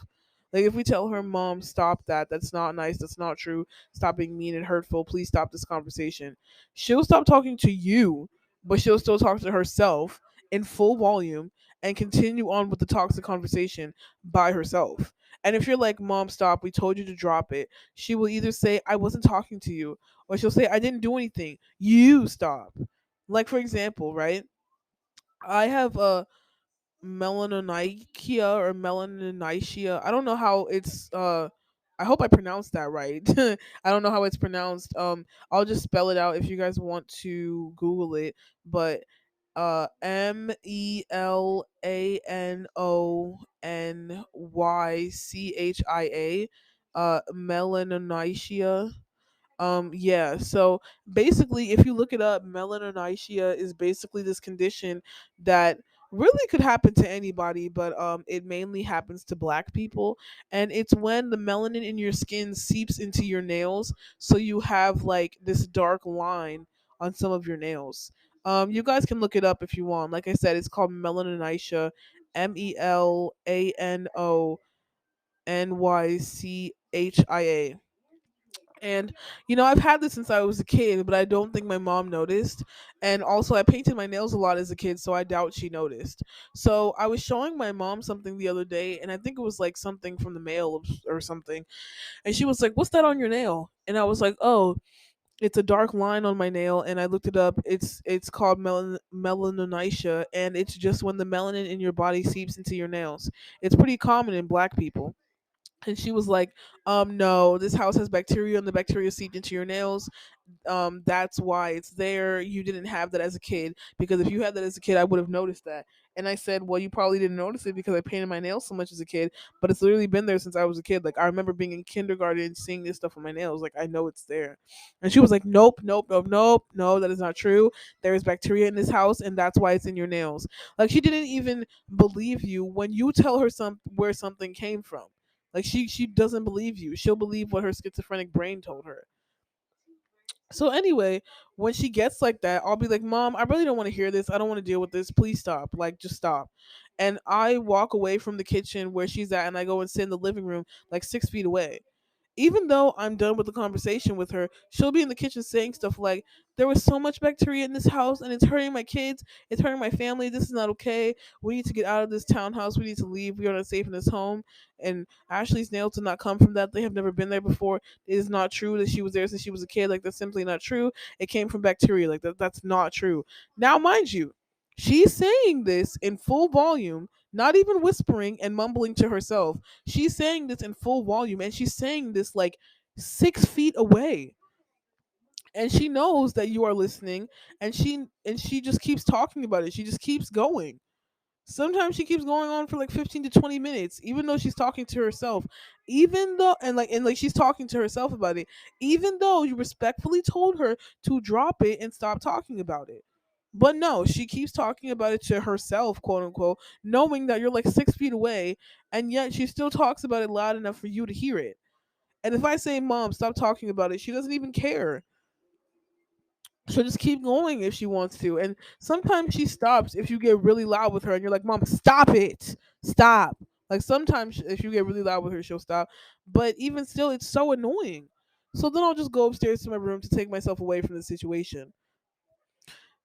Like, if we tell her, "Mom, stop that. That's not nice. That's not true. Stop being mean and hurtful. Please stop this conversation." She'll stop talking to you, but she'll still talk to herself in full volume and continue on with the toxic conversation by herself. And if you're like, "Mom, stop, we told you to drop it," she will either say, "I wasn't talking to you," or she'll say, "I didn't do anything. You stop." Like, for example, right? I have a melanonikia or melanonitia. I don't know how it's I hope I pronounced that right. I don't know how it's pronounced. I'll just spell it out if you guys want to Google it. But melanonychia, melanonitia. Yeah, so basically if you look it up, melanonitia is basically this condition that really could happen to anybody, but it mainly happens to black people. And it's when the melanin in your skin seeps into your nails, so you have like this dark line on some of your nails. You guys can look it up if you want. Like I said, it's called melanonitia. Melanonychia. And I've had this since I was a kid, but I don't think my mom noticed. And also, I painted my nails a lot as a kid, so I doubt she noticed. So I was showing my mom something the other day, and I think it was like something from the mail or something. And she was like, "What's that on your nail?" And I was like, "Oh, it's a dark line on my nail." And I looked it up. It's called melanonitia, and it's just when the melanin in your body seeps into your nails. It's pretty common in black people. And she was like, no, this house has bacteria and the bacteria seeped into your nails. That's why it's there. You didn't have that as a kid, because if you had that as a kid, I would have noticed that. And I said, well, you probably didn't notice it because I painted my nails so much as a kid, but it's literally been there since I was a kid. Like, I remember being in kindergarten and seeing this stuff on my nails. Like, I know it's there. And she was like, nope, nope, nope, nope, no, that is not true. There is bacteria in this house, and that's why it's in your nails. Like, she didn't even believe you when you tell her where something came from. Like, she doesn't believe you. She'll believe what her schizophrenic brain told her. So anyway, when she gets like that, I'll be like, "Mom, I really don't want to hear this. I don't want to deal with this. Please stop. Like, just stop." And I walk away from the kitchen where she's at, and I go and sit in the living room, like 6 feet away. Even though I'm done with the conversation with her, she'll be in the kitchen saying stuff like, "There was so much bacteria in this house, and it's hurting my kids. It's hurting my family. This is not okay. We need to get out of this townhouse. We need to leave. We are not safe in this home." And Ashley's nails did not come from that. They have never been there before. It is not true that she was there since she was a kid. Like, that's simply not true. It came from bacteria. Like, that's not true. Now, mind you, she's saying this in full volume, not even whispering and mumbling to herself. She's saying this in full volume, and she's saying this like 6 feet away. And she knows that you are listening, and she just keeps talking about it. She just keeps going. Sometimes she keeps going on for like 15 to 20 minutes, even though she's talking to herself. Even though, and like she's talking to herself about it, even though you respectfully told her to drop it and stop talking about it. But no, she keeps talking about it to herself, quote unquote, knowing that you're like 6 feet away, and yet she still talks about it loud enough for you to hear it. And if I say, "Mom, stop talking about it," she doesn't even care. She'll just keep going if she wants to. And sometimes she stops if you get really loud with her and you're like, "Mom, stop it. Stop." Like, sometimes if you get really loud with her, she'll stop. But even still, it's so annoying. So then I'll just go upstairs to my room to take myself away from the situation.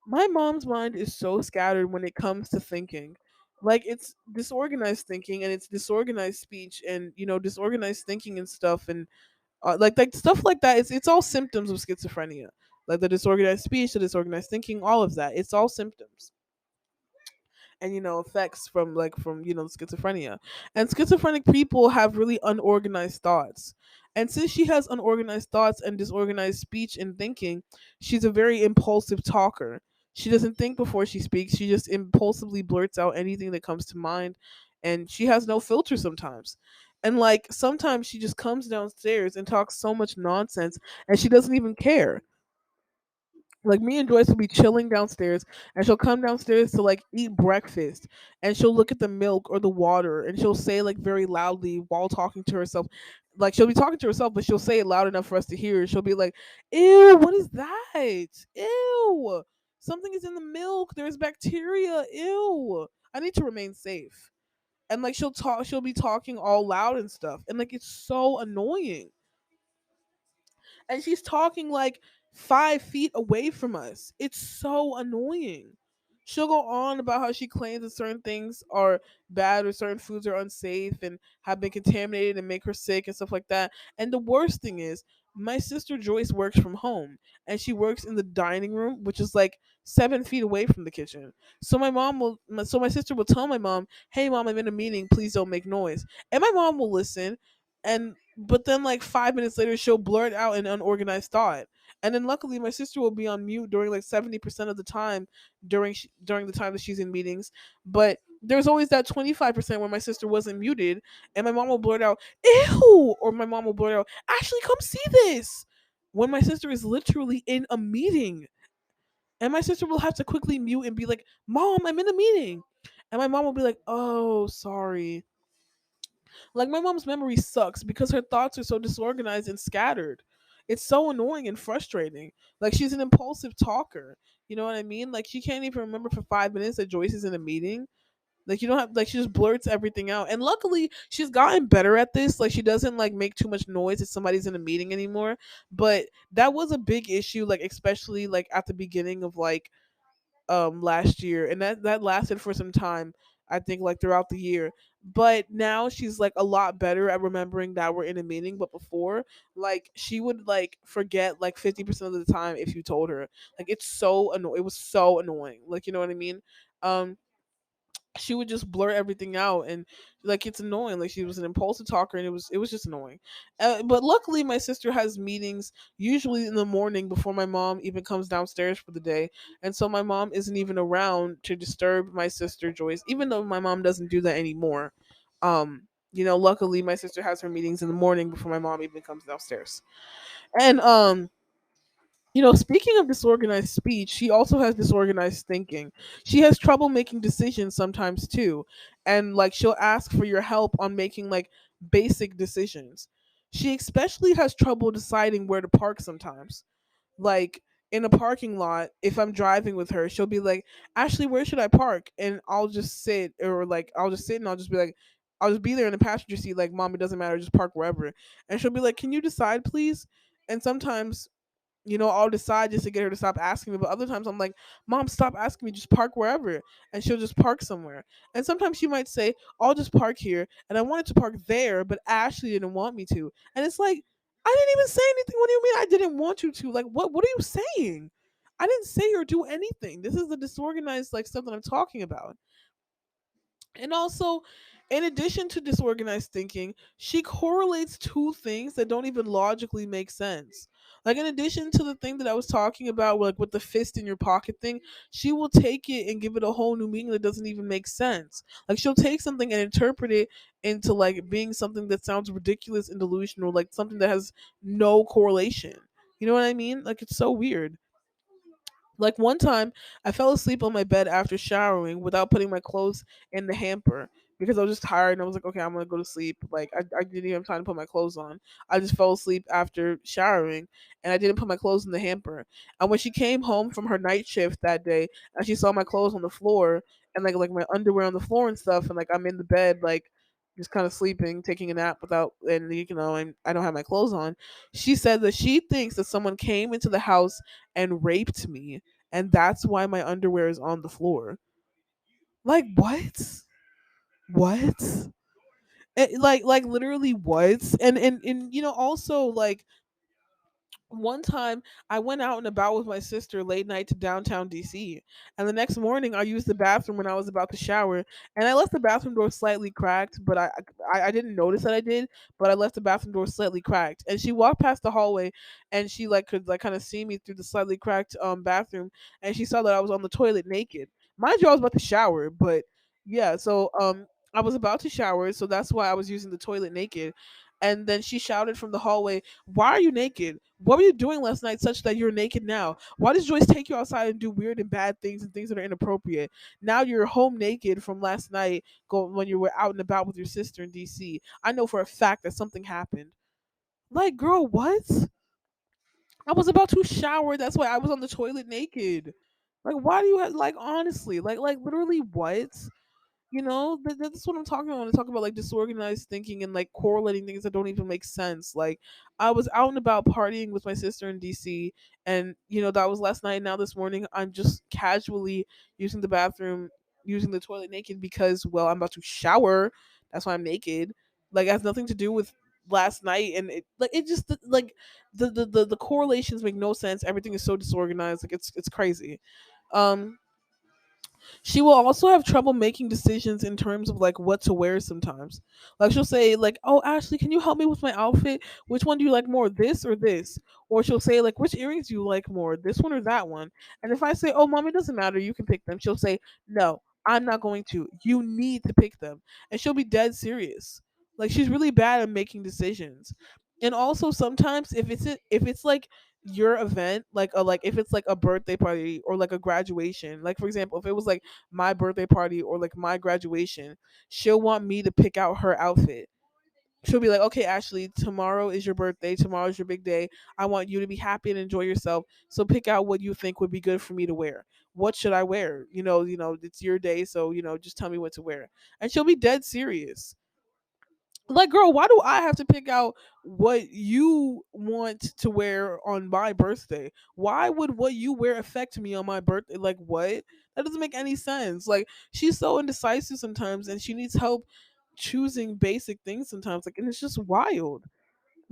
My mom's mind is so scattered when it comes to thinking. Like, it's disorganized thinking, and it's disorganized speech, and disorganized thinking and stuff, and like stuff like that. It's all symptoms of schizophrenia. Like the disorganized speech, the disorganized thinking, all of that. It's all symptoms and effects from schizophrenia. And schizophrenic people have really unorganized thoughts. And since she has unorganized thoughts and disorganized speech and thinking, she's a very impulsive talker. She doesn't think before she speaks. She just impulsively blurts out anything that comes to mind, and she has no filter sometimes. And like, sometimes she just comes downstairs and talks so much nonsense, and she doesn't even care. Like, me and Joyce will be chilling downstairs, and she'll come downstairs to like eat breakfast, and she'll look at the milk or the water, and she'll say like very loudly while talking to herself. Like, she'll be talking to herself, but she'll say it loud enough for us to hear. She'll be like, "Ew, what is that? Ew, something is in the milk. There's bacteria. Ew, I need to remain safe." And like, she'll be talking all loud and stuff, and like, it's so annoying. And she's talking like 5 feet away from us. It's so annoying. She'll go on about how she claims that certain things are bad or certain foods are unsafe and have been contaminated and make her sick and stuff like that. And the worst thing is, my sister Joyce works from home, and she works in the dining room, which is like 7 feet away from the kitchen. So my sister will tell my mom, "Hey, mom, I'm in a meeting. Please don't make noise." And my mom will listen, and but then like 5 minutes later, she'll blurt out an unorganized thought. And then luckily, my sister will be on mute during like 70% of the time during the time that she's in meetings. But there's always that 25% where my sister wasn't muted, and my mom will blurt out, "Ew," or my mom will blurt out, "Ashley, come see this," when my sister is literally in a meeting. And my sister will have to quickly mute and be like, "Mom, I'm in a meeting." And my mom will be like, "Oh, sorry." Like, my mom's memory sucks because her thoughts are so disorganized and scattered. It's so annoying and frustrating. Like, she's an impulsive talker. You know what I mean? Like, she can't even remember for 5 minutes that Joyce is in a meeting. Like you don't have like she just blurts everything out. And luckily she's gotten better at this. Like she doesn't like make too much noise if somebody's in a meeting anymore. But that was a big issue, like especially like at the beginning of like last year, and that lasted for some time, I think, like throughout the year. But now she's like a lot better at remembering that we're in a meeting. But before, like she would like forget like 50% of the time if you told her. Like it's so annoying. It was so annoying, like, you know what I mean. um she would just blur everything out, and like it's annoying. Like she was an impulsive talker, and it was just annoying. But luckily my sister has meetings usually in the morning before my mom even comes downstairs for the day, and so my mom isn't even around to disturb my sister Joyce, even though my mom doesn't do that anymore. Luckily my sister has her meetings in the morning before my mom even comes downstairs. And speaking of disorganized speech, she also has disorganized thinking. She has trouble making decisions sometimes too. And like she'll ask for your help on making like basic decisions. She especially has trouble deciding where to park sometimes. Like in a parking lot, if I'm driving with her, she'll be like, "Ashley, where should I park?" And I'll just sit, or like I'll just sit and I'll just be like, I'll just be there in the passenger seat, like, "Mom, it doesn't matter, just park wherever." And she'll be like, "Can you decide, please?" And sometimes I'll decide just to get her to stop asking me. But other times I'm like, "Mom, stop asking me, just park wherever." And she'll just park somewhere. And sometimes she might say, "I'll just park here." And I wanted to park there, but Ashley didn't want me to. And it's like, I didn't even say anything. What do you mean I didn't want you to? Like, what are you saying? I didn't say or do anything. This is the disorganized like stuff that I'm talking about. And also, in addition to disorganized thinking, she correlates two things that don't even logically make sense. Like, in addition to the thing that I was talking about, like with the fist in your pocket thing, she will take it and give it a whole new meaning that doesn't even make sense. Like, she'll take something and interpret it into like being something that sounds ridiculous and delusional, like something that has no correlation. You know what I mean? Like, it's so weird. Like one time, I fell asleep on my bed after showering without putting my clothes in the hamper because I was just tired and I was like, okay, I'm gonna go to sleep. Like I didn't even have time to put my clothes on. I just fell asleep after showering and I didn't put my clothes in the hamper. And when she came home from her night shift that day and she saw my clothes on the floor and like my underwear on the floor and stuff, and like I'm in the bed like just kind of sleeping, taking a nap without, and and I don't have my clothes on. She said that she thinks that someone came into the house and raped me, and that's why my underwear is on the floor. Like what? What? Like literally what? And also like one time I went out and about with my sister late night to downtown DC. And the next morning I used the bathroom when I was about to shower, and I left the bathroom door slightly cracked, but I didn't notice that I did, but I left the bathroom door slightly cracked. And she walked past the hallway and she like could like kind of see me through the slightly cracked bathroom, and she saw that I was on the toilet naked. Mind you, I was about to shower, but yeah, so I was about to shower, so that's why I was using the toilet naked. And then she shouted from the hallway, "Why are you naked? What were you doing last night such that you're naked now? Why does Joyce take you outside and do weird and bad things and things that are inappropriate? Now you're home naked from last night when you were out and about with your sister in DC. I know for a fact that something happened." Like, girl, what? I was about to shower. That's why I was on the toilet naked. Like, why do you have, like, honestly, like literally what? That's what I'm talking about when I talk about like disorganized thinking and like correlating things that don't even make sense. Like I was out and about partying with my sister in DC, and that was last night. Now this morning I'm just casually using the bathroom, using the toilet naked because, well, I'm about to shower. That's why I'm naked. Like it has nothing to do with last night, and it just like the correlations make no sense. Everything is so disorganized. Like it's crazy. um she will also have trouble making decisions in terms of like what to wear sometimes. Like she'll say like, "Oh, Ashley, can you help me with my outfit? Which one do you like more, this or this?" Or she'll say like, "Which earrings do you like more, this one or that one?" And if I say, "Oh, mom, it doesn't matter, you can pick them," she'll say, "No, I'm not going to. You need to pick them." And she'll be dead serious. Like she's really bad at making decisions. And also sometimes if it's like your event, like if it's like a birthday party or like a graduation, like for example, if it was like my birthday party or like my graduation, she'll want me to pick out her outfit. She'll be like, "Okay, Ashley, tomorrow is your birthday, tomorrow's your big day. I want you to be happy and enjoy yourself, so pick out what you think would be good for me to wear." what should I wear? It's your day, so just tell me what to wear. And she'll be dead serious. Like, girl, why do I have to pick out what you want to wear on my birthday? Why would what you wear affect me on my birthday? Like, what? That doesn't make any sense. Like, she's so indecisive sometimes, and she needs help choosing basic things sometimes. Like, and it's just wild.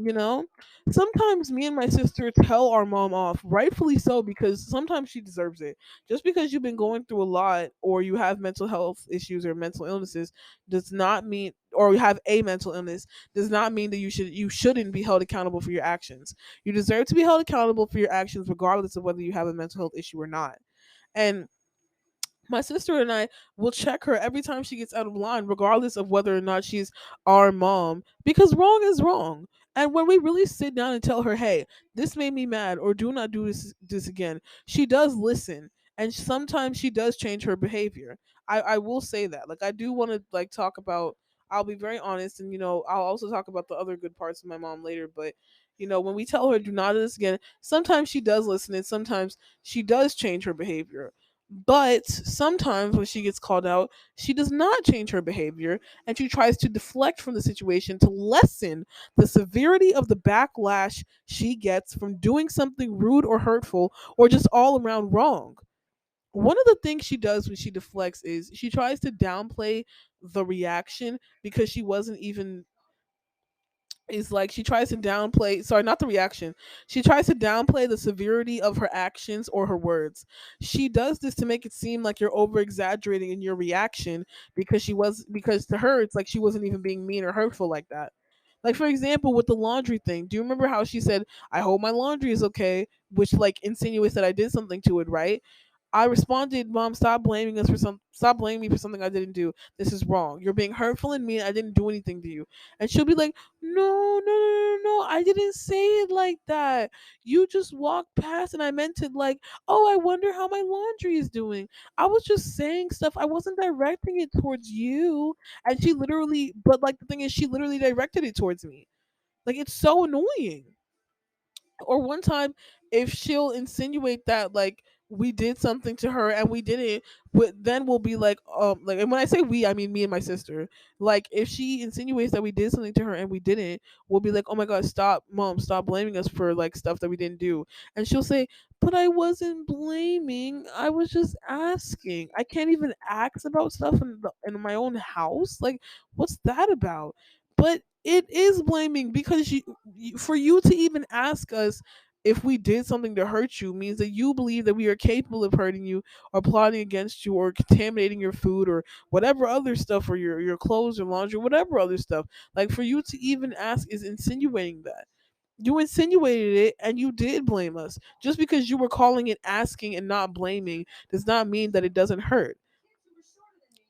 You know, sometimes me and my sister tell our mom off, rightfully so, because sometimes she deserves it. Just because you've been going through a lot, or you have mental health issues or mental illnesses, does not mean, or you have a mental illness, does not mean that you shouldn't be held accountable for your actions. You deserve to be held accountable for your actions, regardless of whether you have a mental health issue or not. And my sister and I will check her every time she gets out of line, regardless of whether or not she's our mom, because wrong is wrong. And when we really sit down and tell her, "Hey, this made me mad," or "Do not do this again," she does listen, and sometimes she does change her behavior. I will say that. Like, I do want to like talk about. I'll be very honest, and I'll also talk about the other good parts of my mom later. But when we tell her, "Do not do this again," sometimes she does listen, and sometimes she does change her behavior. But sometimes when she gets called out, she does not change her behavior, and she tries to deflect from the situation to lessen the severity of the backlash she gets from doing something rude or hurtful or just all around wrong. One of the things she does when she deflects is she tries to downplay the reaction because she wasn't even is like she tries to downplay, sorry, not the reaction, she tries to downplay the severity of her actions or her words. She does this to make it seem like you're over exaggerating in your reaction, because to her it's like she wasn't even being mean or hurtful like that. Like, for example, with the laundry thing, do you remember how she said, "I hope my laundry is okay," which like insinuates that I did something to it, right? I responded, "Mom, stop blaming me for something I didn't do. This is wrong. You're being hurtful and mean. I didn't do anything to you." And she'll be like, "No, no, no, no, no. I didn't say it like that. You just walked past and I meant it like, oh, I wonder how my laundry is doing. I was just saying stuff. I wasn't directing it towards you." And she literally, but like the thing is, she literally directed it towards me. Like, it's so annoying. Or one time, if she'll insinuate that like we did something to her and we didn't, but then we'll be like, and when I say we, I mean me and my sister. Like, if she insinuates that we did something to her and we didn't, we'll be like, "Oh my god, stop, mom, stop blaming us for like stuff that we didn't do." And she'll say, "But I wasn't blaming, I was just asking. I can't even ask about stuff in my own house. Like, what's that about?" But it is blaming, because for you to even ask us if we did something to hurt you means that you believe that we are capable of hurting you, or plotting against you, or contaminating your food, or whatever other stuff, or your clothes or laundry, whatever other stuff. Like, for you to even ask is insinuating that. You insinuated it and you did blame us. Just because you were calling it asking and not blaming does not mean that it doesn't hurt.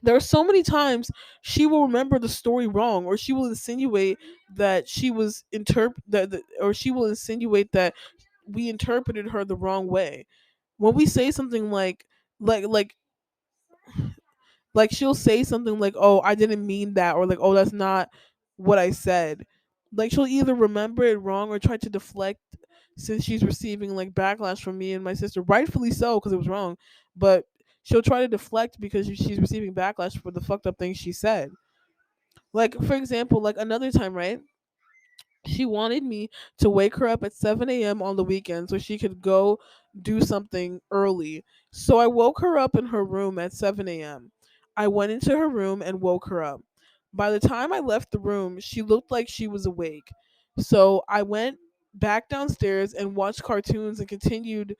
There are so many times she will remember the story wrong, or she will insinuate that or she will insinuate that we interpreted her the wrong way. When we say something like like she'll say something like, "Oh, I didn't mean that," or like, "Oh, that's not what I said." Like, she'll either remember it wrong or try to deflect, since she's receiving like backlash from me and my sister, rightfully so, because it was wrong. But she'll try to deflect because she's receiving backlash for the fucked up things she said. Like, for example, like another time, right? She wanted me to wake her up at 7 a.m. on the weekend so she could go do something early. So I woke her up in her room at 7 a.m. I went into her room and woke her up. By the time I left the room, she looked like she was awake. So I went back downstairs and watched cartoons and continued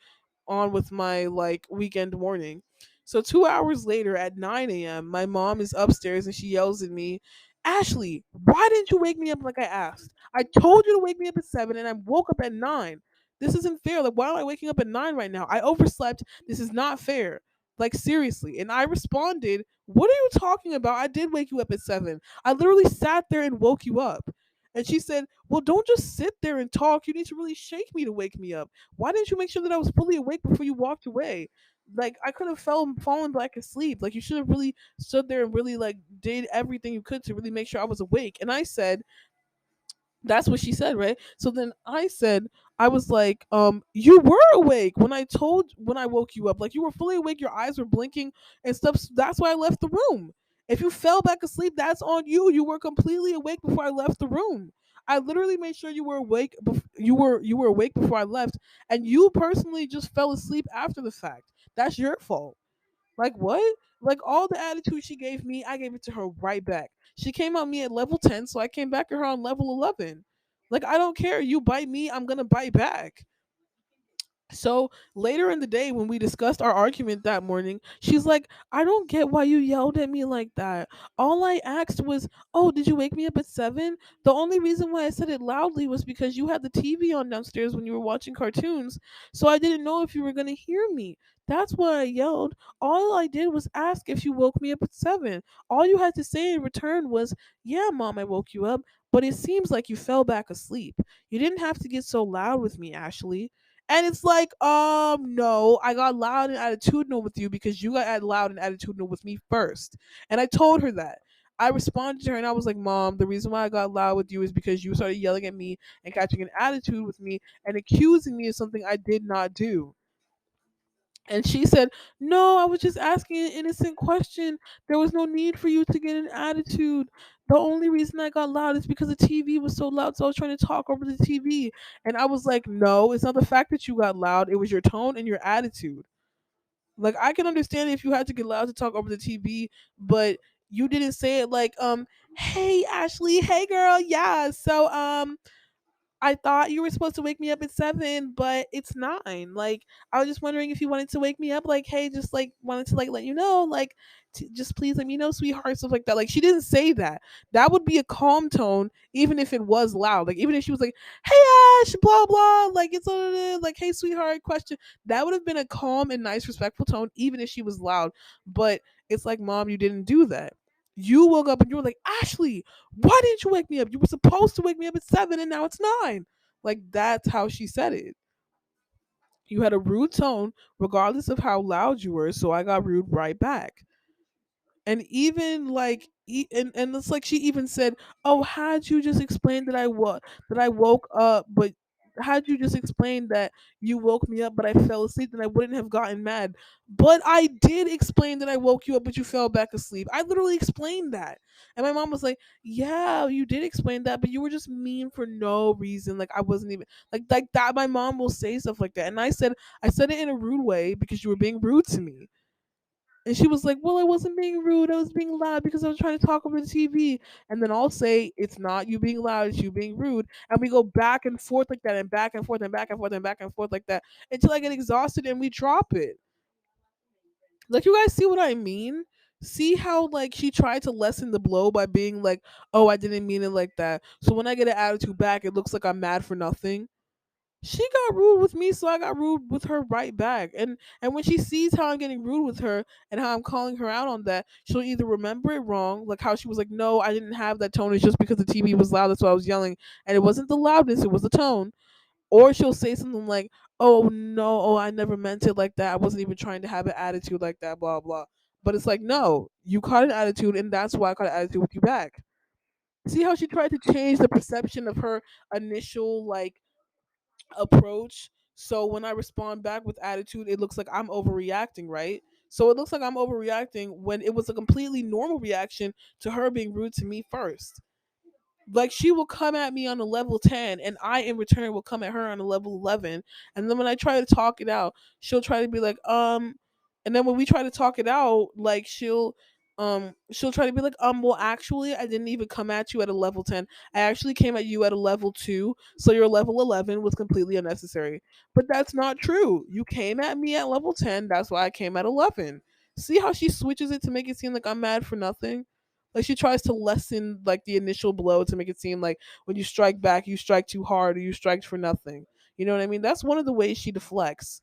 on with my like weekend morning. So 2 hours later at 9 a.m., my mom is upstairs and she yells at me, "Ashley, why didn't you wake me up like I asked? I told you to wake me up at 7 and I woke up at 9. This isn't fair. Like, why am I waking up at 9 right now? I overslept. This is not fair. Like, seriously." And I responded, "What are you talking about? I did wake you up at 7. I literally sat there and woke you up." And she said, "Well, don't just sit there and talk. You need to really shake me to wake me up. Why didn't you make sure that I was fully awake before you walked away? Like, I could have fallen back asleep. Like, you should have really stood there and really like did everything you could to really make sure I was awake." And I said, That's what she said, right? So then I said, I was like, you were awake when I woke you up. Like you were fully awake, your eyes were blinking and stuff. That's why I left the room. If you fell back asleep, that's on you. You were completely awake before I left the room. I literally made sure you were awake. You were awake before I left, and you personally just fell asleep after the fact. That's your fault. Like what? Like all the attitude she gave me, I gave it to her right back. She came on me at level 10, so I came back at her on level 11. Like I don't care. You bite me, I'm gonna bite back. So later in the day, when we discussed our argument that morning, she's like, I don't get why you yelled at me like that. All I asked was, oh, did you wake me up at 7? The only reason why I said it loudly was because you had the TV on downstairs when you were watching cartoons. So I didn't know if you were going to hear me. That's why I yelled. All I did was ask if you woke me up at 7. All you had to say in return was, yeah, mom, I woke you up, but it seems like you fell back asleep. You didn't have to get so loud with me, Ashley. And it's like, no, I got loud and attitudinal with you because you got loud and attitudinal with me first. And I told her that. I responded to her and I was like, Mom, the reason why I got loud with you is because you started yelling at me and catching an attitude with me and accusing me of something I did not do. And she said, no, I was just asking an innocent question. There was no need for you to get an attitude. The only reason I got loud is because the TV was so loud, so I was trying to talk over the TV. And I was like, no, it's not the fact that you got loud, it was your tone and your attitude. Like, I can understand if you had to get loud to talk over the TV, but you didn't say it like, hey, Ashley, hey, girl, yeah, so, I thought you were supposed to wake me up at 7, but it's 9. Like, I was just wondering if you wanted to wake me up. Like, hey, just like wanted to like let you know, like, just please let me know, sweetheart, stuff like that. Like, she didn't say that. That would be a calm tone, even if it was loud. Like, even if she was like, hey, Ash, blah blah, like it's like, hey, sweetheart, question. That would have been a calm and nice, respectful tone, even if she was loud. But it's like, mom, you didn't do that. You woke up and you were like, Ashley, why didn't you wake me up? You were supposed to wake me up at 7 and now it's 9. Like, that's how she said it. You had a rude tone, regardless of how loud you were, so I got rude right back. And even like and it's like she even said, oh, had you just explained that I woke up, but had you just explained that you woke me up but I fell asleep, then I wouldn't have gotten mad. But I did explain that I woke you up but you fell back asleep. I literally explained that. And my mom was like, yeah, you did explain that, but you were just mean for no reason. Like, I wasn't even like that. My mom will say stuff like that. And I said it in a rude way because you were being rude to me. And she was like, well, I wasn't being rude. I was being loud because I was trying to talk over the TV. And then I'll say, it's not you being loud, it's you being rude. And we go back and forth like that, and back and forth, and back and forth, and back and forth like that until I get exhausted and we drop it. Like, you guys see what I mean? See how, like, she tried to lessen the blow by being like, oh, I didn't mean it like that. So when I get an attitude back, it looks like I'm mad for nothing. She got rude with me, so I got rude with her right back. And when she sees how I'm getting rude with her and how I'm calling her out on that, she'll either remember it wrong, like how she was like, no, I didn't have that tone, it's just because the TV was loud, that's why I was yelling, and it wasn't the loudness, it was the tone. Or she'll say something like, oh no, oh, I never meant it like that, I wasn't even trying to have an attitude like that, blah blah. But it's like, no, you caught an attitude, and that's why I caught an attitude with you back. See how she tried to change the perception of her initial, like, approach. So when I respond back with attitude, it looks like I'm overreacting, right? So it looks like I'm overreacting when it was a completely normal reaction to her being rude to me first. Like, she will come at me on a level 10 and I in return will come at her on a level 11. And then when I try to talk it out, she'll try to be like, and then when we try to talk it out, like, she'll try to be like, well, actually, I didn't even come at you at a level 10. I actually came at you at a level 2, so your level 11 was completely unnecessary. But that's not true. You came at me at level 10, that's why I came at 11. See how she switches it to make it seem like I'm mad for nothing? Like, she tries to lessen, like, the initial blow to make it seem like when you strike back, you strike too hard or you strike for nothing. You know what I mean? That's one of the ways she deflects.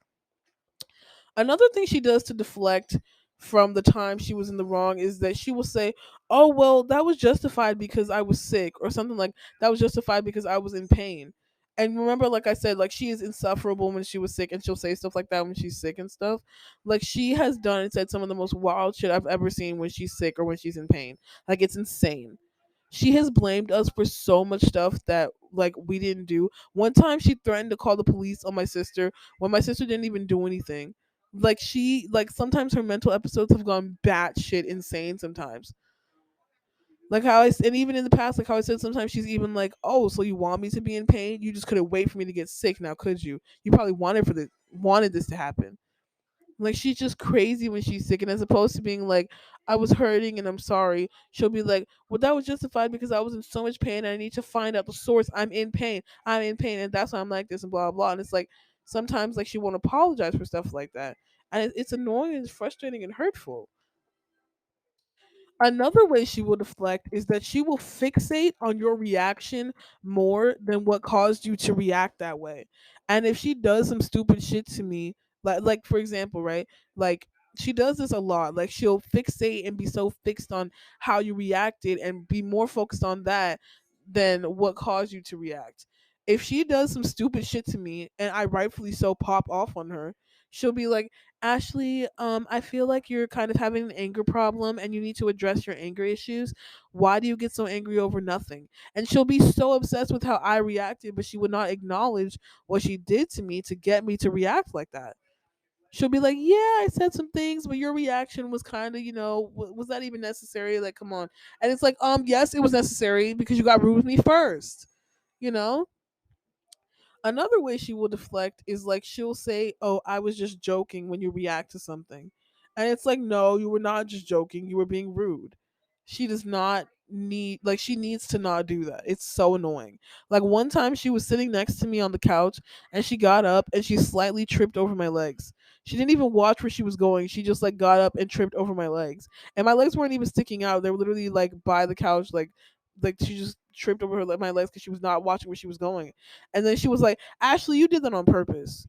Another thing she does to deflect from the time she was in the wrong is that she will say, oh, well, that was justified because I was sick, or something like that was justified because I was in pain. And remember, like I said, like, she is insufferable when she was sick, and she'll say stuff like that when she's sick and stuff. Like, she has done and said some of the most wild shit I've ever seen when she's sick or when she's in pain. Like, it's insane. She has blamed us for so much stuff that like we didn't do. One time she threatened to call the police on my sister when my sister didn't even do anything. Like she like sometimes her mental episodes have gone batshit insane sometimes. Like how and even in the past, like how I said, sometimes she's even like, "Oh, so you want me to be in pain? You just couldn't wait for me to get sick, now could you? You probably wanted this to happen." Like she's just crazy when she's sick, and as opposed to being like, "I was hurting and I'm sorry," she'll be like, "Well, that was justified because I was in so much pain. And I need to find out the source. I'm in pain. I'm in pain, and that's why I'm like this and blah blah." And it's like sometimes like she won't apologize for stuff like that, and it's annoying and frustrating and hurtful. Another way she will deflect is that she will fixate on your reaction more than what caused you to react that way. And if she does some stupid shit to me, like for example, right? Like she does this a lot. Like she'll fixate and be so fixed on how you reacted and be more focused on that than what caused you to react. If she does some stupid shit to me and I rightfully so pop off on her, she'll be like, "Ashley, I feel like you're kind of having an anger problem and you need to address your anger issues. Why do you get so angry over nothing?" And she'll be so obsessed with how I reacted, but she would not acknowledge what she did to me to get me to react like that. She'll be like, "Yeah, I said some things, but your reaction was kind of, was that even necessary? Like, come on." And it's like, yes, it was necessary because you got rude with me first, you know? Another way she will deflect is like she'll say, "Oh, I was just joking," when you react to something. And it's like, "No, you were not just joking. You were being rude." She does not need, like, she needs to not do that. It's so annoying. Like, one time she was sitting next to me on the couch and she got up and she slightly tripped over my legs. She didn't even watch where she was going. She just like got up and tripped over my legs. And my legs weren't even sticking out. They were literally like by the couch, like she just tripped over my legs because she was not watching where she was going. And then she was like, "Ashley, you did that on purpose.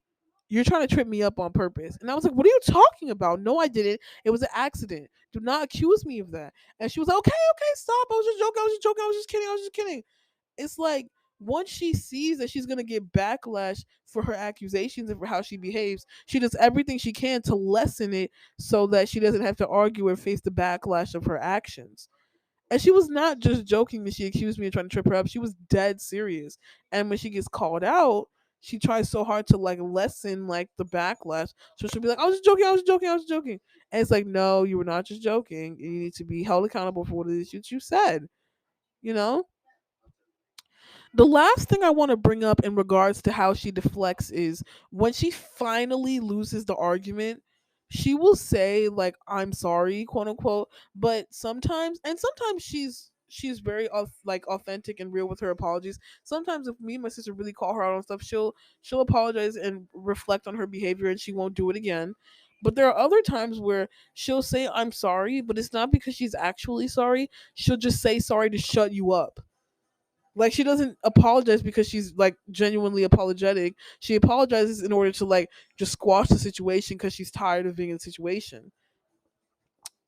You're trying to trip me up on purpose." And I was like, "What are you talking about? No, I didn't. It was an accident. Do not accuse me of that." And she was like, "Okay, okay, stop. I was just joking. I was just joking. I was just kidding. I was just kidding." It's like once she sees that she's gonna get backlash for her accusations and for how she behaves, she does everything she can to lessen it so that she doesn't have to argue or face the backlash of her actions. And she was not just joking when she accused me of trying to trip her up. She was dead serious. And when she gets called out, she tries so hard to like lessen like the backlash. So she'll be like, "I was just joking, I was just joking, I was just joking." And it's like, "No, you were not just joking. You need to be held accountable for what it is that you said, you know?" The last thing I want to bring up in regards to how she deflects is when she finally loses the argument, she will say like, "I'm sorry," quote unquote, but sometimes she's very like authentic and real with her apologies. Sometimes if me and my sister really call her out on stuff, she'll apologize and reflect on her behavior and she won't do it again. But there are other times where she'll say, "I'm sorry," but it's not because she's actually sorry. She'll just say sorry to shut you up. Like she doesn't apologize because she's like genuinely apologetic. She apologizes in order to like just squash the situation because she's tired of being in the situation.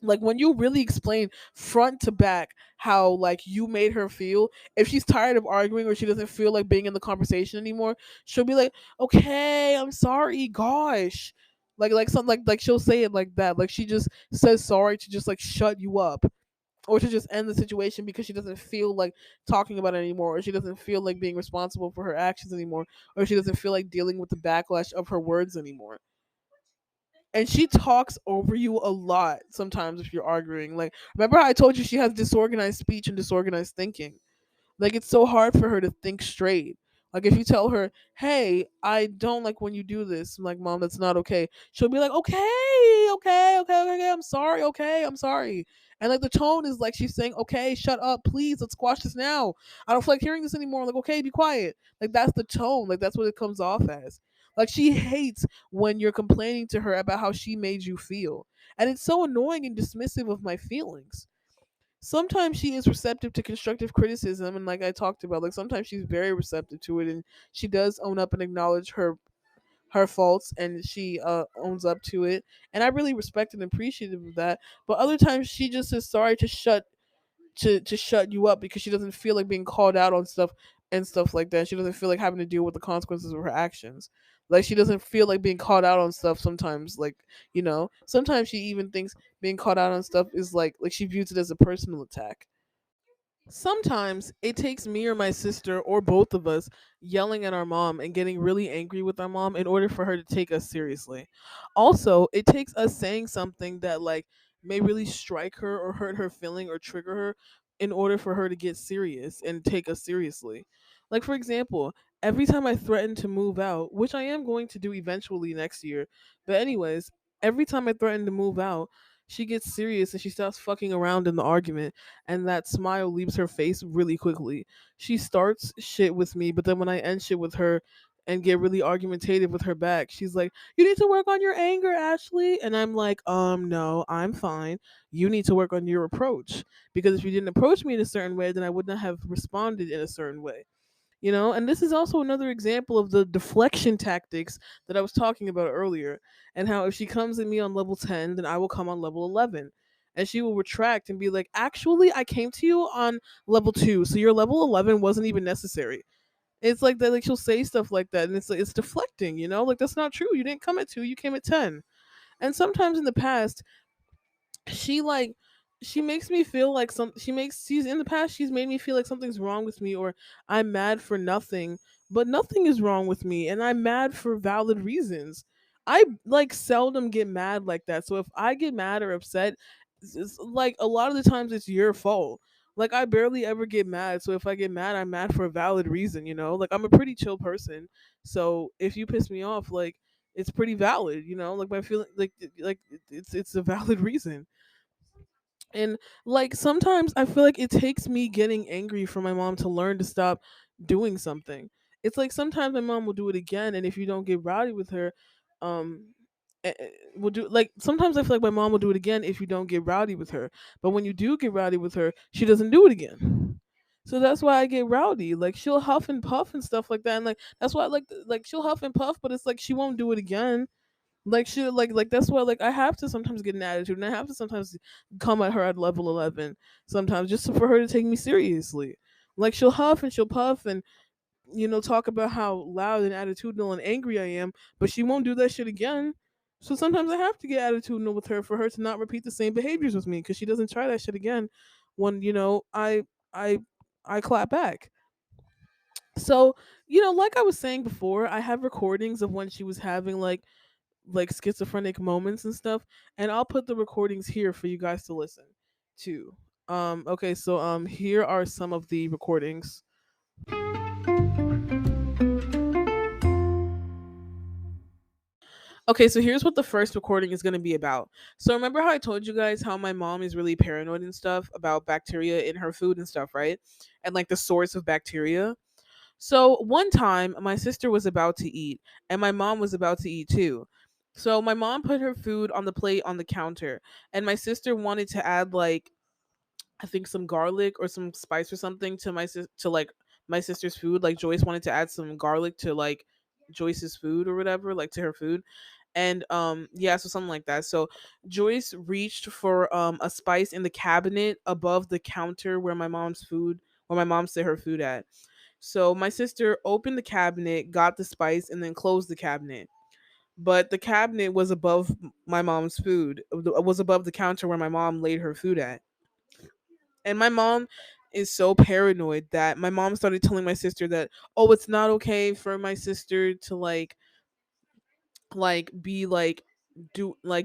Like when you really explain front to back how like you made her feel, if she's tired of arguing or she doesn't feel like being in the conversation anymore, she'll be like, "Okay, I'm sorry, gosh." Like something like she'll say it like that. Like she just says sorry to just like shut you up or to just end the situation because she doesn't feel like talking about it anymore, or she doesn't feel like being responsible for her actions anymore, or she doesn't feel like dealing with the backlash of her words anymore. And she talks over you a lot sometimes if you're arguing. Like, remember how I told you she has disorganized speech and disorganized thinking? Like it's so hard for her to think straight. Like if you tell her, "Hey, I don't like when you do this," I'm like, "Mom, that's not okay." She'll be like, "Okay, okay, okay, okay, okay, I'm sorry, okay, I'm sorry." And like the tone is like she's saying, "Okay, shut up, please, let's squash this now. I don't feel like hearing this anymore." I'm like, "Okay, be quiet." Like that's the tone. Like that's what it comes off as. Like she hates when you're complaining to her about how she made you feel. And it's so annoying and dismissive of my feelings. Sometimes she is receptive to constructive criticism, and like I talked about, like sometimes she's very receptive to it and she does own up and acknowledge her faults, and she owns up to it, and I really respect and appreciative of that. But other times she just is sorry to shut you up because she doesn't feel like being called out on stuff and stuff like that. She doesn't feel like having to deal with the consequences of her actions. Like she doesn't feel like being called out on stuff sometimes. Like, sometimes she even thinks being called out on stuff is like she views it as a personal attack. Sometimes it takes me or my sister or both of us yelling at our mom and getting really angry with our mom in order for her to take us seriously. Also, it takes us saying something that like may really strike her or hurt her feeling or trigger her in order for her to get serious and take us seriously. Like for example, every time I threaten to move out, which I am going to do eventually next year, but anyways, every time I threaten to move out, she gets serious and she stops fucking around in the argument, and that smile leaves her face really quickly. She starts shit with me, but then when I end shit with her and get really argumentative with her back, she's like, "You need to work on your anger, Ashley." And I'm like, no, I'm fine. You need to work on your approach. Because if you didn't approach me in a certain way, then I would not have responded in a certain way. And this is also another example of the deflection tactics that I was talking about earlier, and how if she comes at me on level 10, then I will come on level 11, and she will retract and be like, actually I came to you on level 2, so your level 11 wasn't even necessary. It's like that, like she'll say stuff like that, and it's like it's deflecting, like that's not true. You didn't come at 2, you came at 10. And sometimes in the past, she like she makes me feel like she's in the past she's made me feel like something's wrong with me, or I'm mad for nothing. But nothing is wrong with me, and I'm mad for valid reasons. I like seldom get mad like that, so if I get mad or upset, it's like a lot of the times it's your fault. Like I barely ever get mad, so if I get mad, I'm mad for a valid reason. Like I'm a pretty chill person, so if you piss me off, like it's pretty valid. Like my feeling, like it's a valid reason. And like sometimes I feel like it takes me getting angry for my mom to learn to stop doing something. It's like sometimes my mom will do it again, and if you don't get rowdy with her, um will do like sometimes I feel like my mom will do it again if you don't get rowdy with her. But when you do get rowdy with her, she doesn't do it again. So that's why I get rowdy. Like she'll huff and puff and stuff like that. And like that's why like she'll huff and puff, but it's like she won't do it again. Like she like that's why like I have to sometimes get an attitude, and I have to sometimes come at her at level 11 sometimes just for her to take me seriously. Like she'll huff and she'll puff and talk about how loud and attitudinal and angry I am, but she won't do that shit again. So sometimes I have to get attitudinal with her for her to not repeat the same behaviors with me, because she doesn't try that shit again when I I clap back. So like I was saying before, I have recordings of when she was having like schizophrenic moments and stuff, and I'll put the recordings here for you guys to listen to. Okay, so here are some of the recordings. Okay, so here's what the first recording is going to be about. So remember how I told you guys how my mom is really paranoid and stuff about bacteria in her food and stuff, right? And like the source of bacteria. So one time, my sister was about to eat, and my mom was about to eat too. So my mom put her food on the plate on the counter, and my sister wanted to add like I think some garlic or some spice or something to to like my sister's food. Like Joyce wanted to add some garlic to like Joyce's food or whatever, like to her food. And yeah, so something like that. So Joyce reached for a spice in the cabinet above the counter where my mom set her food at. So my sister opened the cabinet, got the spice, and then closed the cabinet. But the cabinet was above my mom's food, was above the counter where my mom laid her food at. And my mom is so paranoid that my mom started telling my sister that, oh, it's not okay for my sister to be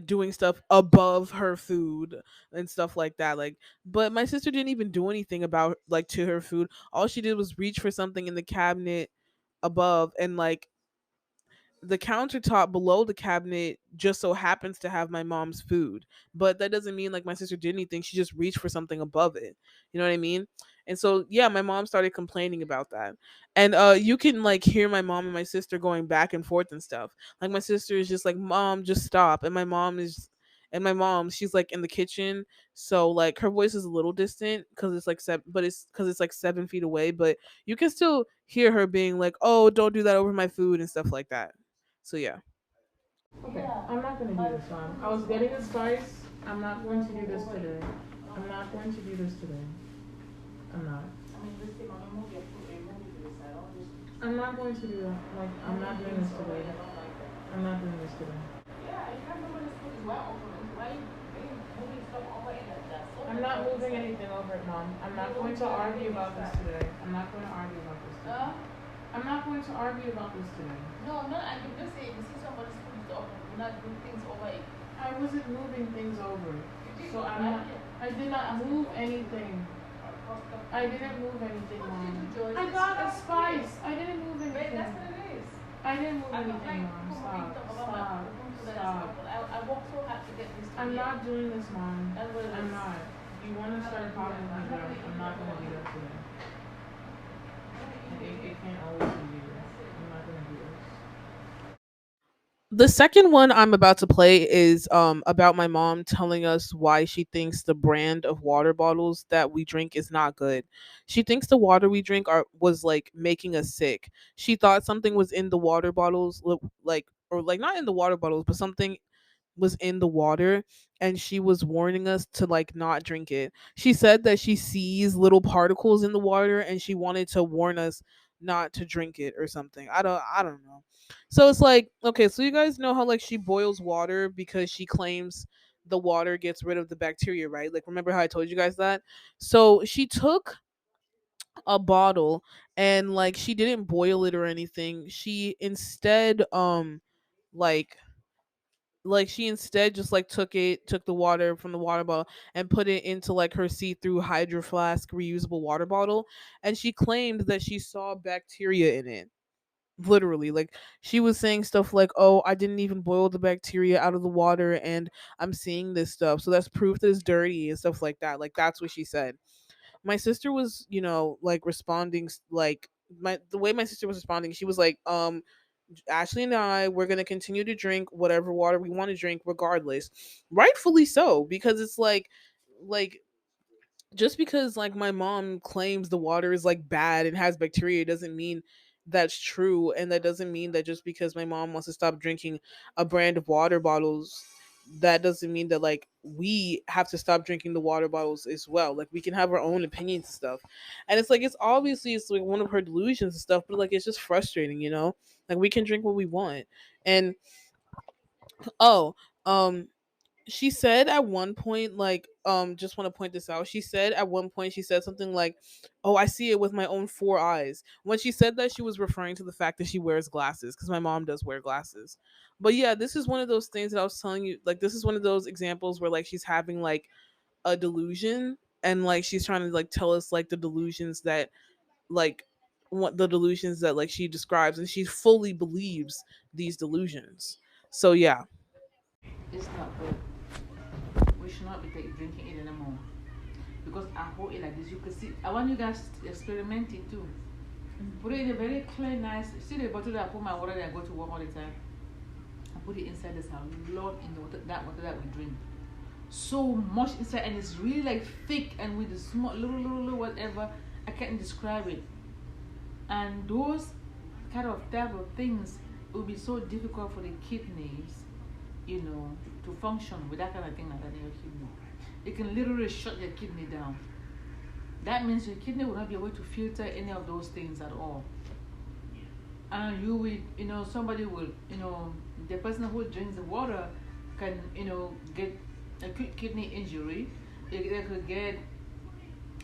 doing stuff above her food and stuff like that. Like, but my sister didn't even do anything about like to her food. All she did was reach for something in the cabinet above, and like the countertop below the cabinet just so happens to have my mom's food. But that doesn't mean like my sister did anything. She just reached for something above it. You know what I mean? And so yeah, my mom started complaining about that. And you can like hear my mom and my sister going back and forth and stuff. Like my sister is just like, "Mom, just stop." And my mom, she's like in the kitchen, so like her voice is a little distant because it's like but it's because it's like 7 feet away, but you can still hear her being like, "Oh, don't do that over my food" and stuff like that. So yeah. Okay, I'm not gonna do this one. I was getting a spice. I'm not going to do this today. I'm not going to do this today. I'm not. I'm not going to do that. Like, I'm not doing this today. I'm not doing this today. I'm not moving anything over it, Mom. I'm not going to argue about this today. I'm not going to argue about this today. I'm not going to argue about this today. No, I'm not. I can just say, if you see somebody's food is open, do not do things over it. I wasn't moving things over. You did So I'm right not. here. I did not move anything. I didn't move anything, What did Mom. you do, Joyce? I got a spice. I didn't move Wait, anything. that's what it is. I didn't move I don't anything, like Mom. people Stop. talk about my Stop. home to that Stop. stuff. I worked so hard to get this to I'm here. not doing this, Mom. That's what it I'm is. not. You want to start talking like that? I'm not going to do that today. It can't always be you. I'm not going to do this. The second one I'm about to play is about my mom telling us why she thinks the brand of water bottles that we drink is not good. She thinks the water we drink are was like making us sick. She thought something was in the water bottles like or like not in the water bottles but something was in the water, and she was warning us to like not drink it. She said that she sees little particles in the water and she wanted to warn us not to drink it or something. I don't know. So it's like, okay, so you guys know how like she boils water because she claims the water gets rid of the bacteria, right? Like remember how I told you guys that? So she took a bottle and like she didn't boil it or anything. She instead like she instead just like took the water from the water bottle and put it into like her see-through hydro flask reusable water bottle, and she claimed that she saw bacteria in it. Literally, like she was saying stuff like, oh, I didn't even boil the bacteria out of the water and I'm seeing this stuff, so that's proof that it's dirty and stuff like that. Like that's what she said. My sister was, like responding like my the way my sister was responding, she was like, Ashley and I, we're gonna continue to drink whatever water we want to drink, regardless. Rightfully so, because it's like just because like my mom claims the water is like bad and has bacteria doesn't mean that's true, and that doesn't mean that just because my mom wants to stop drinking a brand of water bottles, that doesn't mean that like we have to stop drinking the water bottles as well. Like we can have our own opinions and stuff, and it's like it's like one of her delusions and stuff, but like it's just frustrating, like we can drink what we want. And oh, um she said at one point, like, just want to point this out, she said at one point, she said something like, oh, I see it with my own four eyes. When she said that, she was referring to the fact that she wears glasses, because my mom does wear glasses. But yeah, this is one of those things that I was telling you, like this is one of those examples where like she's having like a delusion, and like she's trying to like tell us like the delusions that like what the delusions that like she describes, and she fully believes these delusions. So yeah. It's not good. We should not be drinking it anymore. Because I hold it like this. You can see. I want you guys to experiment it too. Put it in a very clear, nice. See the bottle that I put my water that I go to work all the time. I put it inside this house. Lord, in the water, that water that we drink. So much inside, and it's really like thick, and with the small, little, whatever. I can't describe it. And those kind of type of things, it will be so difficult for the kidneys, to function with that kind of thing like that in your kidney. It can literally shut your kidney down. That means your kidney will not be able to filter any of those things at all. And you will, somebody will, the person who drinks the water can, get acute kidney injury. They could get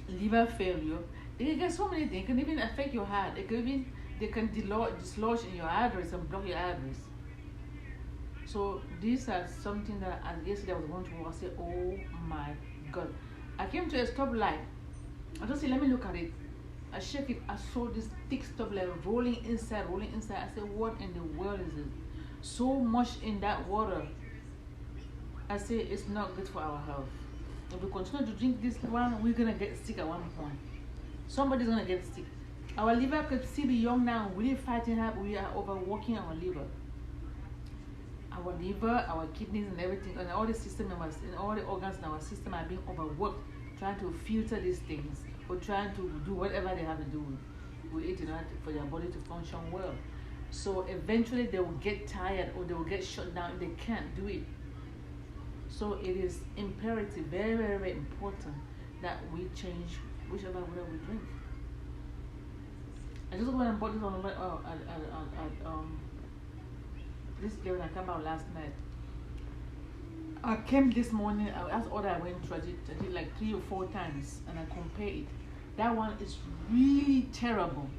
liver failure. They can get so many things. It can even affect your heart. They can dislodge in your arteries and block your arteries. So these are something that yesterday I was going to work. I said, oh my God. I came to a stoplight. I just said, let me look at it. I shake it. I saw this thick stuff like rolling inside. I said, what in the world is it? So much in that water. I say it's not good for our health. If we continue to drink this one, we're gonna get sick at one point. Somebody's gonna get sick. Our liver could still be young now. We're fighting hard. We are overworking our liver. Our liver, our kidneys, and everything, and all the system members, and all the organs in our system are being overworked, trying to filter these things, or trying to do whatever they have to do with it in order for their body to function well. So eventually they will get tired, or they will get shut down if they can't do it. So it is imperative, very, very, very important that we change whichever water we drink. I just went and bought this on this day when I came out last night. I came this morning. That's all that I went through. I did like 3 or 4 times, and I compared it. That one is really terrible.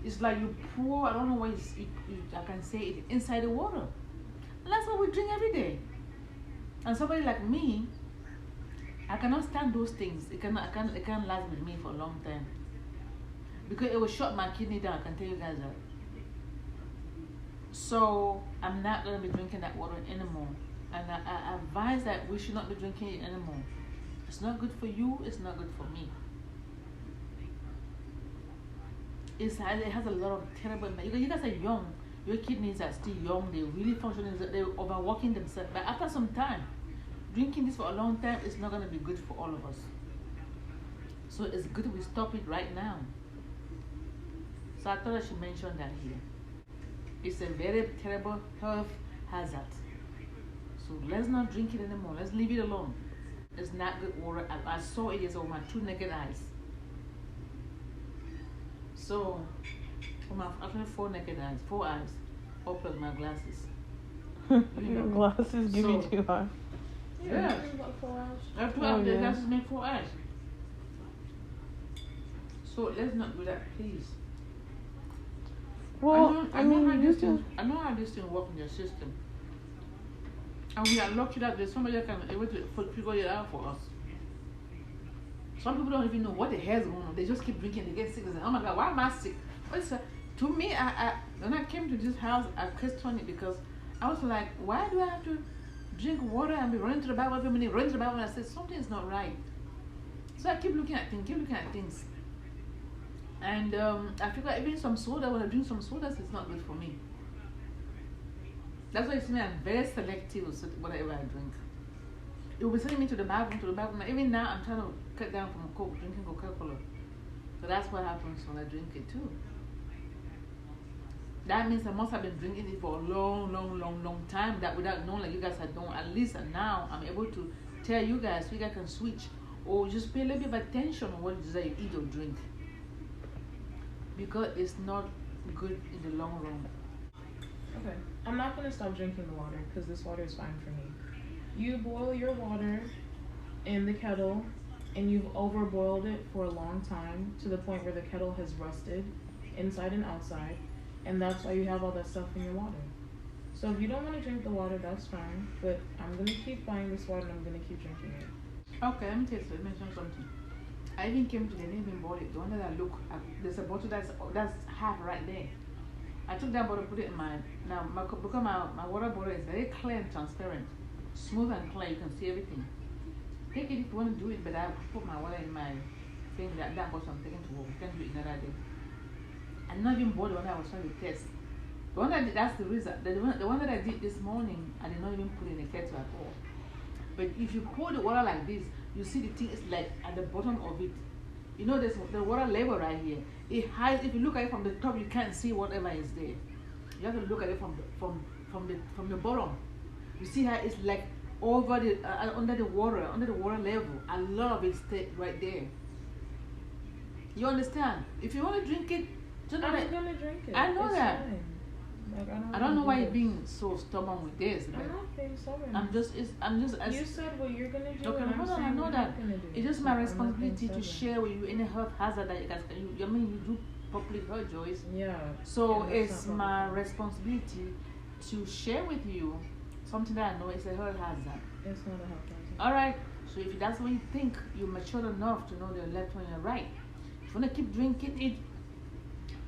It's like you pour. I don't know what I can say it inside the water. And that's what we drink every day. And somebody like me, I cannot stand those things. It can't last with me for a long time because it will shut my kidney down. I can tell you guys that. So I'm not gonna be drinking that water anymore. And I advise that we should not be drinking it anymore. It's not good for you. It's not good for me. It has a lot of terrible. You guys are young. Your kidneys are still young. They're really functioning. They're overworking themselves. But after some time, drinking this for a long time is not going to be good for all of us. So it's good we stop it right now. So I thought I should mention that here. It's a very terrible health hazard. So let's not drink it anymore. Let's leave it alone. It's not good water. I saw it with my 2 naked eyes. So, for my actually 4 naked eyes, 4 eyes, open my glasses. Your glasses give you 2 eyes. Yeah. I have 2 eyes. The glasses make 4 eyes. So let's not do that, please. Well, I know how this thing works in your system. And we are lucky that there's somebody that can able to figure it out for us. Some people don't even know what the hell is going on. They just keep drinking. They get sick. They say, "Oh my God, why am I sick?" To me, when I came to this house, I questioned it because I was like, "Why do I have to drink water and be running to the Bible every minute?" Running to the Bible, and I said something is not right. So I keep looking at things, and I figure even some soda. When I drink some sodas, it's not good for me. That's why you see me. I'm very selective with whatever I drink. It will be sending me to the bathroom. Even now, I'm trying to cut down from drinking Coca-Cola. So that's what happens when I drink it too. That means I must have been drinking it for a long time. That without knowing, like you guys had done. At least now I'm able to tell you guys so you guys can switch or just pay a little bit of attention on what it is that you eat or drink, because it's not good in the long run. Okay, I'm not gonna stop drinking the water because this water is fine for me. You boil your water in the kettle and you've overboiled it for a long time to the point where the kettle has rusted inside and outside, and that's why you have all that stuff in your water. So if you don't want to drink the water, that's fine, but I'm gonna keep buying this water and I'm gonna keep drinking it. Okay, let me tell you, mention something. I even came to the name and bought it. The one that I look at, there's a bottle that's half right there. I took that bottle, put it in because my water bottle is very clear and transparent, smooth and clear. You can see everything. Take it if you want to do it, but I put my water in my thing. That bottle I'm taking to work. You can do it another day. I'm not even bought the one that I was trying to test. The one that I did, that's the reason. The one that I did this morning, I did not even put it in the kettle at all. But if you pour the water like this, you see the thing is like at the bottom of it. You know, there's the water level right here. It hides. If you look at it from the top, you can't see whatever is there. You have to look at it from the bottom. You see how it's like over the under the water level. A lot of it stays right there. You understand? If you want to drink it, just I'm gonna drink it. I know it's that. Fine. Like, I don't know why you're being so stubborn with this. I'm not being stubborn. I'm just. You said what you're gonna do. Okay, and hold I'm on. I saying know what that. I'm gonna do. It's just my I'm not being responsibility to stubborn. share with you any health hazard that you guys. You do public health, Joyce. Yeah. So Yeah, it's not my public. responsibility to share with you something that I know is a health hazard. It's not a health hazard. All right. So if that's what you think, you're mature enough to know the left and the right. If you wanna keep drinking it,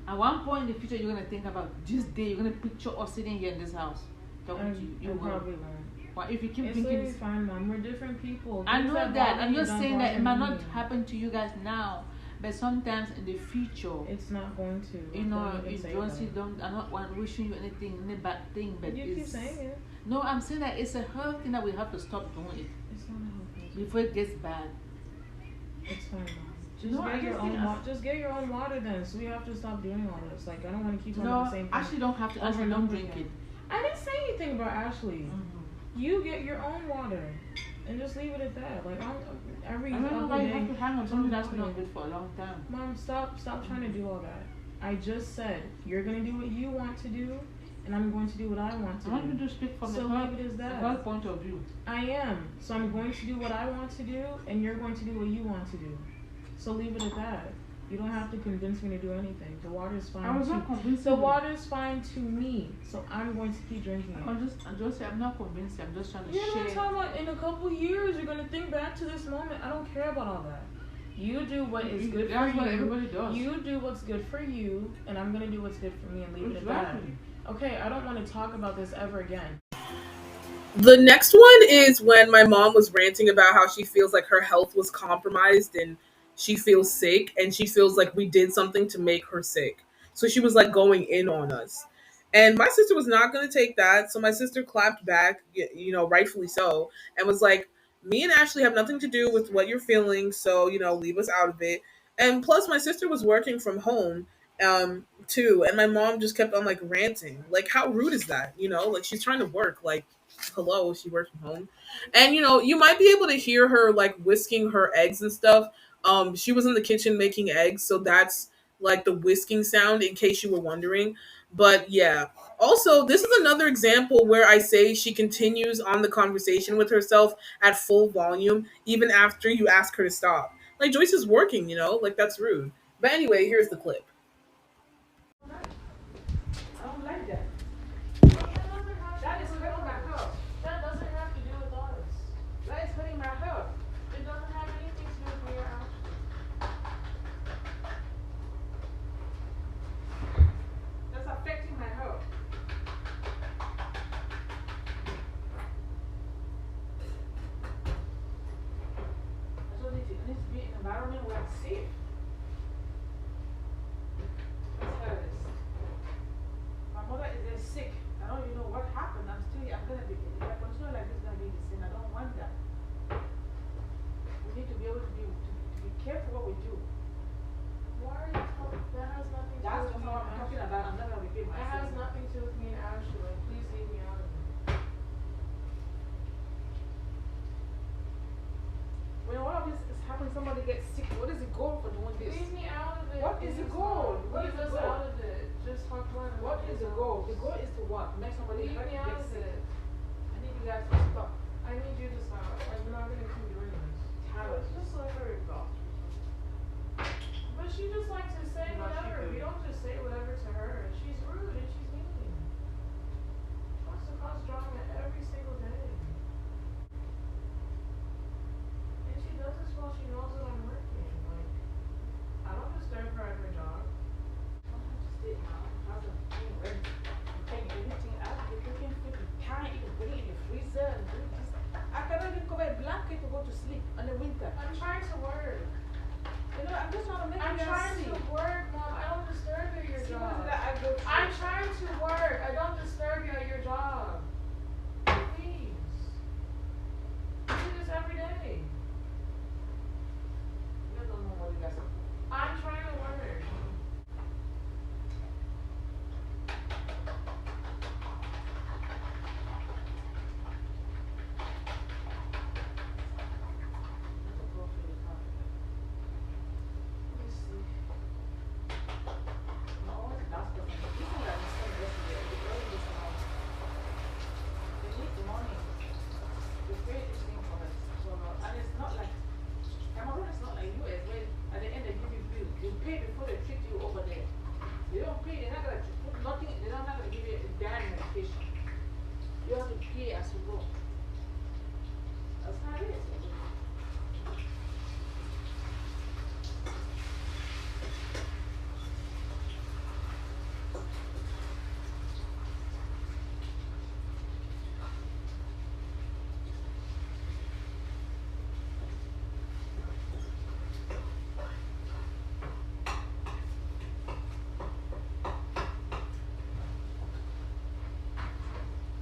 at one point in the future, you're gonna think about this day. You're gonna picture us sitting here in this house talking to you. I You will. probably won't. Well, if you keep It's drinking, literally fine, Mom. We're different people. I Things know that. bother I'm you just don't saying that it bother might not me. happen to you guys now, but sometimes in the future, It's not going to. you know, Don't even you say don't that. see. I'm not wishing you anything, any bad thing, but You it's. keep saying it. No, I'm saying that it's a health thing that we have to stop doing it It's not a health hazard. before it gets bad. It's fine, Mom. Just No, I get your just own. think Just get your own water then. So we have to stop doing all this. Like I don't want to keep on No, the same thing. Ashley don't have to. over Ashley and don't over drink again. it. I didn't say anything about Ashley. Mm-hmm. You get your own water and just leave it at that. Like every I don't know other why you day. have to hang on something that's been Okay. on good for a long time. Mom, stop trying to do all that. I just said you're gonna do what you want to do, and I'm going to do what I want to I want you do. to speak from So the leave it as that. her point of view. I am. So I'm going to do what I want to do, and you're going to do what you want to do. So leave it at that. You don't have to convince me to do anything. The water's fine. I was not convinced. The water's fine to me, so I'm going to keep drinking it. I'm just saying, I'm not convinced. I'm just trying to You're share. not talking about in a couple years. You're gonna think back to this moment. I don't care about all that. You do what is good for That's what you. everybody does. You do what's good for you, and I'm gonna do what's good for me and leave it at that. Exactly. Okay, I don't want to talk about this ever again. The next one is when my mom was ranting about how she feels like her health was compromised and she feels sick and she feels like we did something to make her sick. So she was like going in on us. And my sister was not going to take that. So my sister clapped back, rightfully so, and was like, me and Ashley have nothing to do with what you're feeling. So, leave us out of it. And plus, my sister was working from home too. And my mom just kept on like ranting. Like, how rude is that? Like she's trying to work. Like, hello, she works from home. And you might be able to hear her like whisking her eggs and stuff. She was in the kitchen making eggs, so that's like the whisking sound in case you were wondering. But yeah, also this is another example where I say she continues on the conversation with herself at full volume even after you ask her to stop. Like, Joyce is working, like that's rude. But anyway, here's the clip. I don't like that. That is hurting my heart. That doesn't have to do with us. That is hurting my heart. It doesn't have anything to do with me or Ashley. That's affecting my heart. I just need to be in an environment where I'm safe. Let's hear this. My mother is sick. I don't even know what happened. I'm gonna be, if I continue like this, it's gonna be the same. I don't want that. We need to be able to be careful what we do. Why are you talking? That has nothing to That's do with me what and I'm talking Ashley. about. I'm not gonna repeat That has myself. nothing to do with me and Ashley. Like, please leave me out of it. When all of this is happening, somebody gets sick. What is the goal for doing this? Leave me out of it. What is the goal? What is Leave the us goal? out of it. Just talk about it. What is the goal? The goal is to what? Make somebody Leave me out get of sick. it. I need you guys to stop. I need you to stop. Like, we're not gonna keep doing this. Tired. Just let her go. But she just likes to say No, she whatever. could. We don't just say whatever to her. She's rude and she's mean. She wants to cause drama every single day. And she does this while she knows that I'm working. Like, I don't disturb her at her job. Sometimes you stay in my house and clean rent. You take everything out, you're cooking food, you can't even put it in the freezer and do this. I cannot even cover a blanket to go to sleep in the winter. I'm trying to work. I'm just trying to make I'm you guys trying see. to work, Mom. I don't disturb you at your See job. what is it that I go through? I'm trying to work. I don't disturb you at your job. Please. You do this every day. You guys don't know what you guys are. I'm trying to work. That's a problem for you, huh? Let me see. I'm always the last person. The people that we said yesterday, they already listen out. They need the money. They pay this thing for us. So, and it's not like, Cameroon is not like US, where at the end they give you bill. You pay before they treat you over there. They don't pay, they're not going to put nothing, they're not going to give you a dime medication. You have to pay as you go. That's how it is.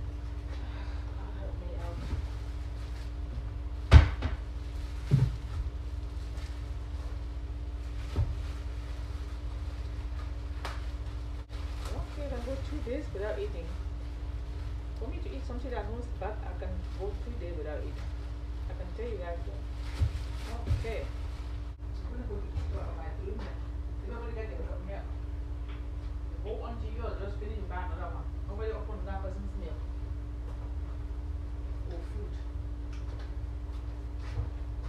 God help me out. I don't care if I go 2 days without eating. For me to eat something that I know is bad, I can go 3 days without eating. I can tell you guys that. I don't care. I'm gonna go to the store and buy food. If nobody get the milk, you hold on to yours, just finish and buy another one. Nobody up on that person's milk or food.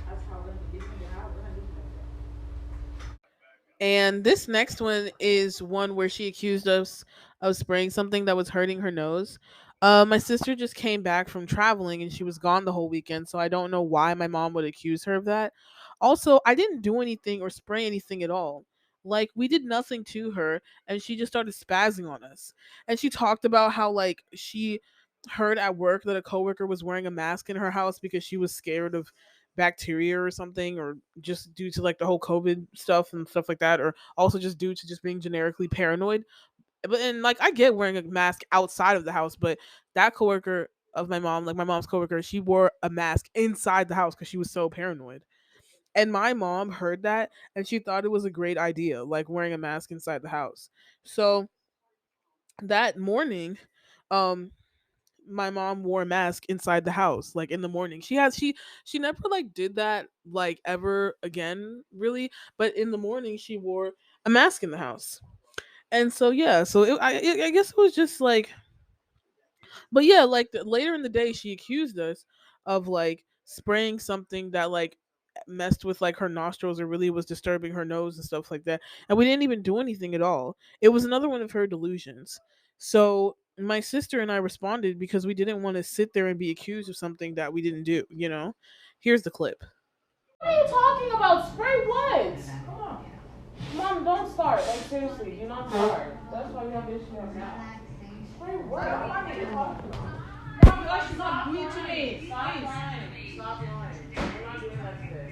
That's how when you live in the house, when I live like that. And this next one is one where she accused us of spraying something that was hurting her nose. My sister just came back from traveling and she was gone the whole weekend, so I don't know why my mom would accuse her of that. Also, I didn't do anything or spray anything at all. Like, we did nothing to her, and she just started spazzing on us. And she talked about how, like, she heard at work that a coworker was wearing a mask in her house because she was scared of bacteria or something, or just due to like the whole COVID stuff and stuff like that, or also just due to just being generically paranoid. But and like I get wearing a mask outside of the house, but that coworker of my mom, like my mom's coworker, she wore a mask inside the house because she was so paranoid. And my mom heard that and she thought it was a great idea, like wearing a mask inside the house. So that morning, um, my mom wore a mask inside the house, like in the morning. She never like did that like ever again, really. But in the morning, she wore a mask in the house. And so yeah, so I guess it was just like, but yeah, like later in the day, she accused us of like spraying something that like messed with like her nostrils or really was disturbing her nose and stuff like that. And we didn't even do anything at all. It was another one of her delusions. So my sister and I responded because we didn't want to sit there and be accused of something that we didn't do, you know? Here's the clip. What are you talking about? Spray what? Come on. Mom, don't start. Like, seriously, do not start. That's why we have issues now. Spray what? What are you talking about? Mom, gosh, she's not good to me. Stop Please. lying. Stop lying. We're not doing that today.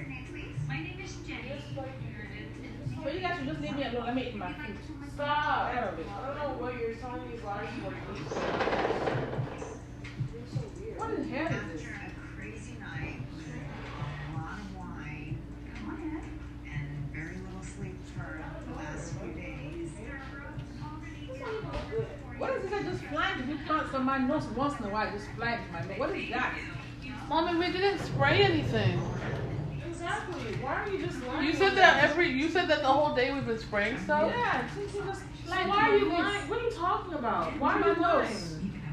So you guys should just leave me alone. Let me eat my food. Stop. I don't know what you're telling me lies for. What the hell is this? Crazy night with a lot of wine, and very little sleep for the last few days. What is it that just flying to me from my nose once in a while? Just flying to my nose. What is that? Mommy, we didn't spray anything. Exactly. Why are you just lying? You said that the whole day we've been spraying stuff? Yeah, since you just why are you lying? What are you talking about? Why are you lying?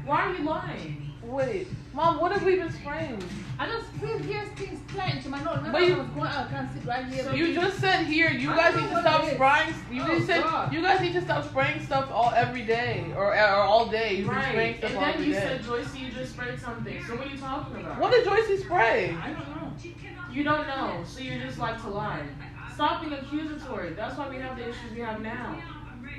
Why are you lying? Wait, Mom, what have we been spraying? I just feel here things flying to my nose. Remember But you- I was going out, I can't sit right here. So You just said here you I guys don't need know to what stop it is. spraying. You Oh, just said God. you guys need to stop spraying stuff all every day or all day. You've been spraying Right. stuff And all then every you day. said, Joyce, you just sprayed something. So what are you talking about? What did Joycey spray? I don't know. You don't know, so you just like to lie. Stop being accusatory. That's why we have the issues we have now.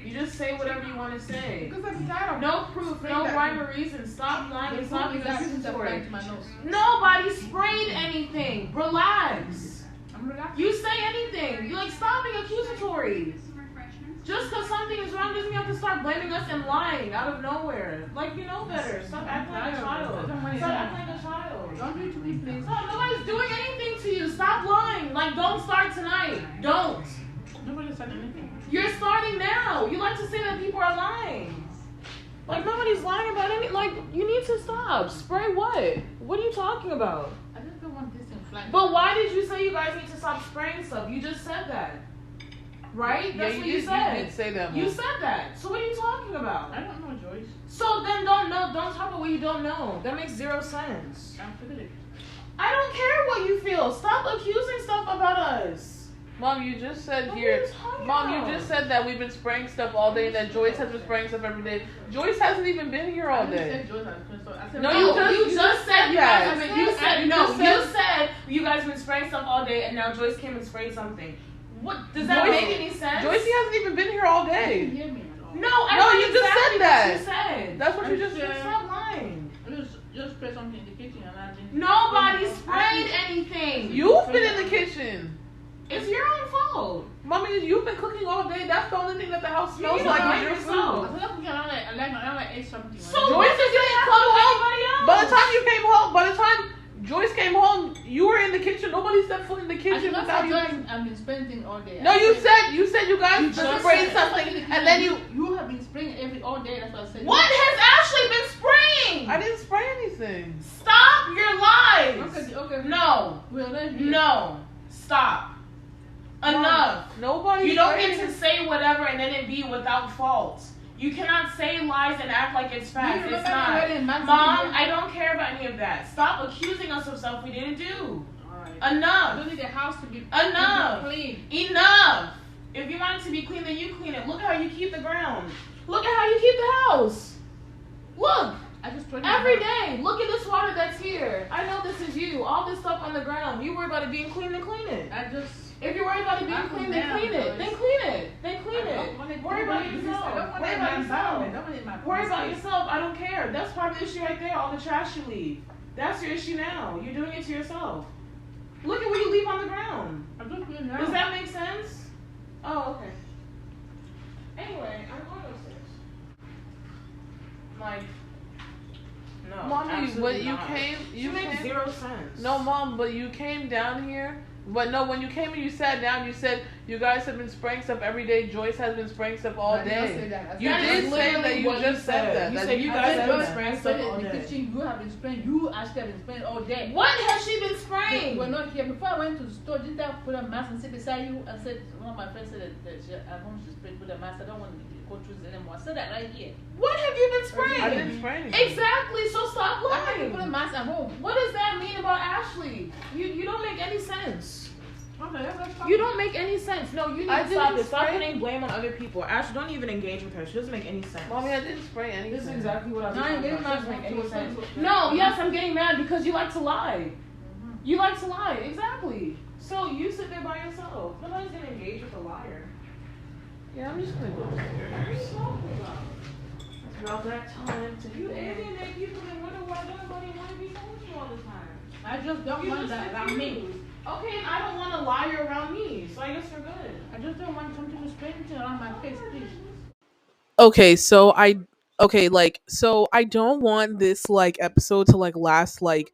You just say whatever you want to say. Because I'm tired of No proof, no rhyme or reason. Stop lying and stop being flying accusatory. to my nose. Nobody sprayed anything. Relax. I'm relaxed. You say anything. You like stop being accusatory. Just because something is wrong doesn't mean you have to start blaming us and lying out of nowhere. Like you know better. Stop acting like a child. Stop acting like a child. Don't do it to me, please. Stop. Nobody's doing anything to you. Stop lying. Like don't start tonight. Don't. Nobody said anything. You're starting now. You like to say that people are lying. Like nobody's lying about any. Like you need to stop. Spray what? What are you talking about? I just don't want this thing flying. But why did you say you guys need to stop spraying stuff? You just said that, right? That's what you said. You did say that. You Mom. said that. So what are you talking about? I don't know, Joyce. So then don't know. Don't talk about what you don't know. That makes zero sense. I'm feeling it. I don't care what you feel. Stop accusing stuff about us. Mom, you just said What are here. you talking Mom, about? you just said that we've been spraying stuff all day and that Joyce has been spraying stuff every day. Joyce hasn't even been here all I day. said Joyce has been so. I said No, No, you just said you that. guys. I mean, you said You no. just You said you guys been spraying stuff all day, and now Joyce came and sprayed something. What does that Joyce- make any sense? Joycey hasn't even been here all You didn't day. hear me at all. No, I No, heard you just exactly said that. what you said. That's what you I'm just sure. said. Stop lying. I just spray something in the kitchen and I didn't. Nobody sprayed anything. You've been in the kitchen. It's your own fault. Mommy, you've been cooking all day. That's the only thing that the house smells You like know is your yourself. food. I don't like ate something. So Joyce what is does it gonna have come to do with home. anybody else? By the time you came home, by the time Joyce came home, you were in the kitchen. Nobody stepped foot in the I kitchen should not without have you. done. I've been spraying things all day. No, you said you guys You just sprayed said- something, and then you. You have been spraying all day. That's what I said. What has Ashley been spraying? I didn't spray anything. Stop your lies. Okay. No. Well, then No. Stop. Enough. Nobody. You don't sprayed get to say whatever and then it be without fault. You cannot say lies and act like it's fact. You It's remember not. already in Max's Mom, video? I don't care about any of that. Stop accusing us of stuff we didn't do. Alright. You Enough. don't need the house to be Enough. clean. Enough. If you want it to be clean, then you clean it. Look how you keep the ground. Look at how you keep the house. Look. I just told you Every day. Look at this water that's here. I know this is you. All this stuff on the ground. You worry about it being clean, then clean it. I just. If you're worried about it being I'm clean, then down, clean it. boys. Then clean it. Then clean I it. don't want it- Worry about I don't yourself. want Worry it in about my yourself. environment. Don't want it in my Worry about space. yourself. I don't care. That's part of the issue right there. All the trash you leave. That's your issue now. You're doing it to yourself. Look at what you leave on the ground. I'm just doing Does that make sense? Oh, okay. Anyway, I'm going upstairs. Like, no. Mommy, absolutely but you not. came. You She makes came. 0 sense. No, Mom, but you came down here. But no, when you came and you sat down, you said you guys have been spraying stuff every day. Joyce has been spraying stuff all I did not day. say that. I You said- did say literally that. You what just you said said. that. You That said you I guys said have Joyce been spraying I stuff said all in the day. kitchen, you have been spraying. You actually have been spraying all day. What has she been spraying? We're not here. Before I went to the store, didn't I put a mask and sit beside you? I said, one of my friends said that she, at home she sprayed, put a mask. I don't want to go through this anymore. I said that right here. What have you been spraying? I didn't spray anything. Exactly. So stop I have to lying. put a mask at home. What does that mean about Ashley? You don't make any sense. Okay, let's talk. You don't make any sense. No, you need I to stop didn't it. Stop spray. putting blame on other people. Ashley, don't even engage with her. She doesn't make any sense. Mommy, I didn't spray anything. This is exactly what I'm No, I'm talking getting about. She mad doesn't make any to- sense. to- No, yes, I'm getting mad because you like to lie. You like to lie. Exactly. So you sit there by yourself. Nobody's going to engage with a liar. Yeah, I'm just gonna go What are upstairs. you talking about? It's about that time to you alienate people and wonder why nobody want to be with you all the time. I just don't You want just that around me. refuse. Okay, and I don't want a liar around me, so I guess we're good. I just don't want something to spray anything around my face, please. Okay, so I don't want this like episode to like last like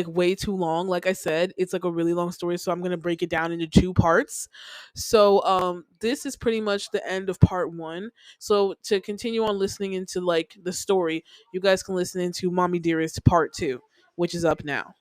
way too long. Like I said, it's like a really long story, so I'm gonna break it down into 2 parts. So this is pretty much the end of part 1. So to continue on listening into like the story, you guys can listen into Mommy Dearest part 2, which is up now.